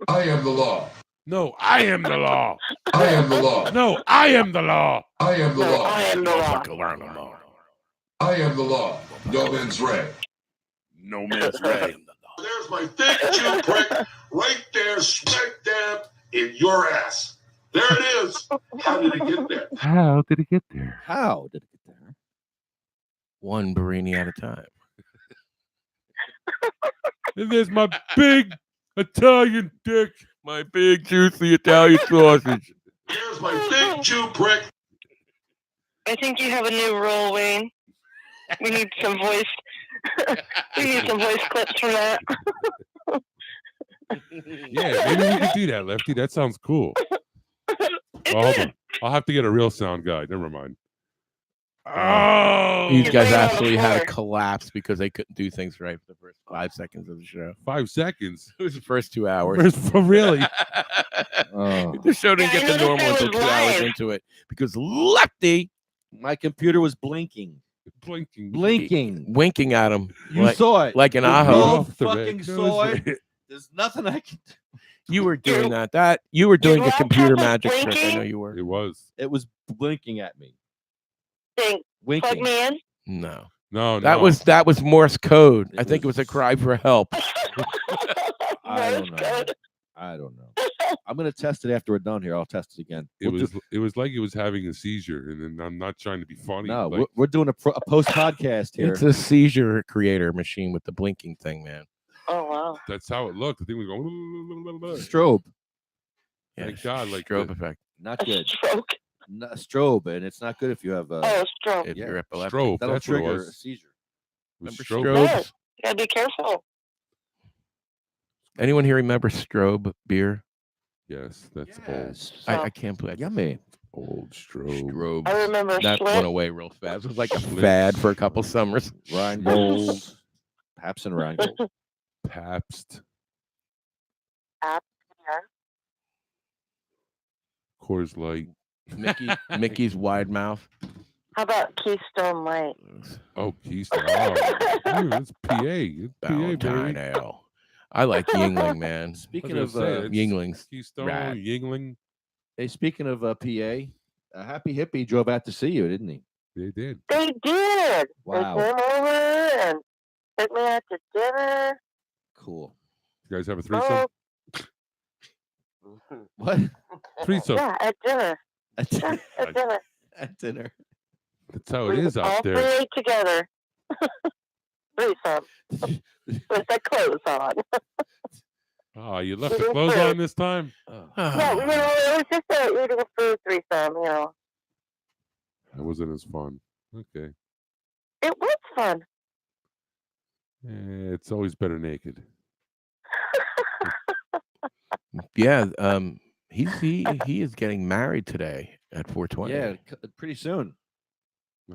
I am the law. No, I am the law. I am the law. No, I am the law. I am the No, law. I am the law. Learn them all. I am the law. No man's right. No man's rea. There's my thick Jew prick right there, smack dab in your ass. There it is. How did it get there? How did it get there? How did it get there? One Barini at a time. And there's my big Italian dick. My big juicy Italian sausage. There's my thick Jew prick. I think you have a new role, Wayne. We need some voice. We need some voice clips from that. Yeah, maybe we could do that, Lefty. That sounds cool. Well, hold on. I'll have to get a real sound guy. Never mind. Oh, These guys laying on the absolutely had a floor. collapse because they couldn't do things right for the first 5 seconds of the show. 5 seconds. It was the first 2 hours. Really? Oh. The show didn't Yeah, get I to noticed normal I until was 2 hours live. into it because Lefty My computer was blinking. Blinking. winking at him. You saw it. like an You aho. both fucking saw it. There's nothing I can do. You were doing that. You were doing a laptop computer was magic trick. I blinking? know you were. It was. It was blinking at me. Think, plug Winking. me in. No. No, That was Morse code. I think it was a cry for help. I don't Morse know. code. I don't know. I'm gonna test it after we're done here. I'll test it again. It We'll was do- it was like it was having a seizure, and then I'm not trying to be funny. no, like, we're doing a post podcast here. It's a seizure creator machine with the blinking thing, man. Oh wow. that's how it looked. The thing was going. Strobe, Thank God, like strobe the- effect. not good. Stroke. Strobe, and it's not good if you have Oh, stroke. If yeah. you're epileptic. Strobe. that'll That's what it trigger a was. seizure. It was Remember strobe. Strobe? Yes. You gotta be careful. Anyone here remember Strobe beer? Yes, that's Yes. I can't believe Yummy. old strobe. Strobe. I remember That Slit. went away real fast. It was like a Schlitz. fad for a couple summers. Rheingold. Paps and Rheingold. Pabst. Yeah. Coors Light. Mickey's wide mouth. How about Keystone Light? Oh, Keystone. Oh, it's PA. It's PA, Valentine baby. Ale. I like Yingling, man. Speaking of Yinglings, Keystone, rad. Yingling. Hey, speaking of PA, Happy Hippie drove out to see you, didn't he? They did. They did. Wow. They came over and took me out to dinner. Cool. You guys have a threesome? What? Threesome. Yeah, at dinner. At Yeah, at dinner. At dinner. That's how it is all out there. three ate together. Threesome. With the clothes on. Oh, you left the clothes on this time? No, it was just eating a food threesome, That wasn't as fun. Okay. It was fun. It's always better naked. Yeah, he is getting married today at 4:20. Yeah, pretty soon.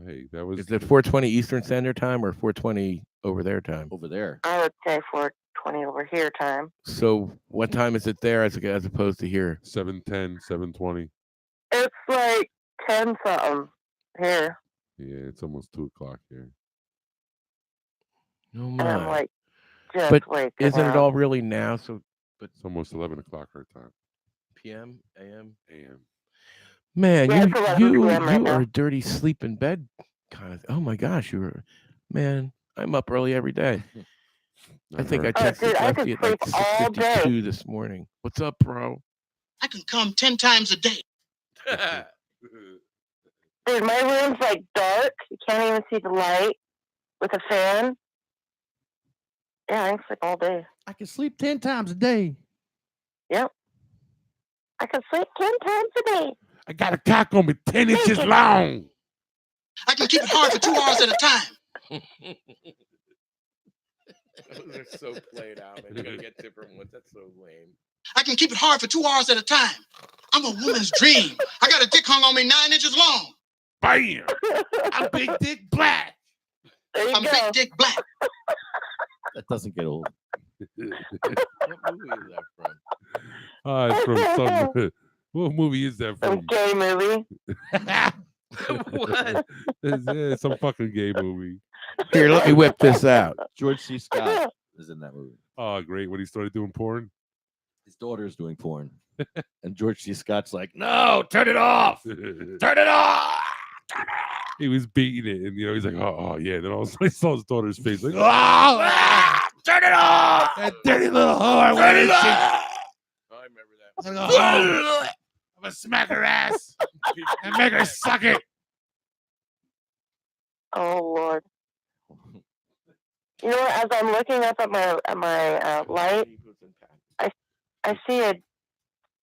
Hey, that was. Is it 4:20 Eastern Standard Time or 4:20 over their time? Over there. I would say 4:20 over here time. So what time is it there as opposed to here? 7:10, 7:20. It's like 10 something here. Yeah, it's almost 2:00 here. Oh And I'm my! like, just But waking isn't it up. all really now? So, but It's almost 11:00 our time. PM, AM, AM. Man, Yeah, it's 11 you PM right now. are a dirty sleep in bed kind of. Oh my gosh, man! I'm up early every day. I think I texted dude, I could Lefty at like sleep all day. 6:52 this morning. What's up, bro? I can come 10 times a day. Dude, my room's like dark. You can't even see the light with a fan. Yeah, I can sleep all day. I can sleep 10 times a day. Yep. I can sleep 10 times a day. I got a cock on me 10 inches long. I can keep it hard for 2 hours at a time. Those are so played out, man. You gotta get different ones. That's so lame. I can keep it hard for 2 hours at a time. I'm a woman's dream. I got a dick hung on me 9 inches long. Bam! I'm Big Dick Black. I'm Big Dick Black. That doesn't get old. What movie is that from? It's from some. What movie is that Some from? gay movie. What? It's some fucking gay movie. Here, let me whip this out. George C. Scott is in that movie. Oh, great. When he started doing porn? His daughter is doing porn. And George C. Scott's like, no, turn it off. Turn it off. He was beating it, and he's like, oh yeah. Then all of a sudden, I saw his daughter's face, like, oh, turn it off. that dirty little whore. Turn it off. I remember that. I'm gonna smack her ass and make her suck it. Oh Lord. You know what? As I'm looking up at my light, I see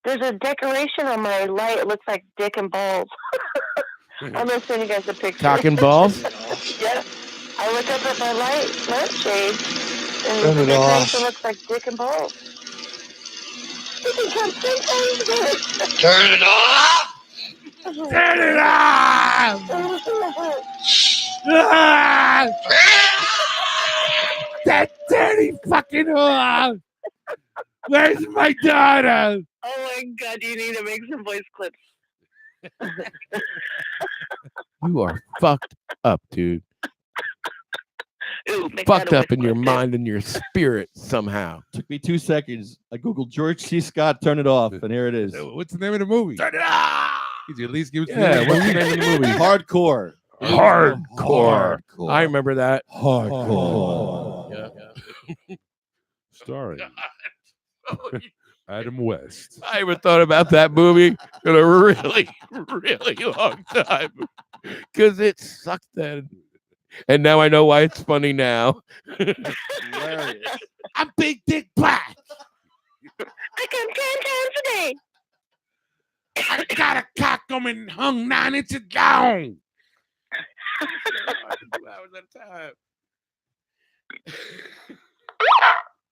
there's a decoration on my light. It looks like dick and balls. I'm gonna send you guys a picture. Cock and balls? Yeah. I look up at my lampshade, and Turn the it off. decoration looks like dick and balls. You can come 10 times a day. Turn it off. Turn it off! Ah! That dirty fucking whore! Where's my daughter? Oh my God! You need to make some voice clips. You are fucked up, dude. Ooh, make Fucked that a up in your voice mind and your spirit somehow. Took me 2 seconds. I Googled George C. Scott, turn it off, and here it is. What's the name of the movie? Turn it off! Could you at least give us the Yeah, name what's of the the name of the movie? Hardcore. Hardcore. I remember that. Hardcore. Yeah. Starring Adam West. I haven't thought about that movie in a really, really long time because it sucked then. And now I know why it's funny now. Hilarious. I'm Big Dick Black. I come 10 times a day. I got a cock on me hung 9 inches long. 2 hours at a time.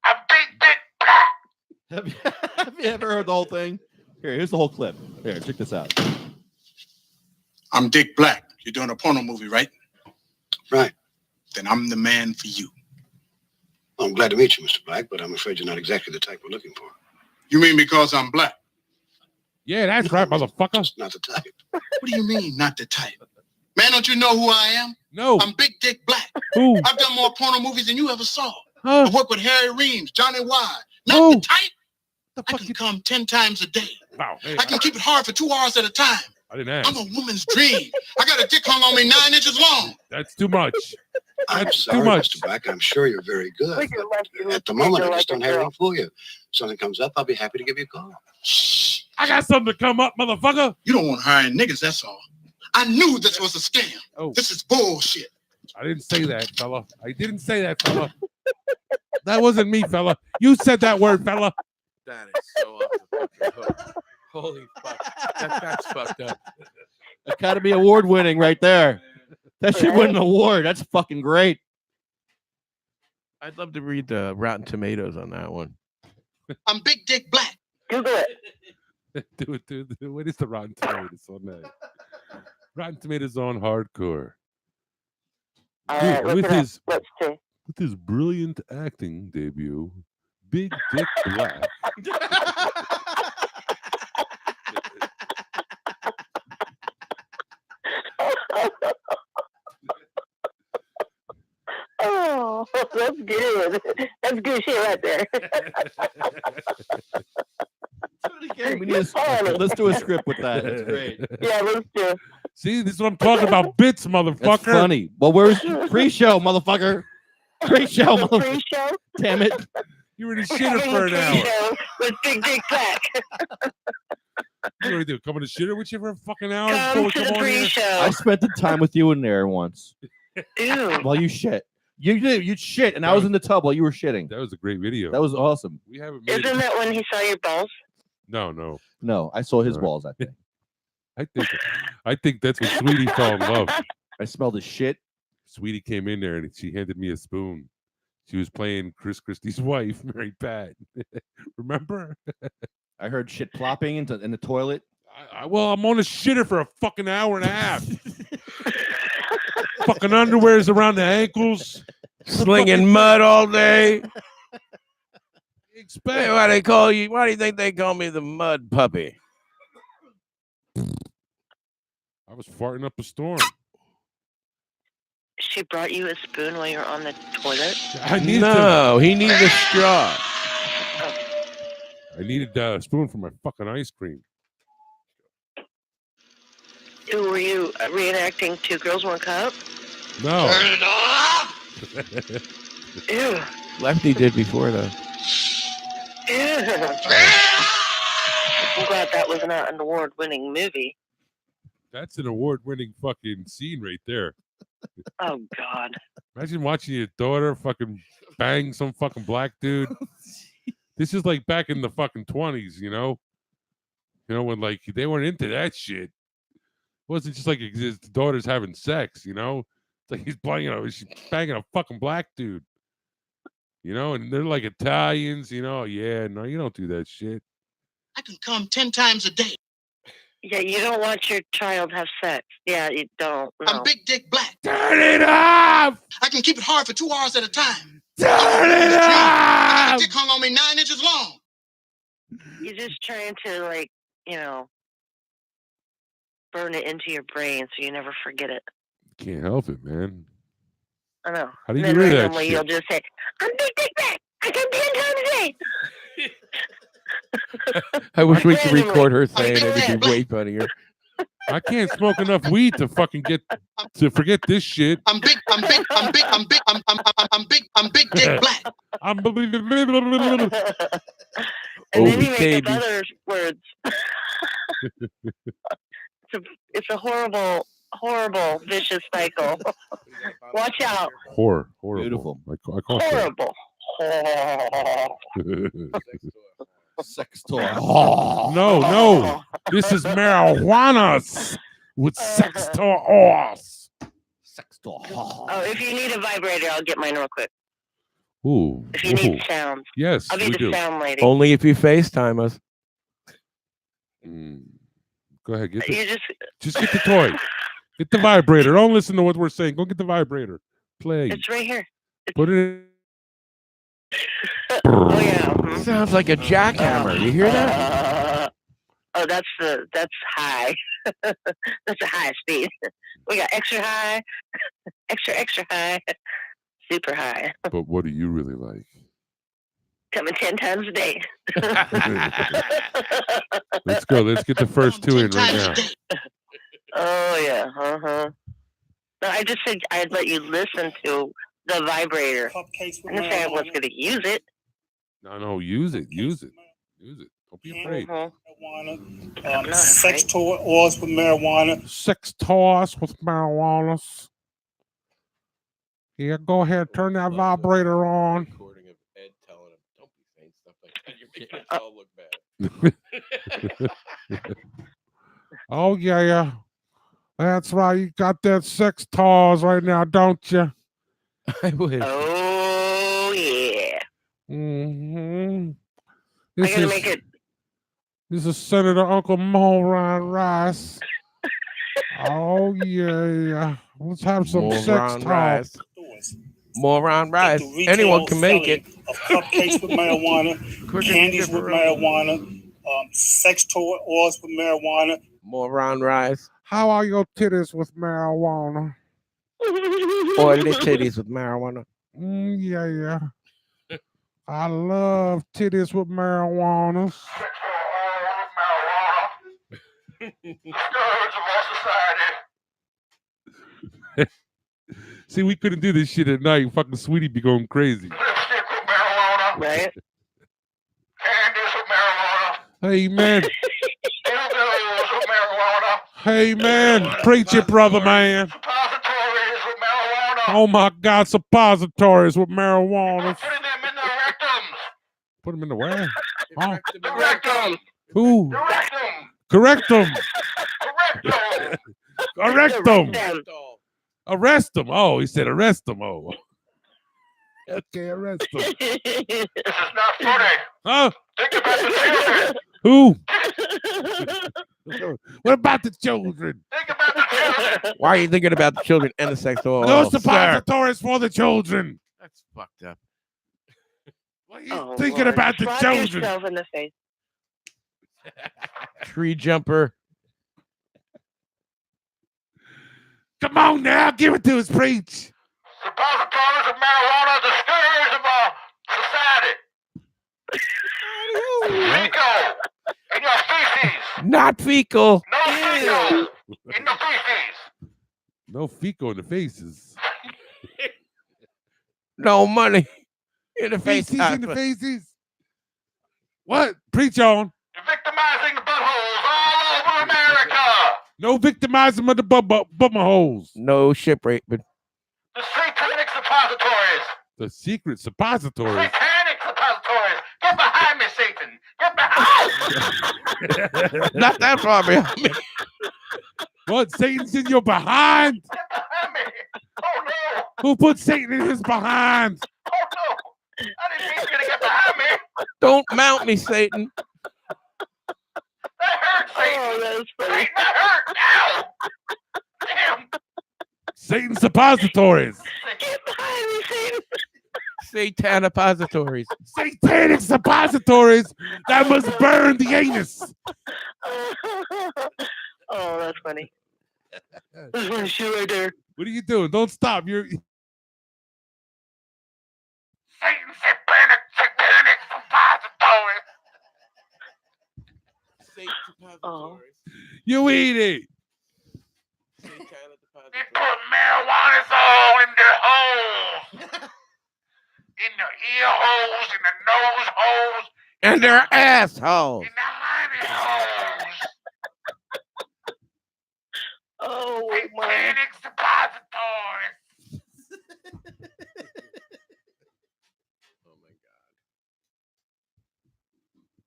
I'm Big Dick Black. Have you ever heard the whole thing? Here's the whole clip. Here, check this out. I'm Dick Black. You're doing a porno movie, right? Right. Then I'm the man for you. Well, I'm glad to meet you, Mr. Black, but I'm afraid you're not exactly the type we're looking for. You mean because I'm black? Yeah, that's right, motherfucker. Not the type. What do you mean, not the type? Man, don't you know who I am? No. I'm Big Dick Black. Who? I've done more porno movies than you ever saw. Huh? I work with Harry Reams, Johnny Wide. Not the type. I can come 10 times a day. Wow, hey, I can keep it hard for 2 hours at a time. I didn't ask. I'm a woman's dream. I got a dick hung on me 9 inches long. That's too much. I'm That's sorry, too much. Mr. Black. I'm sure you're very good. Like you're lucky. But at the moment, I just don't have anything for you. If something comes up, I'll be happy to give you a call. I got something to come up, motherfucker. You don't want to hire niggas, that's all. I knew this was a scam. Oh. This is bullshit. I didn't say that, fella. I didn't say that, fella. That wasn't me, fella. You said that word, fella. That is so off the fucking hook. Holy fuck. That's fucked up. Academy Award winning right there. That should win an award. That's fucking great. I'd love to read the Rotten Tomatoes on that one. I'm Big Dick Black. Google it. Dude, what is the Rotten Tomatoes on that? Rotten Tomatoes on hardcore. All Dude, right, look with it up. his Let's see. with his brilliant acting debut, Big Dick Black. Oh, that's good. That's good shit right there. We need let's do a script with that. That's great. Yeah, let's do. See, this is what I'm talking about. Bits, motherfucker. That's funny. Well, where's pre-show, motherfucker? Pre-show, motherfucker. Pre-show? Damn it. You were in a shitter for an hour. Pre-show with Big Dick Black. What do we do? Come in the shitter with you for a fucking hour Come before to we the come on here? pre-show. I spent the time with you in there once Ew. while you shit. You did. You shit, and I was in the tub while you were shitting. That was a great video. That was awesome. We haven't made Isn't that when he saw your balls? No. No, I saw his All right. balls. I think. I think that's when Sweetie fell in love. I smelled his shit. Sweetie came in there and she handed me a spoon. She was playing Chris Christie's wife, Mary Pat. Remember? I heard shit plopping in the toilet. Well, I'm on a shitter for a fucking hour and a half. Fucking underwear's around the ankles. Slinging mud all day. Expect. Hey, why they call you? Why do you think they call me the mud puppy? I was farting up a storm. She brought you a spoon while you were on the toilet? I needed No, he needed a straw. I needed a spoon for my fucking ice cream. Who were you reenacting Two Girls, One Cup? No. Turn it off! Ew. Lefty did before though. Ew. I'm glad that was not an award-winning movie. That's an award-winning fucking scene right there. Oh, God. Imagine watching your daughter fucking bang some fucking black dude. This is like back in the fucking 20s, you know? You know, when like they weren't into that shit. It wasn't just like his daughter's having sex, you know? It's like he's playing, she's banging a fucking black dude. You know, and they're like Italians, you know. Yeah, no, you don't do that shit. I can come 10 times a day. Yeah, you don't want your child to have sex. Yeah, you don't. No. I'm Big Dick Black. Turn it off! I can keep it hard for 2 hours at a time. Turn it I got a off! dick hung on me 9 inches long. You're just trying to, like, burn it into your brain so you never forget it. Can't help it, man. I know. How do you And get then rid of that randomly shit? you'll just say, I'm Big Dick Black. I come 10 times a day. I wish we could Randomly. record her saying it. It'd be way funnier. I can't smoke enough weed to fucking forget this shit. I'm Big Dick Black. Unbelievable. And then you Oh, make baby. up other words. It's a horrible, horrible, vicious cycle. Watch out. Horrible. Beautiful. I call it Horrible. Sex toy. No. This is marijuana with sex to Sex toy. Oh, if you need a vibrator, I'll get mine real quick. Ooh. If you need sounds, Yes, I'll be we the do. sound lady. Only if you FaceTime us. Go ahead. You Just get the toy. Get the vibrator. Don't listen to what we're saying. Go get the vibrator. Play. It's right here. Put it in. Oh, yeah. Sounds like a jackhammer. You hear that? Oh, that's high. That's a high speed. We got extra high, extra high, super high. But what do you really like? Coming 10 times a day. Let's go. Let's get the first two in right now. Oh yeah. No, I just said I'd let you listen to the vibrator. I didn't say I was going to use it. No, use it. Don't be afraid. Sex toys with marijuana. Sex toys with marijuana. Yeah, go ahead. Turn that vibrator on. Recording of Ed telling him, "Don't be saying stuff like that. You're making us all look bad." Oh yeah. That's right. You got that sex toys right now, don't you? I wish. Oh yeah. Mm-hmm. I gotta make it. This is Senator Uncle Moron Rice. Oh yeah. Let's have some sex Moron talk. Rice. Moron Rice. Anyone can make it. Of cupcakes with marijuana, candies with marijuana, sex toys with marijuana. Moron Rice. How are your titties with marijuana? Oily titties with marijuana. Yeah. I love titties with marijuana. See, we couldn't do this shit at night. Fucking Sweetie be going crazy. Right? Hey, man. Hey, man. Preach it, brother, man. Oh, my God. Suppositories with marijuana. Put them in the where? Oh. Who? Correct them. Correct them. Arrest them. Oh, he said arrest them. Oh. Okay, arrest them. This is not funny. Huh? Think about the children. Who? What about the children? Think about the children. Why are you thinking about the children and the sex toy? No suppositories for the children. That's fucked up. What are you thinking about the Slap children? yourself in the face. Tree jumper. Come on now, give it to us, preach. Suppositories of marijuana, the scourge of our society. Fecal in your feces. Not fecal. No fecal in the feces. No fecal in the faces. No money in the face. Feces in the faces. What? Preach on. Victimizing buttholes all over America. No victimizing of the bummer holes. No ship raping. The satanic suppositories. The secret suppositories. Satanic suppositories. Get behind me, Satan. Get behind me. Not that far behind me. What? Satan's in your behind? Get behind me. Oh, no. Who put Satan in his behind? Oh, no. I didn't mean you to get behind me. Don't mount me, Satan. That hurt, Satan. Oh, that's funny. Satan, that hurt. Ow. Damn. Satan suppositories. Get behind me, Satan. Satanopositories. Satanic suppositories that must burn the anus. Oh, that's funny. That's my shoe right there. What are you doing? Don't stop. You're Satan, satanic suppositories. Oh. you eat it. They put marijuana all in their holes. In the ear holes, in the nose holes, And their assholes. in the hiney holes. Oh, my. Satanic suppositories. Oh my God.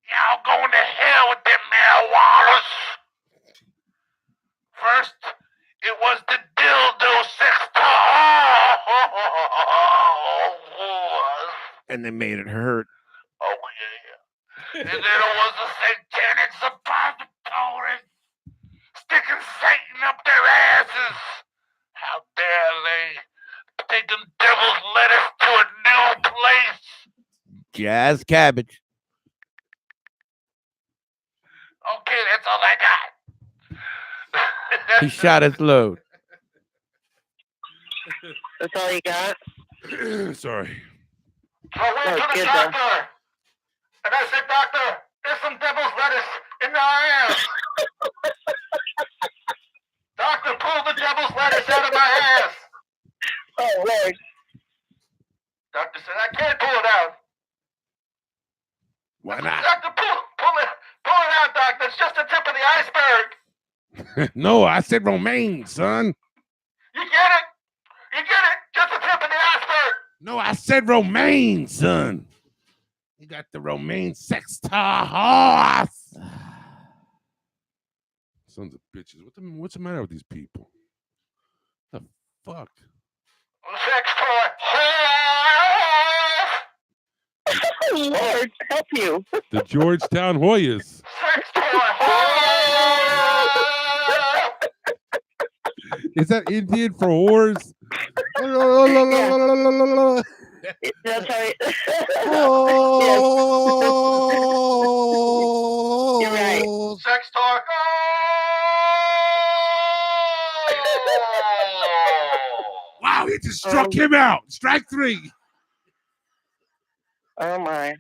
Y'all going to hell with them marijuanas. First, it was the dildo sex toys. And they made it hurt. Oh, yeah. And then it was the satanic suppositories. Sticking Satan up their asses. How dare they take them devil's lettuce to a new place. Jazz cabbage. Okay, that's He shot his load. That's all you got? Sorry. So I went to the good, doctor, and I said, "Doctor, there's some devil's lettuce in my ass." Doctor, pull the devil's lettuce out of my ass. Oh, Lord. Doctor said, "I can't pull it out." Why not? Doctor, pull it out, Doctor. It's just the tip of the iceberg. No, I said romaine, son. You get it? You get it? Just the tip of the iceberg. No, I said romaine, son. You got the romaine sex horse. Sons of bitches. What's the matter with these people? The fuck? Sex toy. Lord, help you. The Georgetown Hoyas. Sex toy. Is that Indian for whores? That's how it... Oh, You're right. Sex toy. Wow, he just struck him out. Strike 3. Oh, my.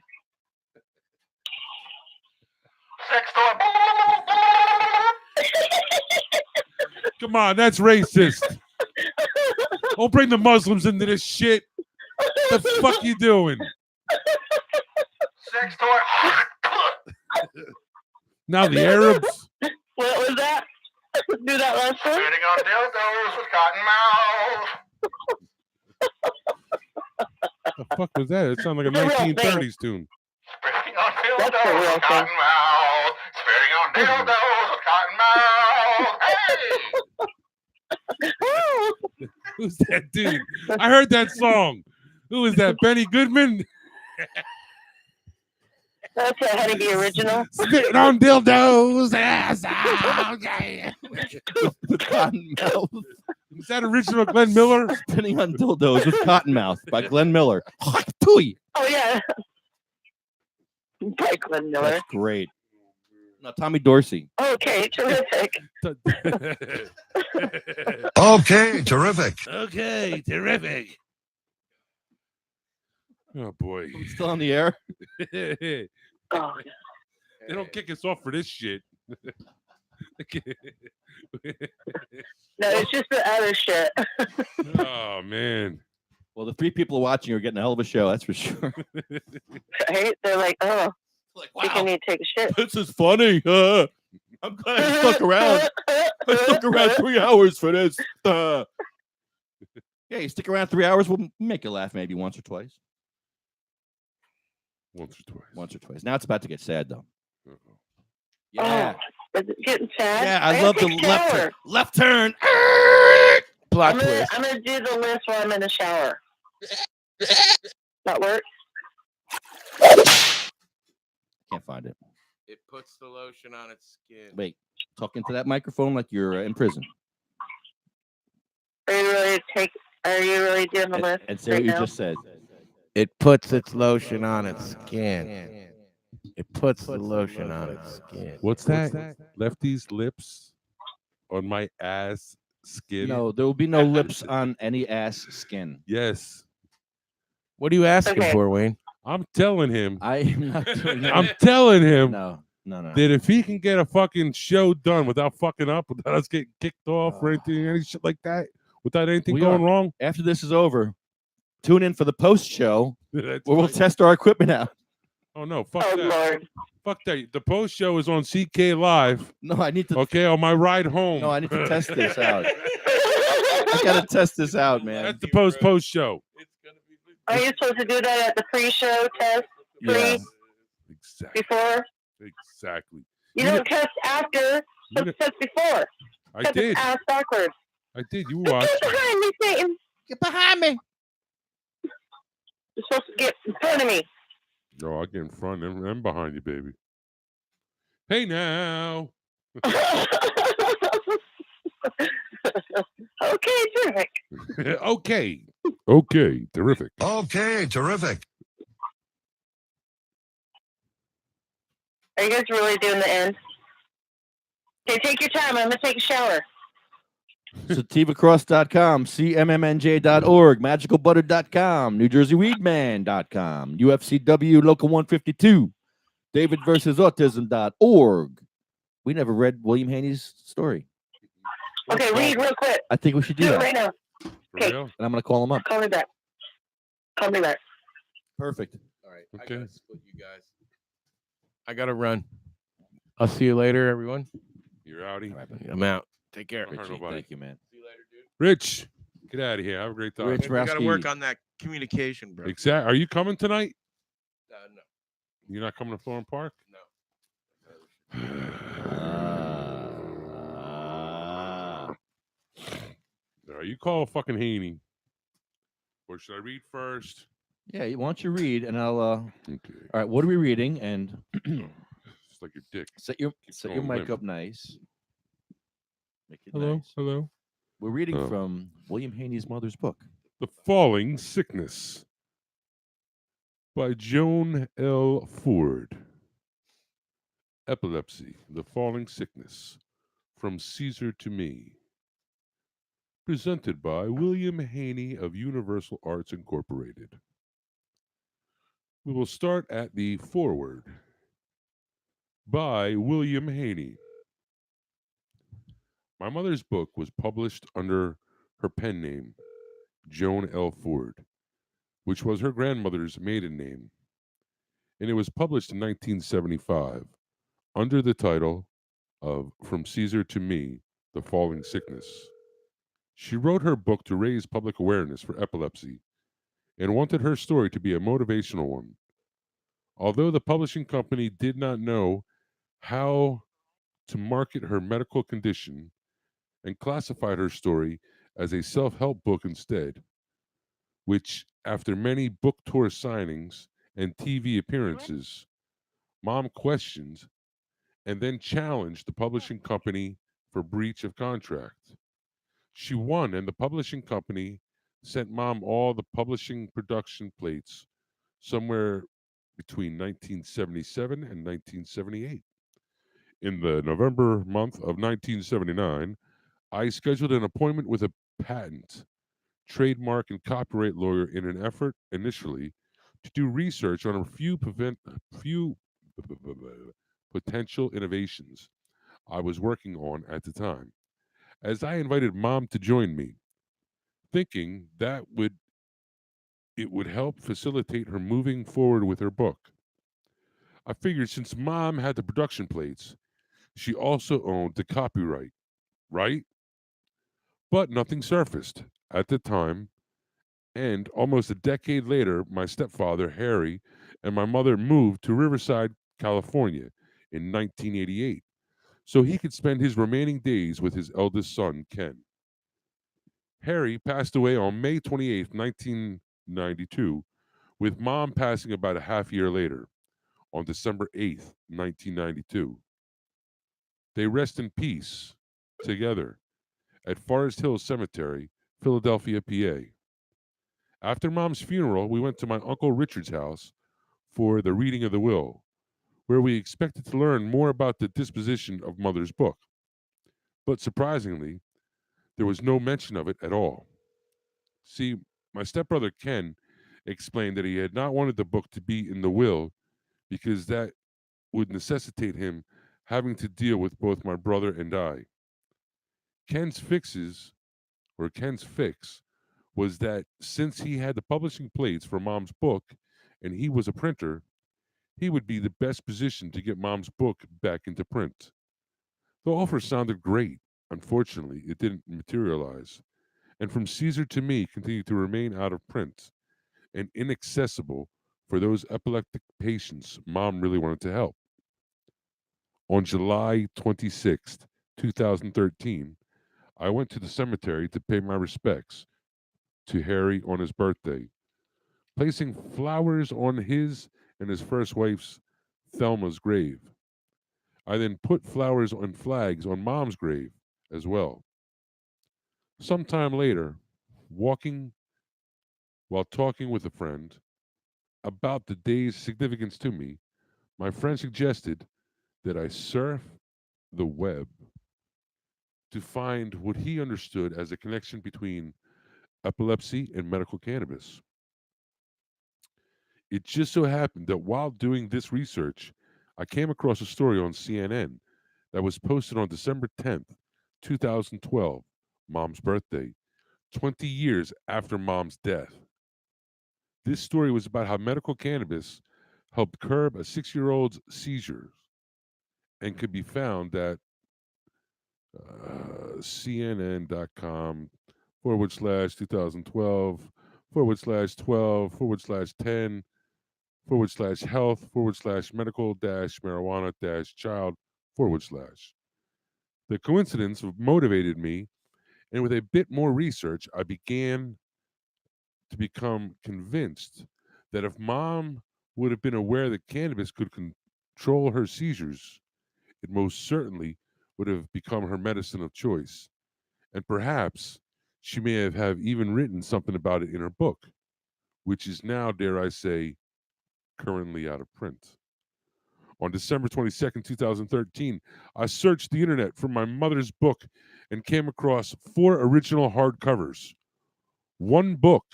Sex toy. Come on, that's racist. Don't bring the Muslims into this shit. The fuck you doing? Sex toy. Now the Arabs. What was that? Do that last one? Sitting on dildos with cotton mouth. The fuck was that? It sounded like a The real 1930s tune. Spitting on That's the dildos real with cotton mouth. Spitting on dildos with cotton mouth. Hey! Who's that dude? I heard that song. Who is that? Benny Goodman? That's a Honeybee original. Spitting on dildos. Ass out. With cotton mouth. Is that original Glenn Miller? Spinning on dildos with Cottonmouth by Glenn Miller. Tui. Oh, yeah. By Glenn Miller. That's great. No, Tommy Dorsey. Okay, terrific. Okay, terrific. Okay, terrific. Oh boy. Are we still on the air? They Oh, don't kick us off for this shit. no, it's just the other shit. Oh man. Well, the 3 people watching are getting a hell of a show, that's for sure. Right? They're like, oh, think I need to take a shit. This is funny. I'm glad I stuck around. I stuck around 3 hours for this. Yeah, you stick around 3 hours, we'll make you laugh maybe once or twice. Once or twice. Now it's about to get sad, though. Yeah. Oh, is it getting sad? Yeah, I love the left turn. Left turn. Plot I'm twist. gonna do the list while I'm in the shower. That work? Can't find it. It puts the lotion on its skin. Wait, talk into that microphone like you're in prison. Are you really doing the list? And say right what you now? just said. It puts its lotion on its skin. It puts the lotion on its skin. What's that? Lefty's lips on my ass skin. No, there will be no lips on any ass skin. Yes. What are you asking for, Wayne? I'm telling him. I am not doing that. I'm telling him No. that if he can get a fucking show done without fucking up, without us getting kicked off or anything, any shit like that, without anything We going are. wrong. After this is over, tune in for the post show where That's we'll right. test our equipment out. Oh no, fuck Oh, that. Lord. Fuck that. The post show is on CK Live. No, I need to. Okay, on my ride home. No, I need to test this out. I gotta test this out, man. That's the post show. Are you supposed to do that at the pre-show test? Yeah. Exactly. Before? Exactly. You don't test after, just test before. I Test did. ass backwards. I did. You watched. Get behind me, Satan. Get behind me. You're supposed to get in front of me. No, I get in front and behind you, baby. Hey now. Okay, terrific. Okay. Okay, terrific. Okay, terrific. Are you guys really doing the end? Okay, take your time. I'm gonna take a shower. SativaCross.com, CMMNJ.org, MagicalButter.com, NewJerseyWeedman.com, UFCW Local 152, DavidVersusAutism.org. We never read William Haney's story. Okay, read real quick. I think we should do Do it that. right now. For Okay. real? And I'm going to call him up. Call me back. Call me back. Perfect. All right. Okay. I gotta split you guys. I gotta run. I'll see you later, everyone. You're outie. I'm out. Take care. Don't hurt Richie, nobody. thank you, man. See you later, dude. Rich, get out of here. Have a great time. Rich We gotta Rasky. work on that communication, bro. Exactly. Are you coming tonight? No. You're not coming to Florham Park? You call fucking Haney. Or should I read first? Yeah, why don't you read, and I'll. Okay. All right, what are we reading? And It's like your dick. set your going mic limp. up nice. Make it Hello, nice. hello. We're reading Oh. from William Haney's mother's book. The Falling Sickness by Joan L. Ford. Epilepsy, the Falling Sickness, from Caesar to me. Presented by William Haney of Universal Arts Incorporated. We will start at the foreword. By William Haney. My mother's book was published under her pen name, Joan L. Ford, which was her grandmother's maiden name, and it was published in 1975 under the title of From Caesar to Me, The Falling Sickness. She wrote her book to raise public awareness for epilepsy and wanted her story to be a motivational one. Although the publishing company did not know how to market her medical condition and classified her story as a self-help book instead, which, after many book tour signings and TV appearances, Mom questioned and then challenged the publishing company for breach of contract. She won, and the publishing company sent Mom all the publishing production plates somewhere between 1977 and 1978. In the November month of 1979, I scheduled an appointment with a patent, trademark, and copyright lawyer in an effort initially to do research on a few potential innovations I was working on at the time, as I invited Mom to join me, thinking that it would help facilitate her moving forward with her book. I figured since Mom had the production plates, she also owned the copyright, right? But nothing surfaced at the time, and almost a decade later, my stepfather, Harry, and my mother moved to Riverside, California in 1988, so he could spend his remaining days with his eldest son, Ken. Harry passed away on May 28, 1992, with Mom passing about a half year later, on December 8, 1992. They rest in peace together at Forest Hill Cemetery, Philadelphia, PA. After Mom's funeral, we went to my Uncle Richard's house for the reading of the will, where we expected to learn more about the disposition of Mother's book. But surprisingly, there was no mention of it at all. See, my stepbrother Ken explained that he had not wanted the book to be in the will because that would necessitate him having to deal with both my brother and I. Ken's fix was that since he had the publishing plates for Mom's book and he was a printer, he would be the best position to get Mom's book back into print. The offer sounded great. Unfortunately, it didn't materialize, and From Caesar to Me continued to remain out of print and inaccessible for those epileptic patients Mom really wanted to help. On July 26, 2013, I went to the cemetery to pay my respects to Harry on his birthday, placing flowers on his and his first wife's, Thelma's, grave. I then put flowers on flags on Mom's grave as well. Sometime later, while talking with a friend about the day's significance to me, my friend suggested that I surf the web to find what he understood as a connection between epilepsy and medical cannabis. It just so happened that while doing this research, I came across a story on CNN that was posted on December 10th, 2012, Mom's birthday, 20 years after Mom's death. This story was about how medical cannabis helped curb a 6-year-old's seizures and could be found at cnn.com /2012 /12 /10 /health /medical -marijuana -child /. The coincidence motivated me, and with a bit more research, I began to become convinced that if Mom would have been aware that cannabis could control her seizures, it most certainly would have become her medicine of choice. And perhaps she may have even written something about it in her book, which is now, dare I say, currently out of print. On December 22nd, 2013, I searched the internet for my mother's book and came across 4 original hardcovers. One book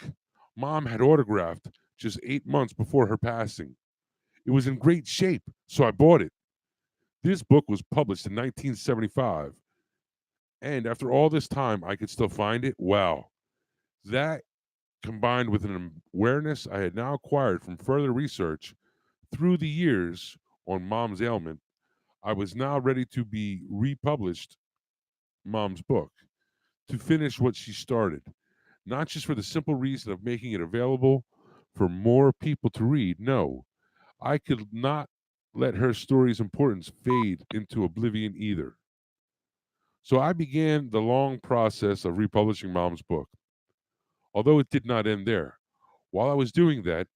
Mom had autographed just 8 months before her passing. It was in great shape, so I bought it. This book was published in 1975. And after all this time, I could still find it. Wow. That, combined with an awareness I had now acquired from further research through the years on Mom's ailment, I was now ready to be republished Mom's book, to finish what she started, not just for the simple reason of making it available for more people to read. No, I could not let her story's importance fade into oblivion either. So I began the long process of republishing Mom's book. Although it did not end there. While I was doing that,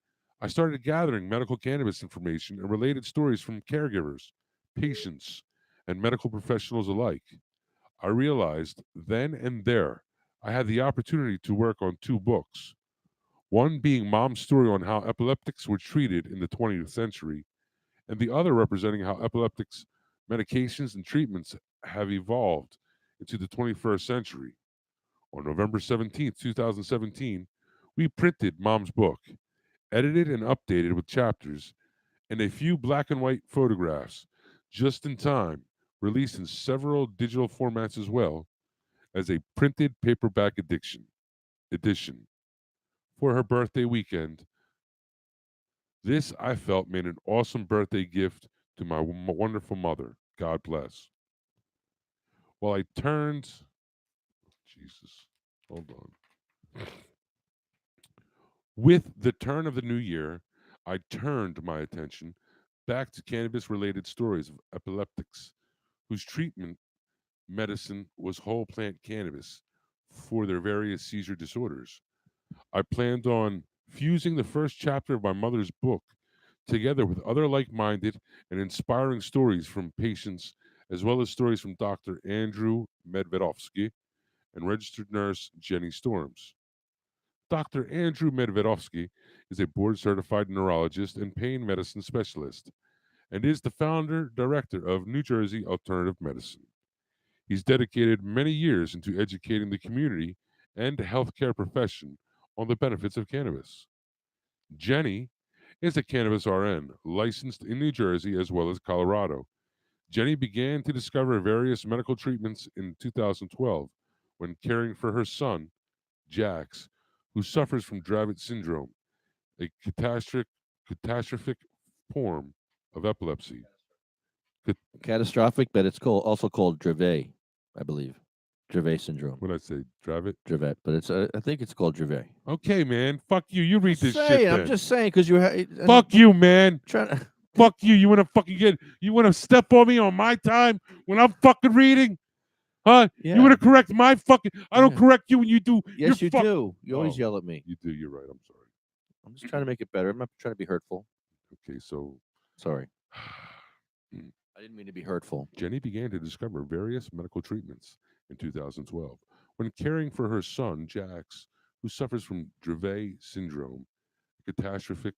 I started gathering medical cannabis information and related stories from caregivers, patients, and medical professionals alike. I realized then and there I had the opportunity to work on 2 books. One being Mom's story on how epileptics were treated in the 20th century, and the other representing how epileptics medications and treatments have evolved into the 21st century. On November 17th, 2017, we printed Mom's book, edited and updated with chapters and a few black and white photographs, just in time, released in several digital formats as well as a printed paperback edition for her birthday weekend. This, I felt, made an awesome birthday gift to my wonderful mother. God bless. While I turned, Jesus, hold on. With the turn of the new year, I turned my attention back to cannabis-related stories of epileptics whose treatment medicine was whole plant cannabis for their various seizure disorders. I planned on fusing the first chapter of my mother's book together with other like-minded and inspiring stories from patients, as well as stories from Dr. Andrew Medvedovsky and registered nurse Jenny Storms. Dr. Andrew Medvedovsky is a board-certified neurologist and pain medicine specialist and is the founder-director of New Jersey Alternative Medicine. He's dedicated many years into educating the community and healthcare profession on the benefits of cannabis. Jenny is a cannabis RN licensed in New Jersey as well as Colorado. Jenny began to discover various medical treatments in 2012 when caring for her son, Jax, who suffers from Dravet syndrome, a catastrophic form of epilepsy. Catastrophic, but it's also called Dravet, I believe. Dravet syndrome. What did I say? Dravet? Dravet, but it's I think it's called Dravet. Okay, man. Fuck you. You read this shit. I'm then. just saying because you. Fuck you, man. Trying to. Fuck you. You want to fucking You want to step on me on my time when I'm fucking reading? Huh? Yeah. You want to correct my fucking? I don't correct you when you do. Yes, you do. You always yell at me. You do. You're right. I'm sorry. I'm just trying to make it better. I'm not trying to be hurtful. Okay, so sorry. I didn't mean to be hurtful. Jenny began to discover various medical treatments in 2012 when caring for her son, Jax, who suffers from Dravet syndrome, a catastrophic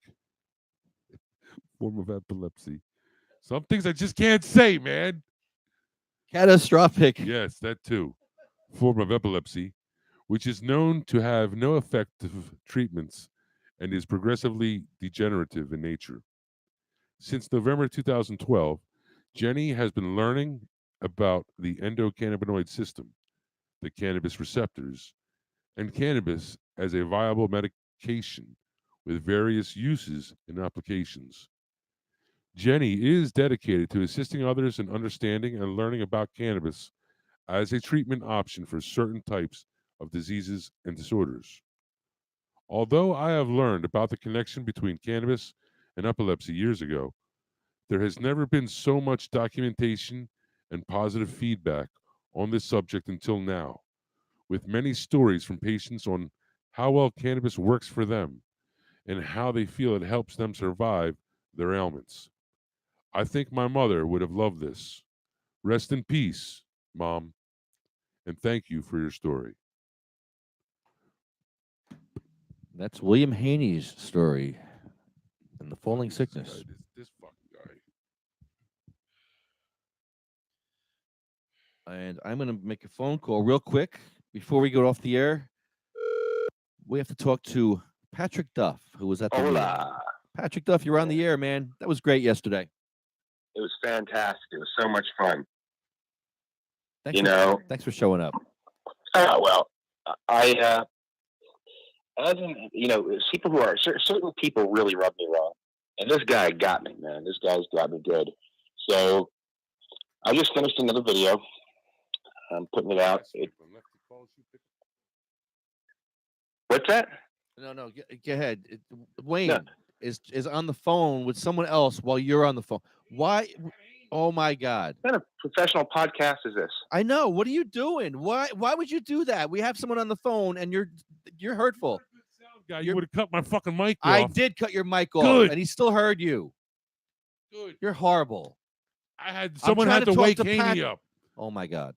form of epilepsy. Some things I just can't say, man. Catastrophic. Yes, that too. Form of epilepsy, which is known to have no effective treatments and is progressively degenerative in nature. Since November 2012, Jenny has been learning about the endocannabinoid system, the cannabis receptors, and cannabis as a viable medication with various uses and applications. Jenny is dedicated to assisting others in understanding and learning about cannabis as a treatment option for certain types of diseases and disorders. Although I have learned about the connection between cannabis and epilepsy years ago, there has never been so much documentation and positive feedback on this subject until now, with many stories from patients on how well cannabis works for them and how they feel it helps them survive their ailments. I think my mother would have loved this. Rest in peace, Mom, and thank you for your story. That's William Haney's story and the falling sickness. This fucking guy. And I'm going to make a phone call real quick before we go off the air. We have to talk to Patrick Duff, who was at the meeting. Patrick Duff, you're on the air, man. That was great yesterday. It was fantastic. It was so much fun. Thanks for showing up. Well, I as in, people who are certain people really rub me wrong, and this guy got me, man. This guy's got me good. So I just finished another video. I'm putting it out. What's that? No, go ahead. Wayne is on the phone with someone else while you're on the phone. Why? Oh my God! What kind of professional podcast is this? I know. What are you doing? Why would you do that? We have someone on the phone, and you're hurtful. Guy, you would have cut my fucking mic off. I did cut your mic off, Good. and he still heard you. Good. You're horrible. Someone had to wake Haney up. Oh my God!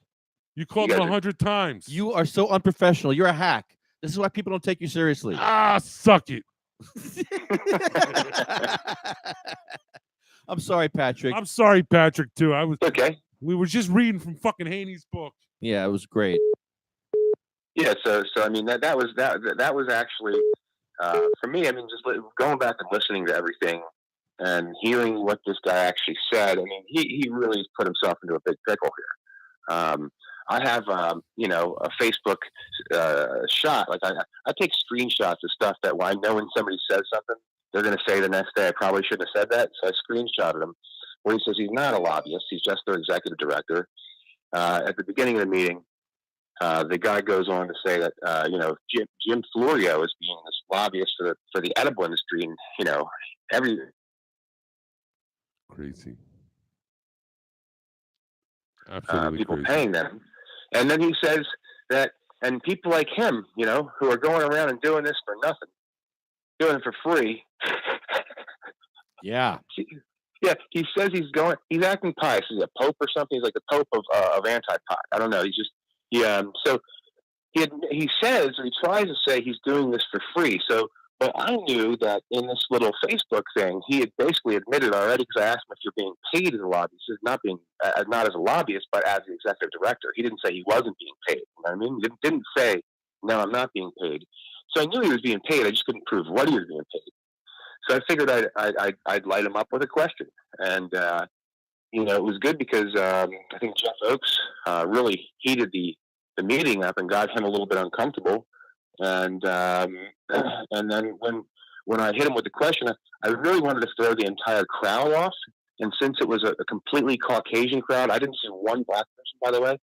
You called him 100 times. You are so unprofessional. You're a hack. This is why people don't take you seriously. Suck it. I'm sorry, Patrick. I'm sorry, Patrick, too. I was okay. We were just reading from fucking Haney's book. Yeah, it was great. Yeah, so I mean that was actually for me. I mean, just going back and listening to everything and hearing what this guy actually said. I mean, he really put himself into a big pickle here. I have a Facebook shot. Like I take screenshots of stuff that when I know when somebody says something, they're going to say the next day, I probably shouldn't have said that. So I screenshotted him where he says he's not a lobbyist. He's just their executive director. At the beginning of the meeting, the guy goes on to say that, Jim Florio is being this lobbyist for the edible industry. And, every crazy. Absolutely people crazy. paying them. And then he says that, and people like him, who are going around and doing this for nothing, doing it for free. Yeah. Yeah, he says he's acting pious. He's a pope or something. He's like the pope of anti-pot. I don't know. So he says, or he tries to say he's doing this for free. So, but I knew that in this little Facebook thing, he had basically admitted already, because I asked him if you're being paid as a lobbyist. He says not as a lobbyist, but as the executive director. He didn't say he wasn't being paid. You know what I mean? He didn't say, no, I'm not being paid. So I knew he was being paid. I just couldn't prove what he was being paid. So I figured I'd light him up with a question. And, it was good because I think Jeff Oakes really heated the meeting up and got him a little bit uncomfortable. And then when I hit him with the question, I really wanted to throw the entire crowd off. And since it was a completely Caucasian crowd, I didn't see one black person, by the way.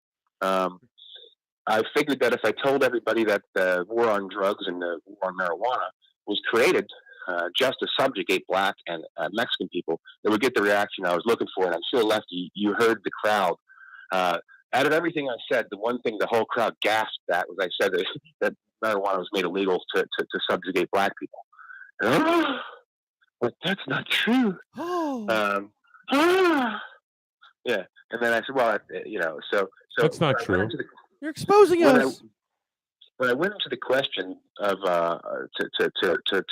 I figured that if I told everybody that the war on drugs and the war on marijuana was created just to subjugate black and Mexican people, it would get the reaction I was looking for. And I'm sure, Lefty, you heard the crowd. Out of everything I said, the one thing the whole crowd gasped at was I said that marijuana was made illegal to subjugate black people. But that's not true. Yeah. And then I said, well, so that's not true. You're exposing us. When I went into the question of to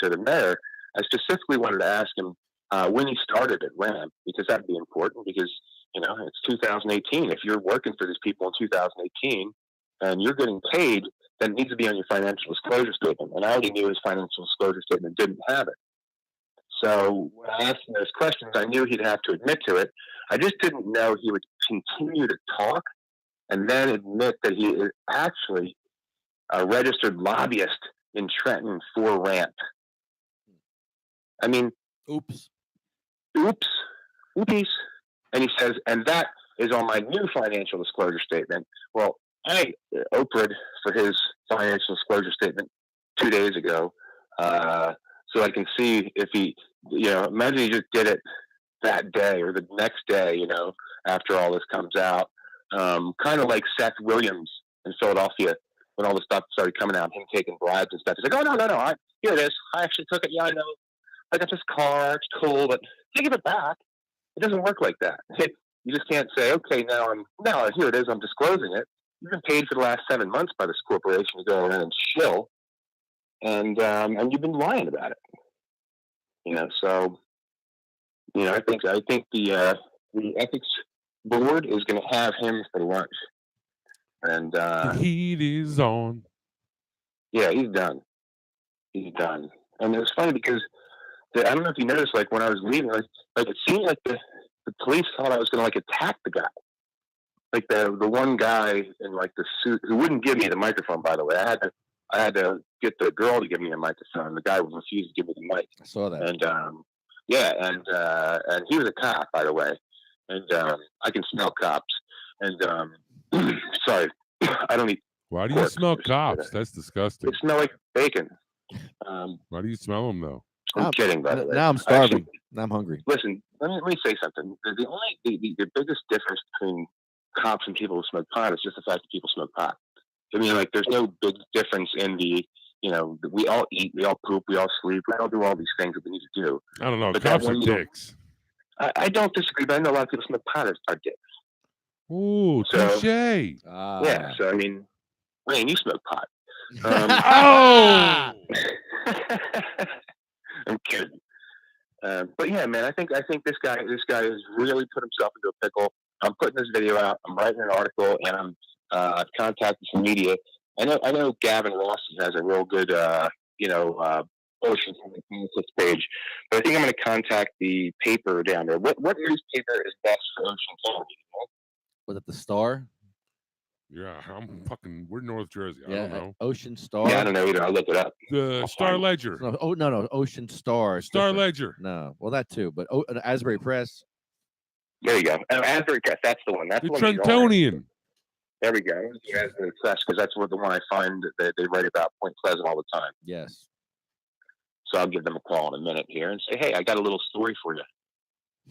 the mayor, I specifically wanted to ask him, when he started at RAM, because that'd be important, because, you know, it's 2018. If you're working for these people in 2018 and you're getting paid, then it needs to be on your financial disclosure statement. And I already knew his financial disclosure statement didn't have it. So when I asked him those questions, I knew he'd have to admit to it. I just didn't know he would continue to talk and then admit that he is actually a registered lobbyist in Trenton for RAMP. I mean, oops. And he says, and that is on my new financial disclosure statement. Well, I Oprah'd for his financial disclosure statement 2 days ago, so I can see if he, you know, imagine he just did it that day or the next day, you know, after all this comes out. Kind of like Seth Williams in Philadelphia when all the stuff started coming out, him taking bribes and stuff. He's like, oh, no, here it is. I actually took it. Yeah, I know. I got this car. It's cool, but I give it back. It doesn't work like that. You just can't say, okay, now here it is. I'm disclosing it. You've been paid for the last 7 months by this corporation to go around and shill, and you've been lying about it. You know, so, you know, I think the ethics board is going to have him for lunch, and the heat is on. Yeah, he's done. And it was funny because I don't know if you noticed, like when I was leaving, like it seemed like the police thought I was going to like attack the guy. Like the one guy in like the suit who wouldn't give me the microphone, by the way. I had to get the girl to give me a microphone. The guy refused to give me the mic. I saw that. And and he was a cop, by the way. And I can smell cops. And sorry, I don't eat. Why do you smell cops? That's disgusting. They smell like bacon. Why do you smell them though? I'm kidding, by the way. Now I'm starving. Now I'm hungry. Listen, let me say something. The biggest difference between cops and people who smoke pot is just the fact that people smoke pot. I mean, like, there's no big difference in the, you know, we all eat, we all poop, we all sleep, we all do all these things that we need to do. I don't know. But Cops are dicks. I don't disagree, but I know a lot of people smoke pot are dicks. Ooh, So, touche. Yeah, so I mean, Wayne, you smoke pot. Oh! I'm kidding. But yeah, man, I think this guy has really put himself into a pickle. I'm putting this video out. I'm writing an article, and I'm contacting some media. I know Gavin Ross has a real good, Ocean Politics page, but I think I'm going to contact the paper down there. What newspaper is best for Ocean County? Was it the Star? Yeah, we're North Jersey. I don't know. Ocean Star. Yeah, I don't know either. I'll look it up. The Star Ledger. No, Ocean Star. Star Ledger. No, well, that too, but Asbury Press. There you go. Asbury Press. That's the one. That's The one. Trentonian. There we go. Asbury Press, because that's the one I find that they write about Point Pleasant all the time. Yes. So I'll give them a call in a minute here and say, hey, I got a little story for you.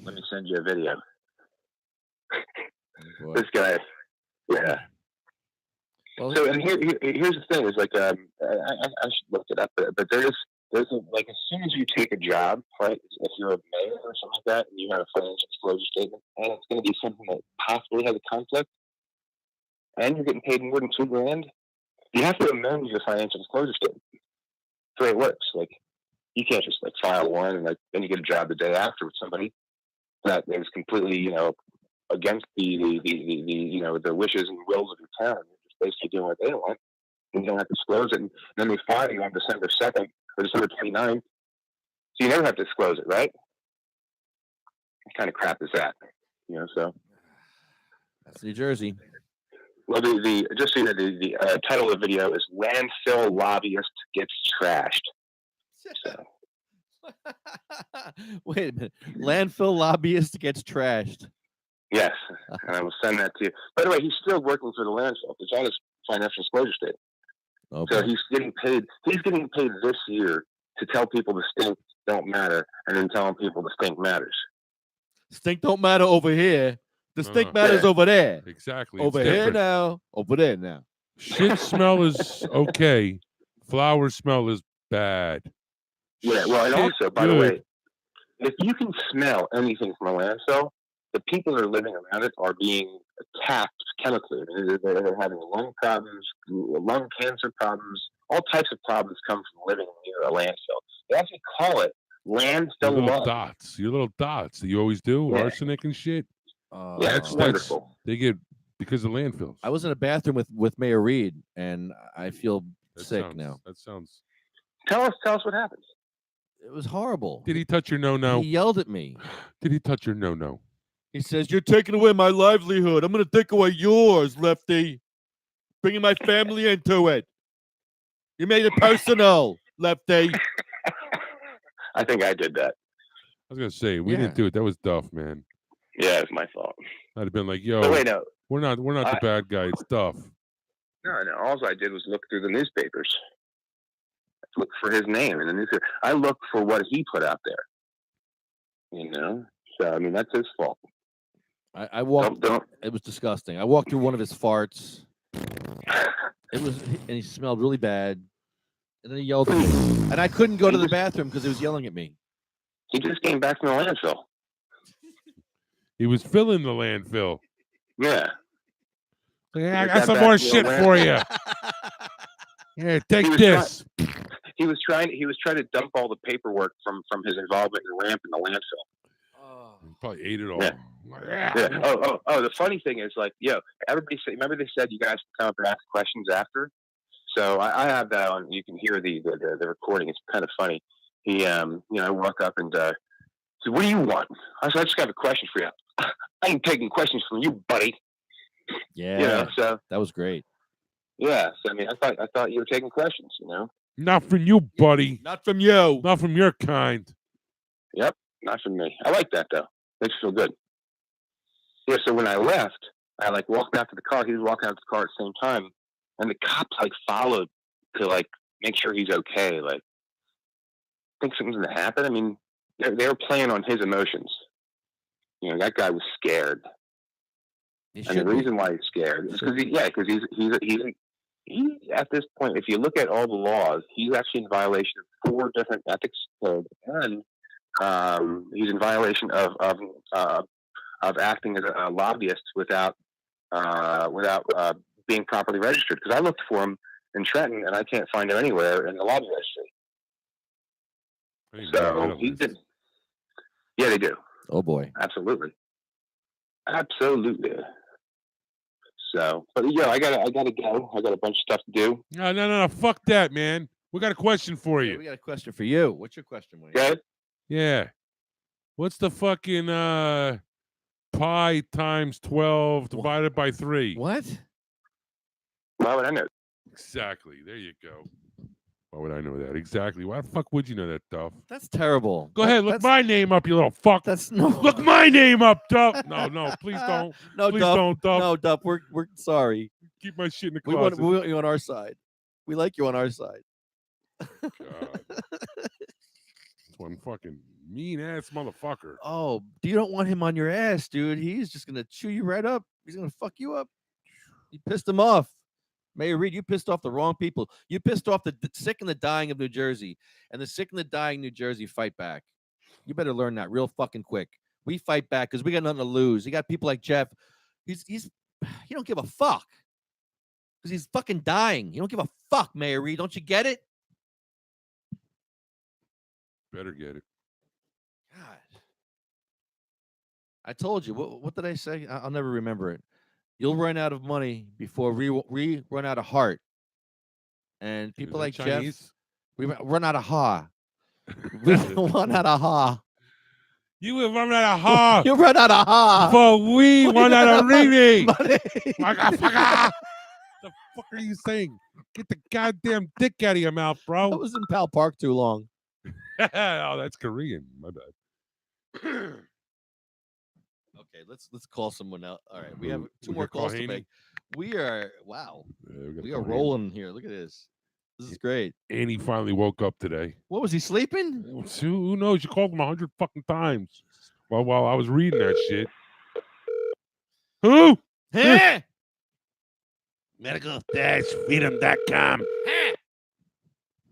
Let me send you a video. Oh, this guy, yeah. Well, so, and here's the thing: is like I should look it up, but there's like, as soon as you take a job, right? If you're a mayor or something like that, and you have a financial disclosure statement, and it's going to be something that possibly has a conflict, and you're getting paid more than $2,000, you have to amend your financial disclosure statement. That's the way it works. Like, you can't just like file one and like then you get a job the day after with somebody that is completely, you know, against the wishes and wills of your town. You're just basically doing what they want, and you don't have to disclose it. And then they fire you on December 2nd or December 29th, so you never have to disclose it, right? What kind of crap is that? You know, so that's New Jersey. Well, just so you know, the title of the video is "Landfill Lobbyist Gets Trashed." So. Wait a minute. Landfill lobbyist gets trashed. Yes, and I will send that to you. By the way, he's still working for the landfill. It's on his financial disclosure statement. Okay. So he's getting paid. He's getting paid this year to tell people the stink don't matter, and then telling people the stink matters. Stink don't matter over here. The stink matters over there. Exactly. Over It's here different. now. Over there now. Shit smell is okay. Flower smell is bad. Yeah, well, and Shit also, by the good. way, if you can smell anything from a landfill, the people that are living around it are being attacked chemically. They're having lung problems, lung cancer problems, all types of problems come from living near a landfill. They actually call it Land Your still little alive. dots. Your little dots that you always do. Yeah. Arsenic and shit. Yeah, it's wonderful. They get because of landfills. I was in a bathroom with Mayor Reed, and I feel sick now. That sounds. Tell us what happens. It was horrible. Did he touch your no-no? He yelled at me. Did he touch your no-no? He says, "You're taking away my livelihood. I'm going to take away yours, Lefty. Bringing my family into it. You made it personal, Lefty." I think I did that. I was gonna say we didn't do it. That was Duff, man. Yeah, it's my fault. I'd have been like, "Yo, But wait, no. we're not the bad guy. It's Duff." No. All I did was look through the newspapers. Look for his name in the newspaper. I looked for what he put out there. You know? So, I mean, that's his fault. I walked. It was disgusting. I walked through one of his farts. It was, and he smelled really bad. And then he yelled at me, and I couldn't go to the bathroom because he was yelling at me. He just came back from the landfill. He was filling the landfill. Yeah. Yeah, I got some more shit for you. Yeah, take this. He was trying to dump all the paperwork from his involvement in the ramp in the landfill. He probably ate it all. Yeah. Yeah. Oh. The funny thing is, like, everybody say. Remember they said you guys can come up and ask questions after. So I have that on. You can hear the recording. It's kind of funny. He, I walk up and said, "What do you want?" I said, "I just got a question for you." "I ain't taking questions from you, buddy." Yeah. So that was great. Yeah. So I mean, I thought you were taking questions. You know. Not from you, buddy. Not from you. Not from your kind. Yep. Not from me. I like that though. Makes me feel good. Yeah. So when I left, I walked out to the car. He was walking out to the car at the same time, and the cops followed to make sure he's okay. Think something's gonna happen. I mean, they were playing on his emotions. You know, that guy was scared, and the reason why he's scared is because he's at this point. If you look at all the laws, he's actually in violation of 4 different ethics codes, and he's in violation of acting as a lobbyist without being properly registered. Because I looked for him in Trenton, and I can't find him anywhere in the lobby registry. So he did. Yeah, they do. Oh boy. Absolutely. So, but I gotta go. I got a bunch of stuff to do. No. Fuck that, man. We got a question for you. We got a question for you. What's your question, Wayne? Good. Yeah. What's the fucking pi times 12 divided by 3? What? Why would I know? Exactly. There you go. Why would I know that? Exactly. Why the fuck would you know that, Duff? That's terrible. Go ahead, look my name up, you little fuck. That's no. Look my name up, Duff. No, please don't. No, please Duff. don't, Duff. No, Duff. We're sorry. Keep my shit in the We closet. want you on our side. We like you on our side. God. That's one fucking mean ass motherfucker. Oh, you don't want him on your ass, dude. He's just gonna chew you right up. He's gonna fuck you up. You pissed him off. Mayor Reed, you pissed off the wrong people. You pissed off the sick and the dying of New Jersey. And the sick and the dying New Jersey fight back. You better learn that real fucking quick. We fight back because we got nothing to lose. You got people like Jeff. He don't give a fuck. Because he's fucking dying. You don't give a fuck, Mayor Reed. Don't you get it? Better get it. God. I told you. What did I say? I'll never remember it. You'll run out of money before we run out of heart. And people like Chinese? Jeff, we run out of ha. We run out of ha. You will run out of ha. You run out of ha. But we run out of Riri. Money. The fuck are you saying? Get the goddamn dick out of your mouth, bro. I was in Pal Park too long. Oh, that's Korean. My bad. Okay, let's call someone out. All right, we have two We more got calls to Kahani? make. We are wow. Yeah, We are rolling here. Look at this. This is great. Annie finally woke up today. What was he sleeping? Who knows? You called him 100 fucking times while I was reading that shit. Who? Huh? Medical-freedom.com.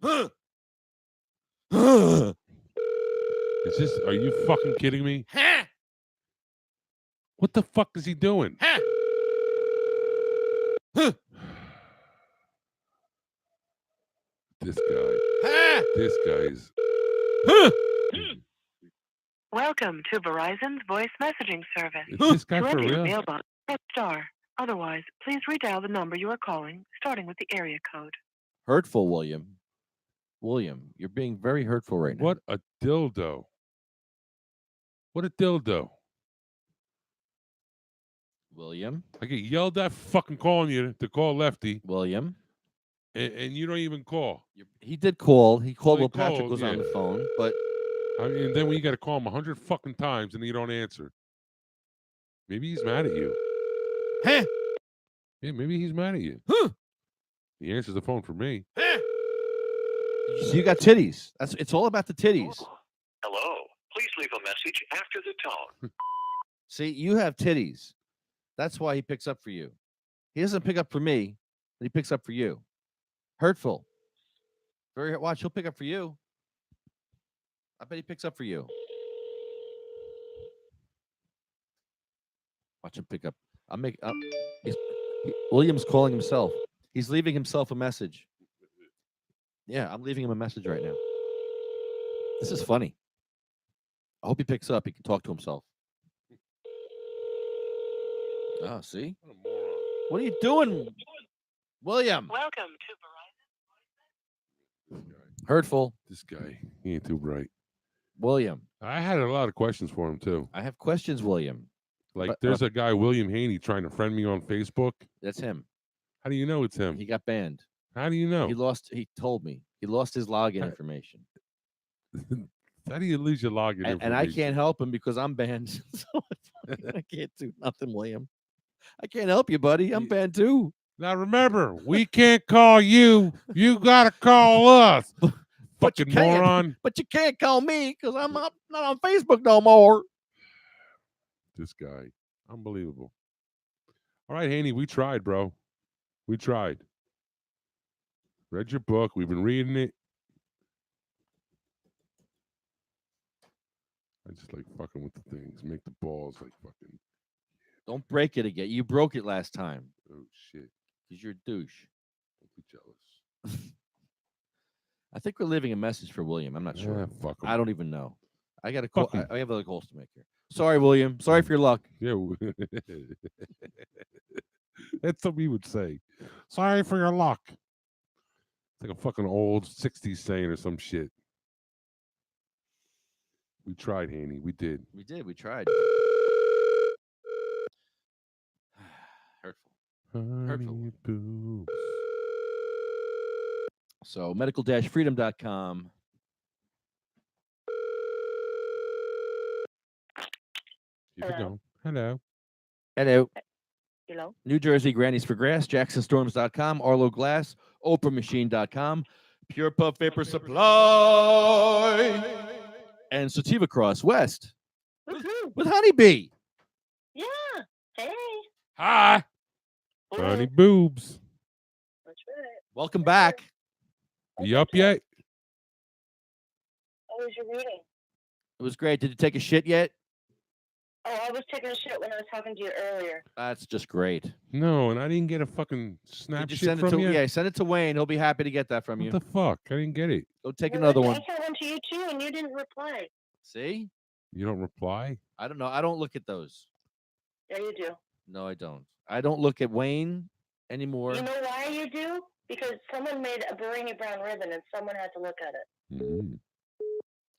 Huh? Is this? Are you fucking kidding me? Huh? What the fuck is he doing? Huh? Huh? This guy. Huh? This guy's. Huh? Welcome to Verizon's voice messaging service. Is this guy To for enter your real? mailbox, press star. Otherwise, please redial the number you are calling, starting with the area code. Hurtful, William. William, you're being very hurtful right now. What a dildo. What a dildo. William. I get yelled at fucking calling you to call Lefty. William. And you don't even call. He did call. He called he while Patrick called, was on yeah. the phone, but I mean, then when you got to call him 100 fucking times and you don't answer. Maybe he's mad at you. Huh? Yeah, maybe he's mad at you. Huh? He answers the phone for me. So you got titties. It's all about the titties. Hello. Please leave a message after the tone. See, you have titties. That's why he picks up for you. He doesn't pick up for me, but he picks up for you. Hurtful. Very watch. He'll pick up for you. I bet he picks up for you. Watch him pick up. William's calling himself. He's leaving himself a message. Yeah, I'm leaving him a message right now. This is funny. I hope he picks up. He can talk to himself. Oh, see? What are you doing, William? Welcome to Hurtful. This guy, he ain't too bright. William. I had a lot of questions for him, too. I have questions, William. Like, But, there's a guy, William Haney, trying to friend me on Facebook. That's him. How do you know it's him? He got banned. How do you know? He told me. He lost his login information. How do you lose your login information? And I can't help him because I'm banned. So I can't do nothing, William. I can't help you, buddy. I'm banned too. Now remember, we can't call you. You gotta call us. Fucking moron. But you can't call me because I'm not on Facebook no more. This guy. Unbelievable. All right, Haney, we tried, bro. We tried. Read your book. We've been reading it. I just like fucking with the things. Make the balls like fucking. Don't break it again. You broke it last time. Oh, shit. Because you're a douche. Don't be jealous. I think we're leaving a message for William. I'm not sure. Yeah, fuck him. I don't even know. I got to call. Fuck him. I have other calls to make here. Sorry, William. Sorry for your luck. Yeah. That's what we would say. Sorry for your luck. It's like a fucking old 60s saying or some shit. We tried, Haney. We did. We did. We tried. Hurtful. Honey boobs. So medical-freedom.com. Keep it going. Hello. Hello. Hello. New Jersey Grannies for Grass, JacksonStorms.com, Arlo Glass, OprahMachine.com, Pure Puff Vapor Supply, and Sativa Cross West with Honeybee. Yeah. Hey. Hi. Honey boobs. That's right. Welcome back. You up yet? How was your reading? It was great. Did you take a shit yet? Oh, I was taking a shit when I was talking to you earlier. That's just great. No, and I didn't get a fucking Did snap you shit send it from to you. Yeah, send it to Wayne. He'll be happy to get that from What you. the fuck? I didn't get it. Go take Well, another I one. sent one to you too, and you didn't reply. See? You don't reply? I don't know. I don't look at those. Yeah, you do. No, I don't. I don't look at Wayne anymore. You know why you do? Because someone made a Barini brown ribbon, and someone had to look at it. Mm.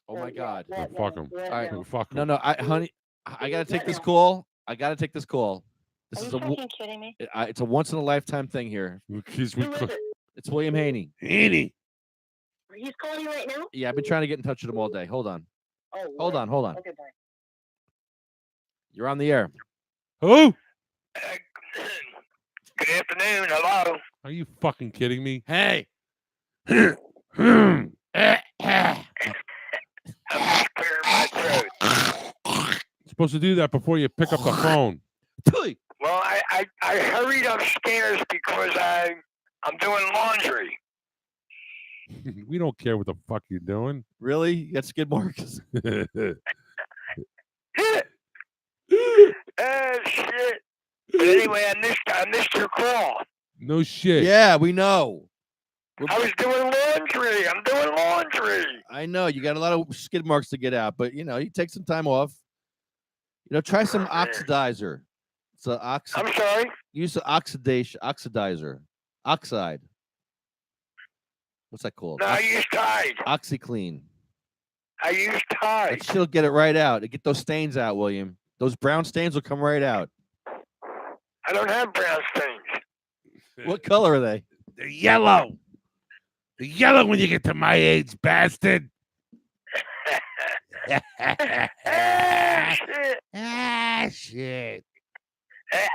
Oh my God. Yeah, Fuck him. All right. Fuck him. No, honey, I gotta take this call. I gotta take this call. This Are is you a fucking kidding me? it's a once in a lifetime thing here. Who is it? It's William Haney. Haney. He's calling you right now? Yeah, I've been trying to get in touch with him all day. Hold on. Oh, Hold Lord. on. Hold on. Okay, bye. You're on the air. Who? Good afternoon. Hello. Are you fucking kidding me? Hey. Supposed to do that before you pick up the phone. Well, I hurried upstairs because I'm doing laundry. We don't care what the fuck you're doing. Really? You got skid marks? Shit. But anyway, I missed your call. No shit. Yeah, we know. I was doing laundry. I'm doing laundry. I know you got a lot of skid marks to get out, but you take some time off. Try some oxidizer. It's a I'm sorry? Use the oxidizer. Oxide. What's that called? No, I use Tide. OxyClean. I use Tide. That shit'll get it right out. Get those stains out, William. Those brown stains will come right out. I don't have brown stains. What color are they? They're yellow. They're yellow when you get to my age, bastard. Shit.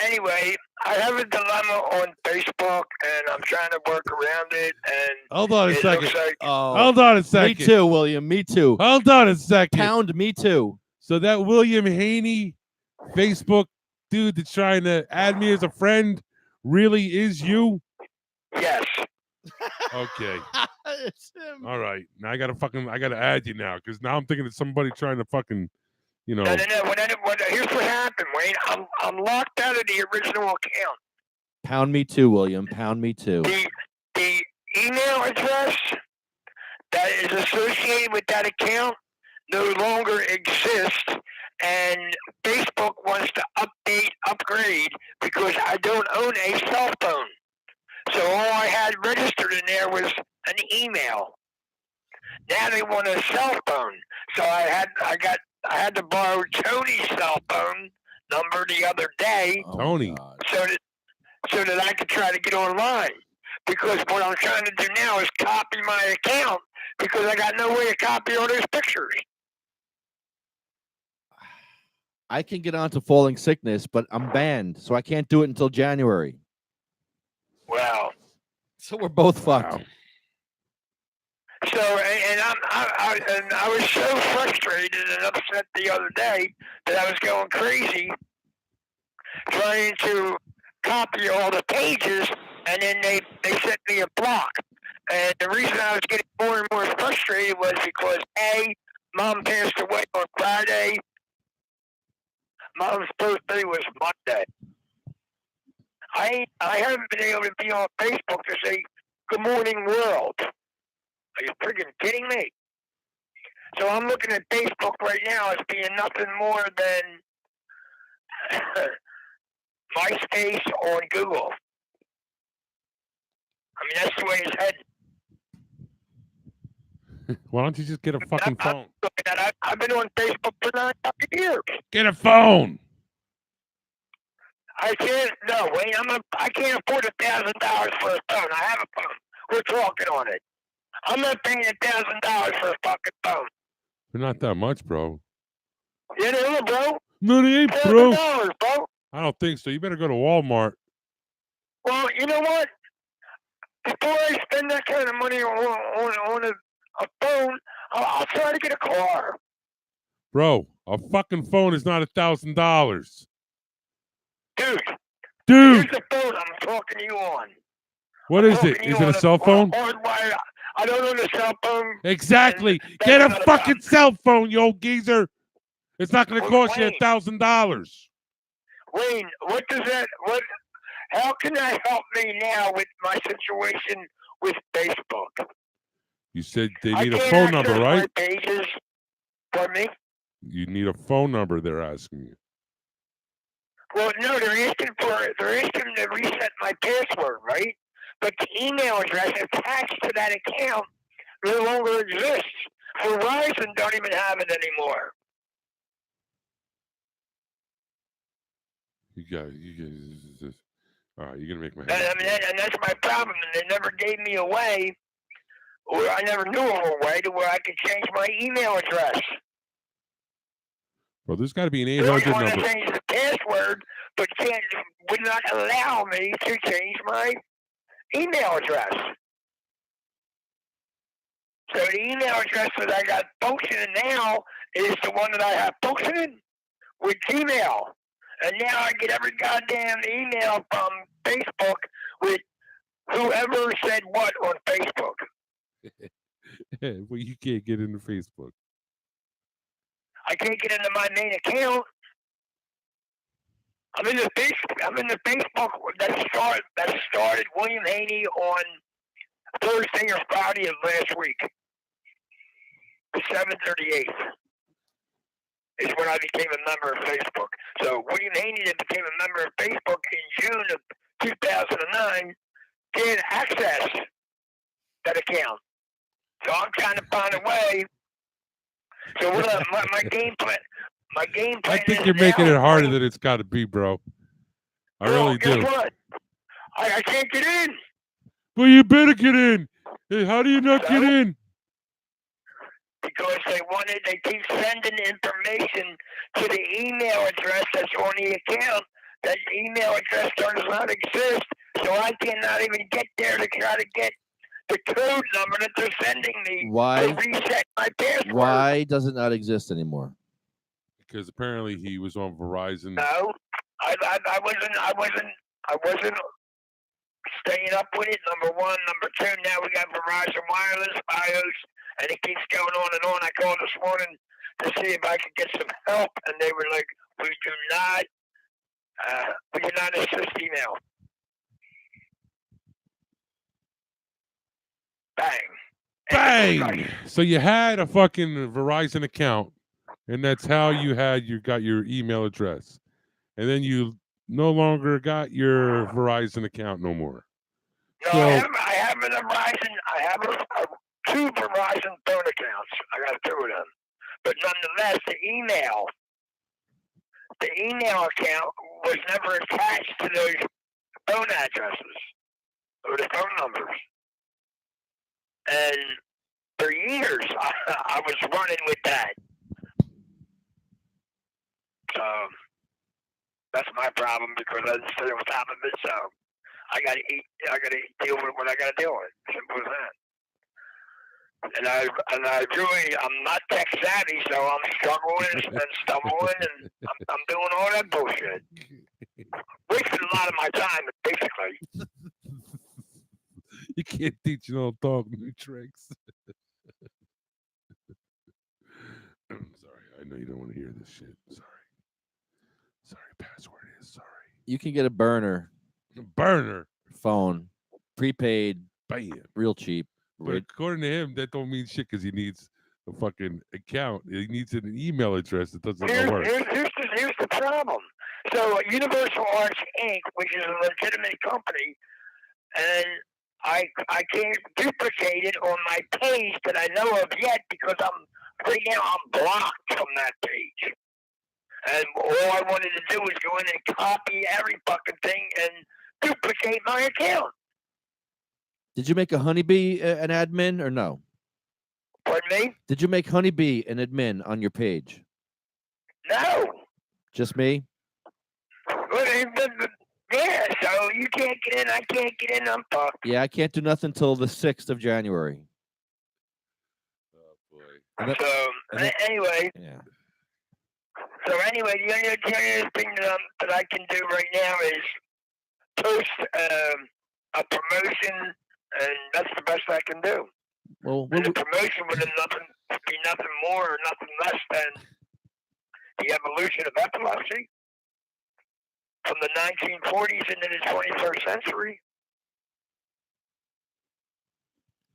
Anyway, I have a dilemma on Facebook, and I'm trying to work around it. And Hold on a it second. looks like- Hold on a second. Me too, William. Me too. Hold on a second. Pound me too. So that William Haney Facebook dude that's trying to add me as a friend really is you? Yes. Okay. It's him. All right. Now I gotta add you now because now I'm thinking it's somebody trying to fucking, No. Here's what happened, Wayne. I'm locked out of the original account. Pound me too, William. Pound me too. The email address that is associated with that account no longer exists, and Facebook wants to upgrade because I don't own a cell phone. So all I had registered in there was an email. Now they want a cell phone. So I had to borrow Tony's cell phone number the other day. Tony. So that I could try to get online. Because what I'm trying to do now is copy my account because I got no way to copy all those pictures. I can get onto Falling Sickness, but I'm banned, so I can't do it until January. Wow. So we're both fucked. So, and I was so frustrated and upset the other day that I was going crazy trying to copy all the pages, and then they sent me a block. And the reason I was getting more and more frustrated was because A, Mom passed away on Friday. Mom's birthday was Monday. I haven't been able to be on Facebook to say, "Good morning, world." Are you freaking kidding me? So I'm looking at Facebook right now as being nothing more than MySpace on Google. I mean, that's the way it's headed. Why don't you just get a fucking phone? I've been on Facebook for 9 years. Get a phone. I can't. No, Wayne. I can't afford $1,000 for a phone. I have a phone. We're talking on it. I'm not paying $1,000 for a fucking phone. They're not that much, bro. You know, bro. No, they ain't, bro. $1,000, bro. I don't think so. You better go to Walmart. Well, you know what? Before I spend that kind of money on a phone, I'll try to get a car. Bro, a fucking phone is not $1,000. Dude. Dude. Here's the phone I'm talking to you on. What is it? Is it a cell phone? Hardwired. I don't own a cell phone. Exactly. Get a fucking cell phone, you old geezer. It's not going to cost you $1,000. Wayne, what does that? How can that help me now with my situation with Facebook? You said they need a phone number, right? My pages. Pardon me? You need a phone number, they're asking you. Well, no, they're asking to reset my password, right? But the email address attached to that account no longer exists. Verizon don't even have it anymore. All right, you're gonna make my head. And that's my problem. And they never gave me a way, or I never knew of a way to where I could change my email address. Bro, there's got to be an They 800 want number. to change the password, but would not allow me to change my email address. So the email address that I got functioning now is the one that I have functioning with Gmail. And now I get every goddamn email from Facebook with whoever said what on Facebook. Well, you can't get into Facebook. I can't get into my main account. I'm in the Facebook that started William Haney on Thursday or Friday of last week. The 7th or the 8th is when I became a member of Facebook. So William Haney that became a member of Facebook in June of 2009 did access that account. So I'm trying to find a way. So what my game plan? My game I plan. think you're making it harder than it's got to be, bro. I really Guess do. what? I can't get in. Well, you better get in. Hey, how do you not get in? Because they keep sending information to the email address that's on the account. That email address does not exist, so I cannot even get there to try to get the code number that they're sending me Why? to reset my password. Why does it not exist anymore? Because apparently he was on Verizon. No, I wasn't staying up with it. Number one, number two. Now we got Verizon Wireless, BIOS, and it keeps going on and on. I called this morning to see if I could get some help, and they were like, "We do not assist email." Bang! So you had a fucking Verizon account, and that's how you got your email address, and then you no longer got your Verizon account no more. No, So I have a Verizon. I have two Verizon phone accounts. I got two of them, but nonetheless, the email account was never attached to those phone addresses or the phone numbers. And for years, I was running with that. So that's my problem because I didn't stay on top of it. So I got to deal with what I got to deal with. Simple as that. And I'm not tech savvy, so I'm struggling and stumbling, and I'm doing all that bullshit. Wasting a lot of my time, basically. you can't teach an old dog new tricks. I'm sorry. I know you don't want to hear this shit. Sorry. Password is sorry. You can get a burner phone, prepaid, Bam. real cheap. But according to him, that don't mean shit because he needs a fucking account. He needs an email address that doesn't work. Here's the problem. So Universal Arts Inc., which is a legitimate company, and I can't duplicate it on my page that I know of yet because right now I'm blocked from that page. And all I wanted to do was go in and copy every fucking thing and duplicate my account. Did you make a Honeybee an admin or no? Pardon me? Did you make Honeybee an admin on your page? No. Just me? Yeah, so you can't get in, I can't get in, I'm fucked. Yeah, I can't do nothing till the 6th of January. Anyway. Yeah. So anyway, the only thing that I can do right now is post a promotion, and that's the best I can do. Well, and the promotion would be nothing more or nothing less than the evolution of epilepsy from the 1940s into the 21st century.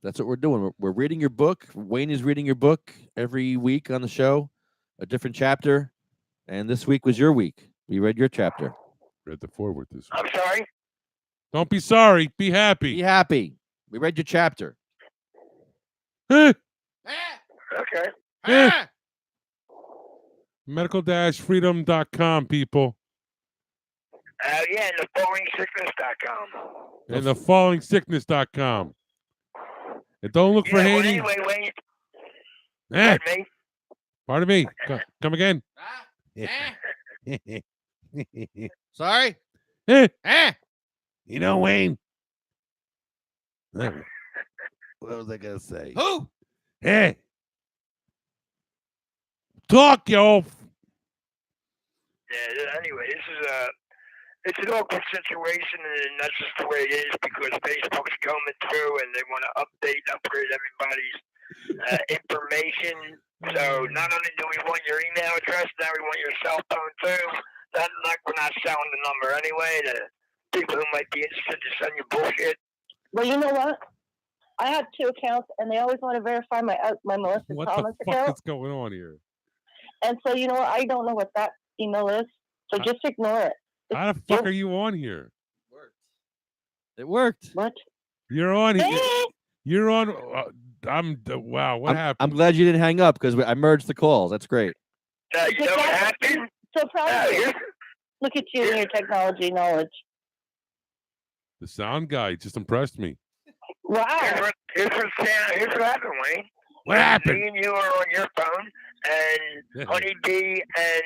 That's what we're doing. We're reading your book. Wayne is reading your book every week on the show, a different chapter. And this week was your week. We read your chapter. Read the forward this week. I'm sorry? Don't be sorry. Be happy. Be happy. We read your chapter. Okay. Medical-freedom.com, people. Yeah, and thefallingsickness.com. And thefallingsickness.com. And don't look for Well, Haney. anyway, Wayne. Pardon me. Pardon me. Come again. Sorry? You know, Wayne. What was I going to say? Who? Hey. Talk, yo. Yeah, anyway, it's an awkward situation, and that's just the way it is because Facebook's coming through and they want to upgrade everybody's information. So not only do we want your email address, now we want your cell phone too. Not like we're not selling the number anyway to people who might be interested to send you bullshit. Well, you know what? I have 2 accounts, and they always want to verify my Melissa What Thomas the fuck account. is going on here? And so, you know what? I don't know what that email is, so just ignore it. How the fuck are you on here? It worked. What? You're on here. You're on. Wow. What happened? I'm glad you didn't hang up because I merged the calls. That's great. You know what happened? So proud of you. Look at you and your technology knowledge. The sound guy just impressed me. Wow. Here's what happened, Wayne. What happened? Me and you are on your phone, and Honey B and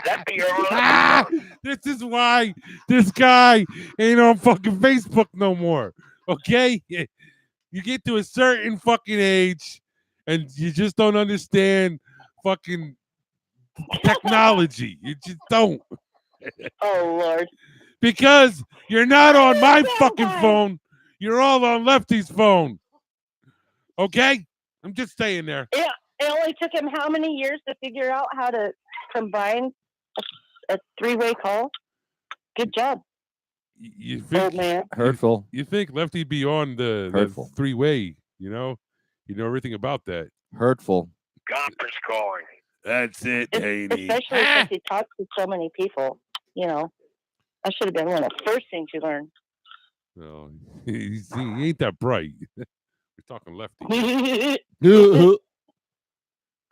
Lefty are on This is why this guy ain't on fucking Facebook no more. Okay? You get to a certain fucking age and you just don't understand fucking technology. You just don't. Oh, Lord. Because you're not on my fucking phone. You're all on Lefty's phone. Okay? I'm just staying there. Yeah, it only took him how many years to figure out how to combine a 3-way call? Good job. You think, old man. Hurtful. You think Lefty be on the Hurtful. 3-way, you know? You know everything about that. Hurtful. conference calling. That's it, Haney. Especially since he talks to so many people, you know. That should have been one of the first things you learned. No, he ain't that bright. We're talking Lefty.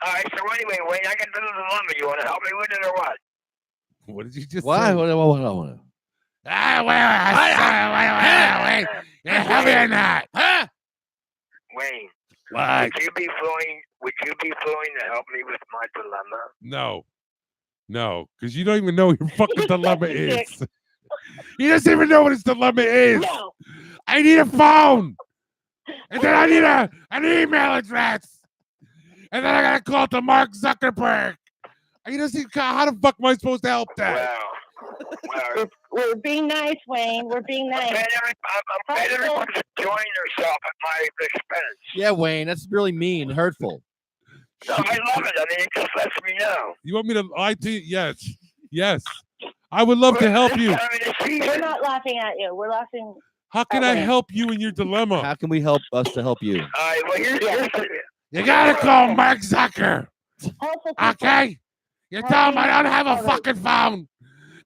All right, so anyway, Wayne, I got a little dilemma. You want to help me with it or what? What did you just Why? say? What? Wait. Help me or not? Huh? Wayne, What? would you be willing to help me with my dilemma? No, because you don't even know what your fucking dilemma is. He doesn't even know what his dilemma is. No. I need a phone, and then I need an email address, and then I gotta call to Mark Zuckerberg. He doesn't. How the fuck am I supposed to help that? Well, We're being nice, Wayne. We're being nice. I'm glad everyone's enjoying herself at my expense. Yeah, Wayne, that's really mean, hurtful. No, I love it. I mean, it just lets me know. You want me to lie to you? Yes. I would love to help you. We're not laughing at you. We're laughing. How can I help you in your dilemma? How can we help us to help you? All right, well, here's You gotta call Mark Zucker. Okay? You tell him I don't have a fucking phone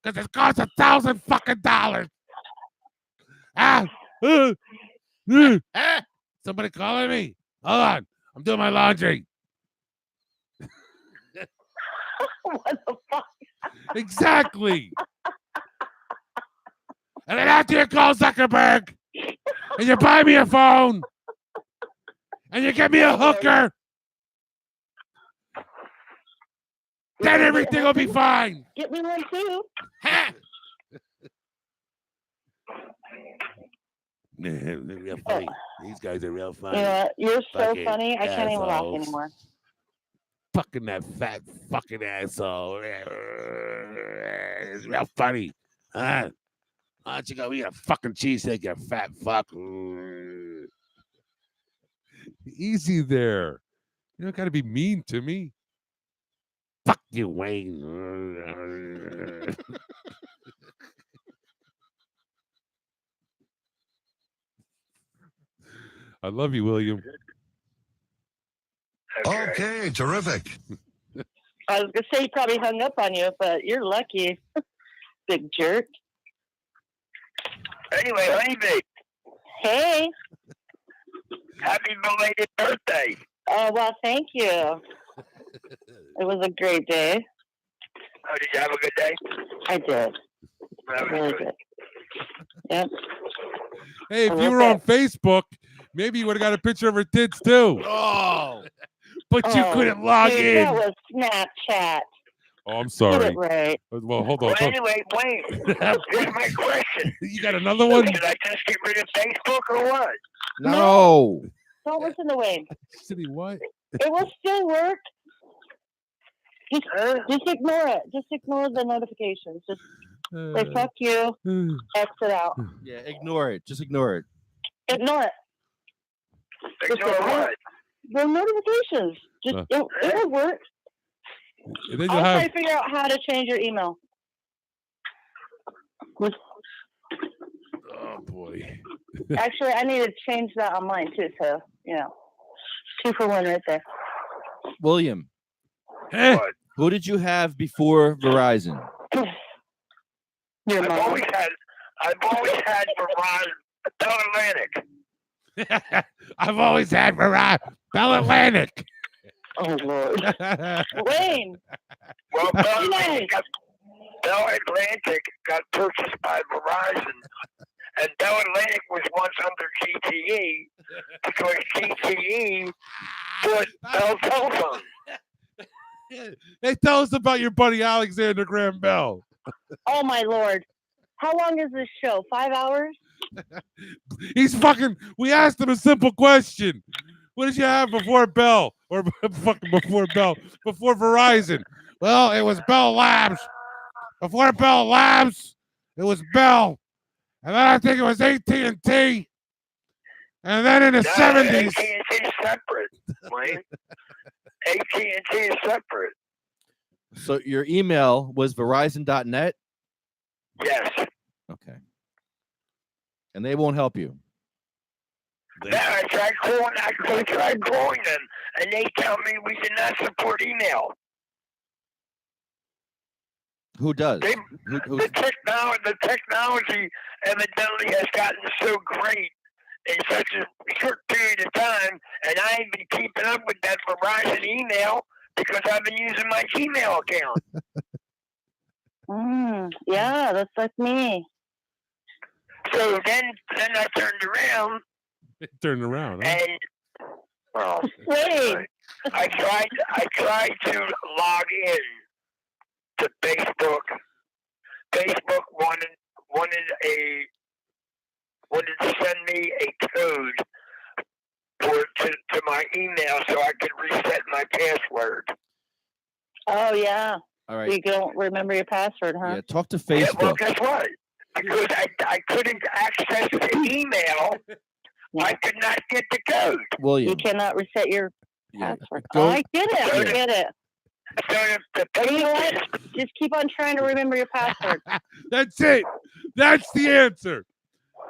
because it costs $1,000 fucking dollars. Somebody calling me. Hold on. I'm doing my laundry. What the fuck? Exactly. And then after you call Zuckerberg and you buy me a phone and you get me a hooker, then everything will be fine. Get me one too. They're real funny. These guys are real funny. You know what? You're so Fucking funny. I can't even laugh assholes. anymore. Fucking that fat fucking asshole. It's real funny. Huh? Why don't you go eat a fucking cheesesteak, you fat fuck? Easy there. You don't got to be mean to me. Fuck you, Wayne. I love you, William. Okay, terrific. I was gonna say he probably hung up on you, but you're lucky, big jerk. Anyway, honeybee, Hey. happy belated birthday. Oh well, thank you. It was a great day. Oh, did you have a good day? I did. Really good. Yep. Hey, if you were on Facebook, maybe you would have got a picture of her tits too. Oh. But you couldn't log dude, in. That was Snapchat. Oh, I'm Get sorry. it right. Well, hold on. Well, anyway, Wayne, here's my question. You got another one? Should I just get rid of Facebook or what? No. Don't listen to Wayne. City, what? It will still work. Just ignore it. Just ignore the notifications. Just say fuck you. Exit out. Yeah, ignore it. Just ignore it. Ignore it. Ignore what? The notifications. Just it'll work. And then I'll you'll try have to figure out how to change your email. Oh boy. Actually, I need to change that on mine too. So 2 for 1 right there. William, What? who did you have before Verizon? Your I've mom. always had Verizon, Bell Atlantic. I've always had Bell Atlantic. Oh Lord. Wayne. Well, Bell Atlantic got purchased by Verizon, and Bell Atlantic was once under GTE because GTE put Bell telephone. Hey, tell us about your buddy Alexander Graham Bell. Oh my Lord. How long is this show? 5 hours? He's fucking. We asked him a simple question. What did you have before Bell? Or fucking before Bell? Before Verizon? Well, it was Bell Labs. Before Bell Labs, it was Bell. And then I think it was AT&T. And then in the 70s. AT&T is separate, Wayne. AT&T is separate. So your email was verizon.net? Yes. Okay. And they won't help you. Yeah, I tried calling them, and they tell me we do not support email. Who does? The technology evidently has gotten so great in such a short period of time, and I've been keeping up with that Verizon email because I've been using my Gmail account. Yeah, that's like me. So then I turned around. It turned around, huh? And well, Wait. I tried to log in to Facebook. Facebook wanted to send me a code to my email so I could reset my password. Oh yeah. All right. You don't remember your password, huh? Yeah, talk to Yeah, well, Facebook. guess what? Because I couldn't access the email, I could not get the code. William. You cannot reset your Yeah. password. Go- I get it. I get it. So You know what? Just keep on trying to remember your password. That's it. That's the answer.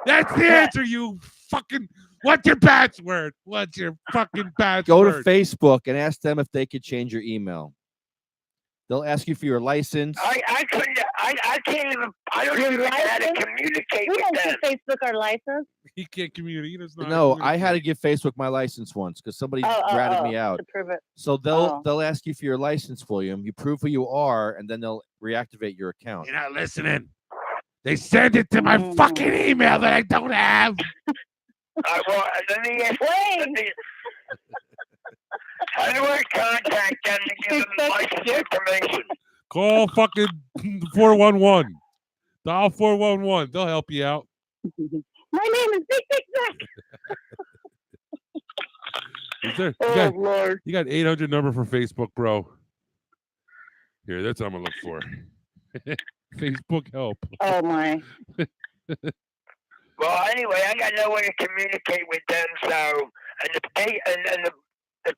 That's the answer, you fucking. What's your password? What's your fucking password? Go to Facebook and ask them if they could change your email. They'll ask you for your license. I couldn't. I can't even. I don't even know how to communicate We with don't them. give Facebook our license. He can't communicate. He doesn't know how to No, I communicate. had to give Facebook my license once because somebody ratted me out. To prove it. So they'll ask you for your license, William. You prove who you are, and then they'll reactivate your account. You're not listening. They send it to my fucking email that I don't have. Well, let me ask. How do I contact them to give them the license information? Call fucking 411. Dial 411. They'll help you out. My name is Big Big Zack. Is there? Oh, Lord. You got 800 number for Facebook, bro. Here, that's what I'm gonna look for. Facebook help. Oh my. Well, anyway, I got no way to communicate with them, so and the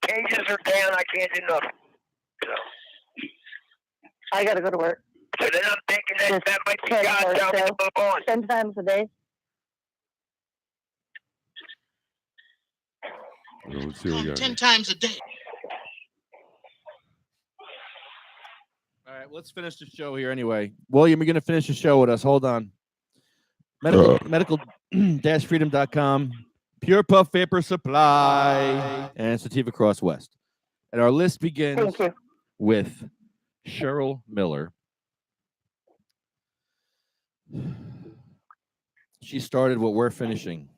pages are down. I can't do nothing. So. I gotta go to work. So then I'm thinking that might be God telling me to move on. 10 times a day. Let's see what we got. 10 times a day. All right, let's finish the show here anyway. William, you're going to finish the show with us. Hold on. Medical-freedom.com, Pure Puff Vapor Supply, and Sativa Cross West. And our list begins with Cheryl Miller. She started what we're finishing.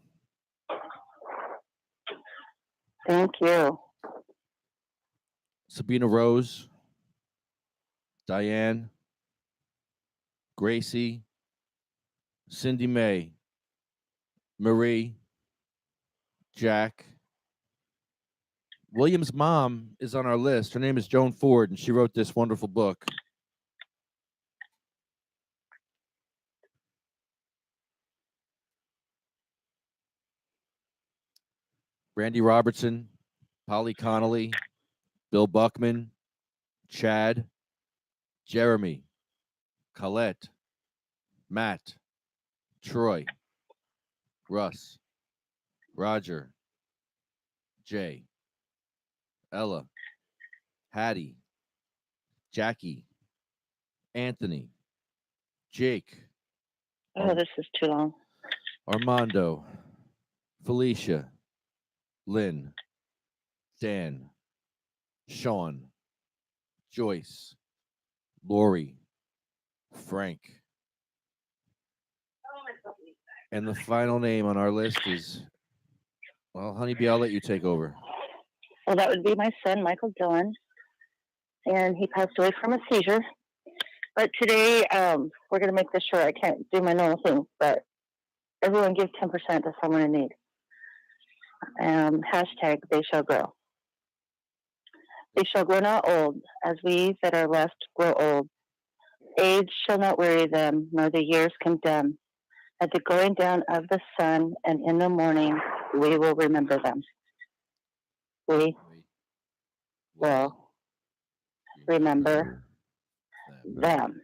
Thank you. Sabina Rose, Diane, Gracie, Cindy Mae, Marie, Jack. William's mom is on our list. Her name is Joan Ford, and she wrote this wonderful book. Randy Robertson, Polly Connolly, Bill Buckman, Chad, Jeremy, Colette, Matt, Troy, Russ, Roger, Jay, Ella, Hattie, Jackie, Anthony, Jake, Oh, this is too long. Armando, Felicia, Lynn, Dan, Sean, Joyce, Lori, Frank. And the final name on our list is, well, Honeybee, I'll let you take over. Well, that would be my son, Michael Dillon. And he passed away from a seizure. But today, we're going to make this sure I can't do my normal thing, but everyone give 10% to someone in need. Hashtag they shall grow. They shall grow not old, as we that are left grow old. Age shall not weary them, nor the years condemn. At the going down of the sun and in the morning, we will remember them. We will remember them.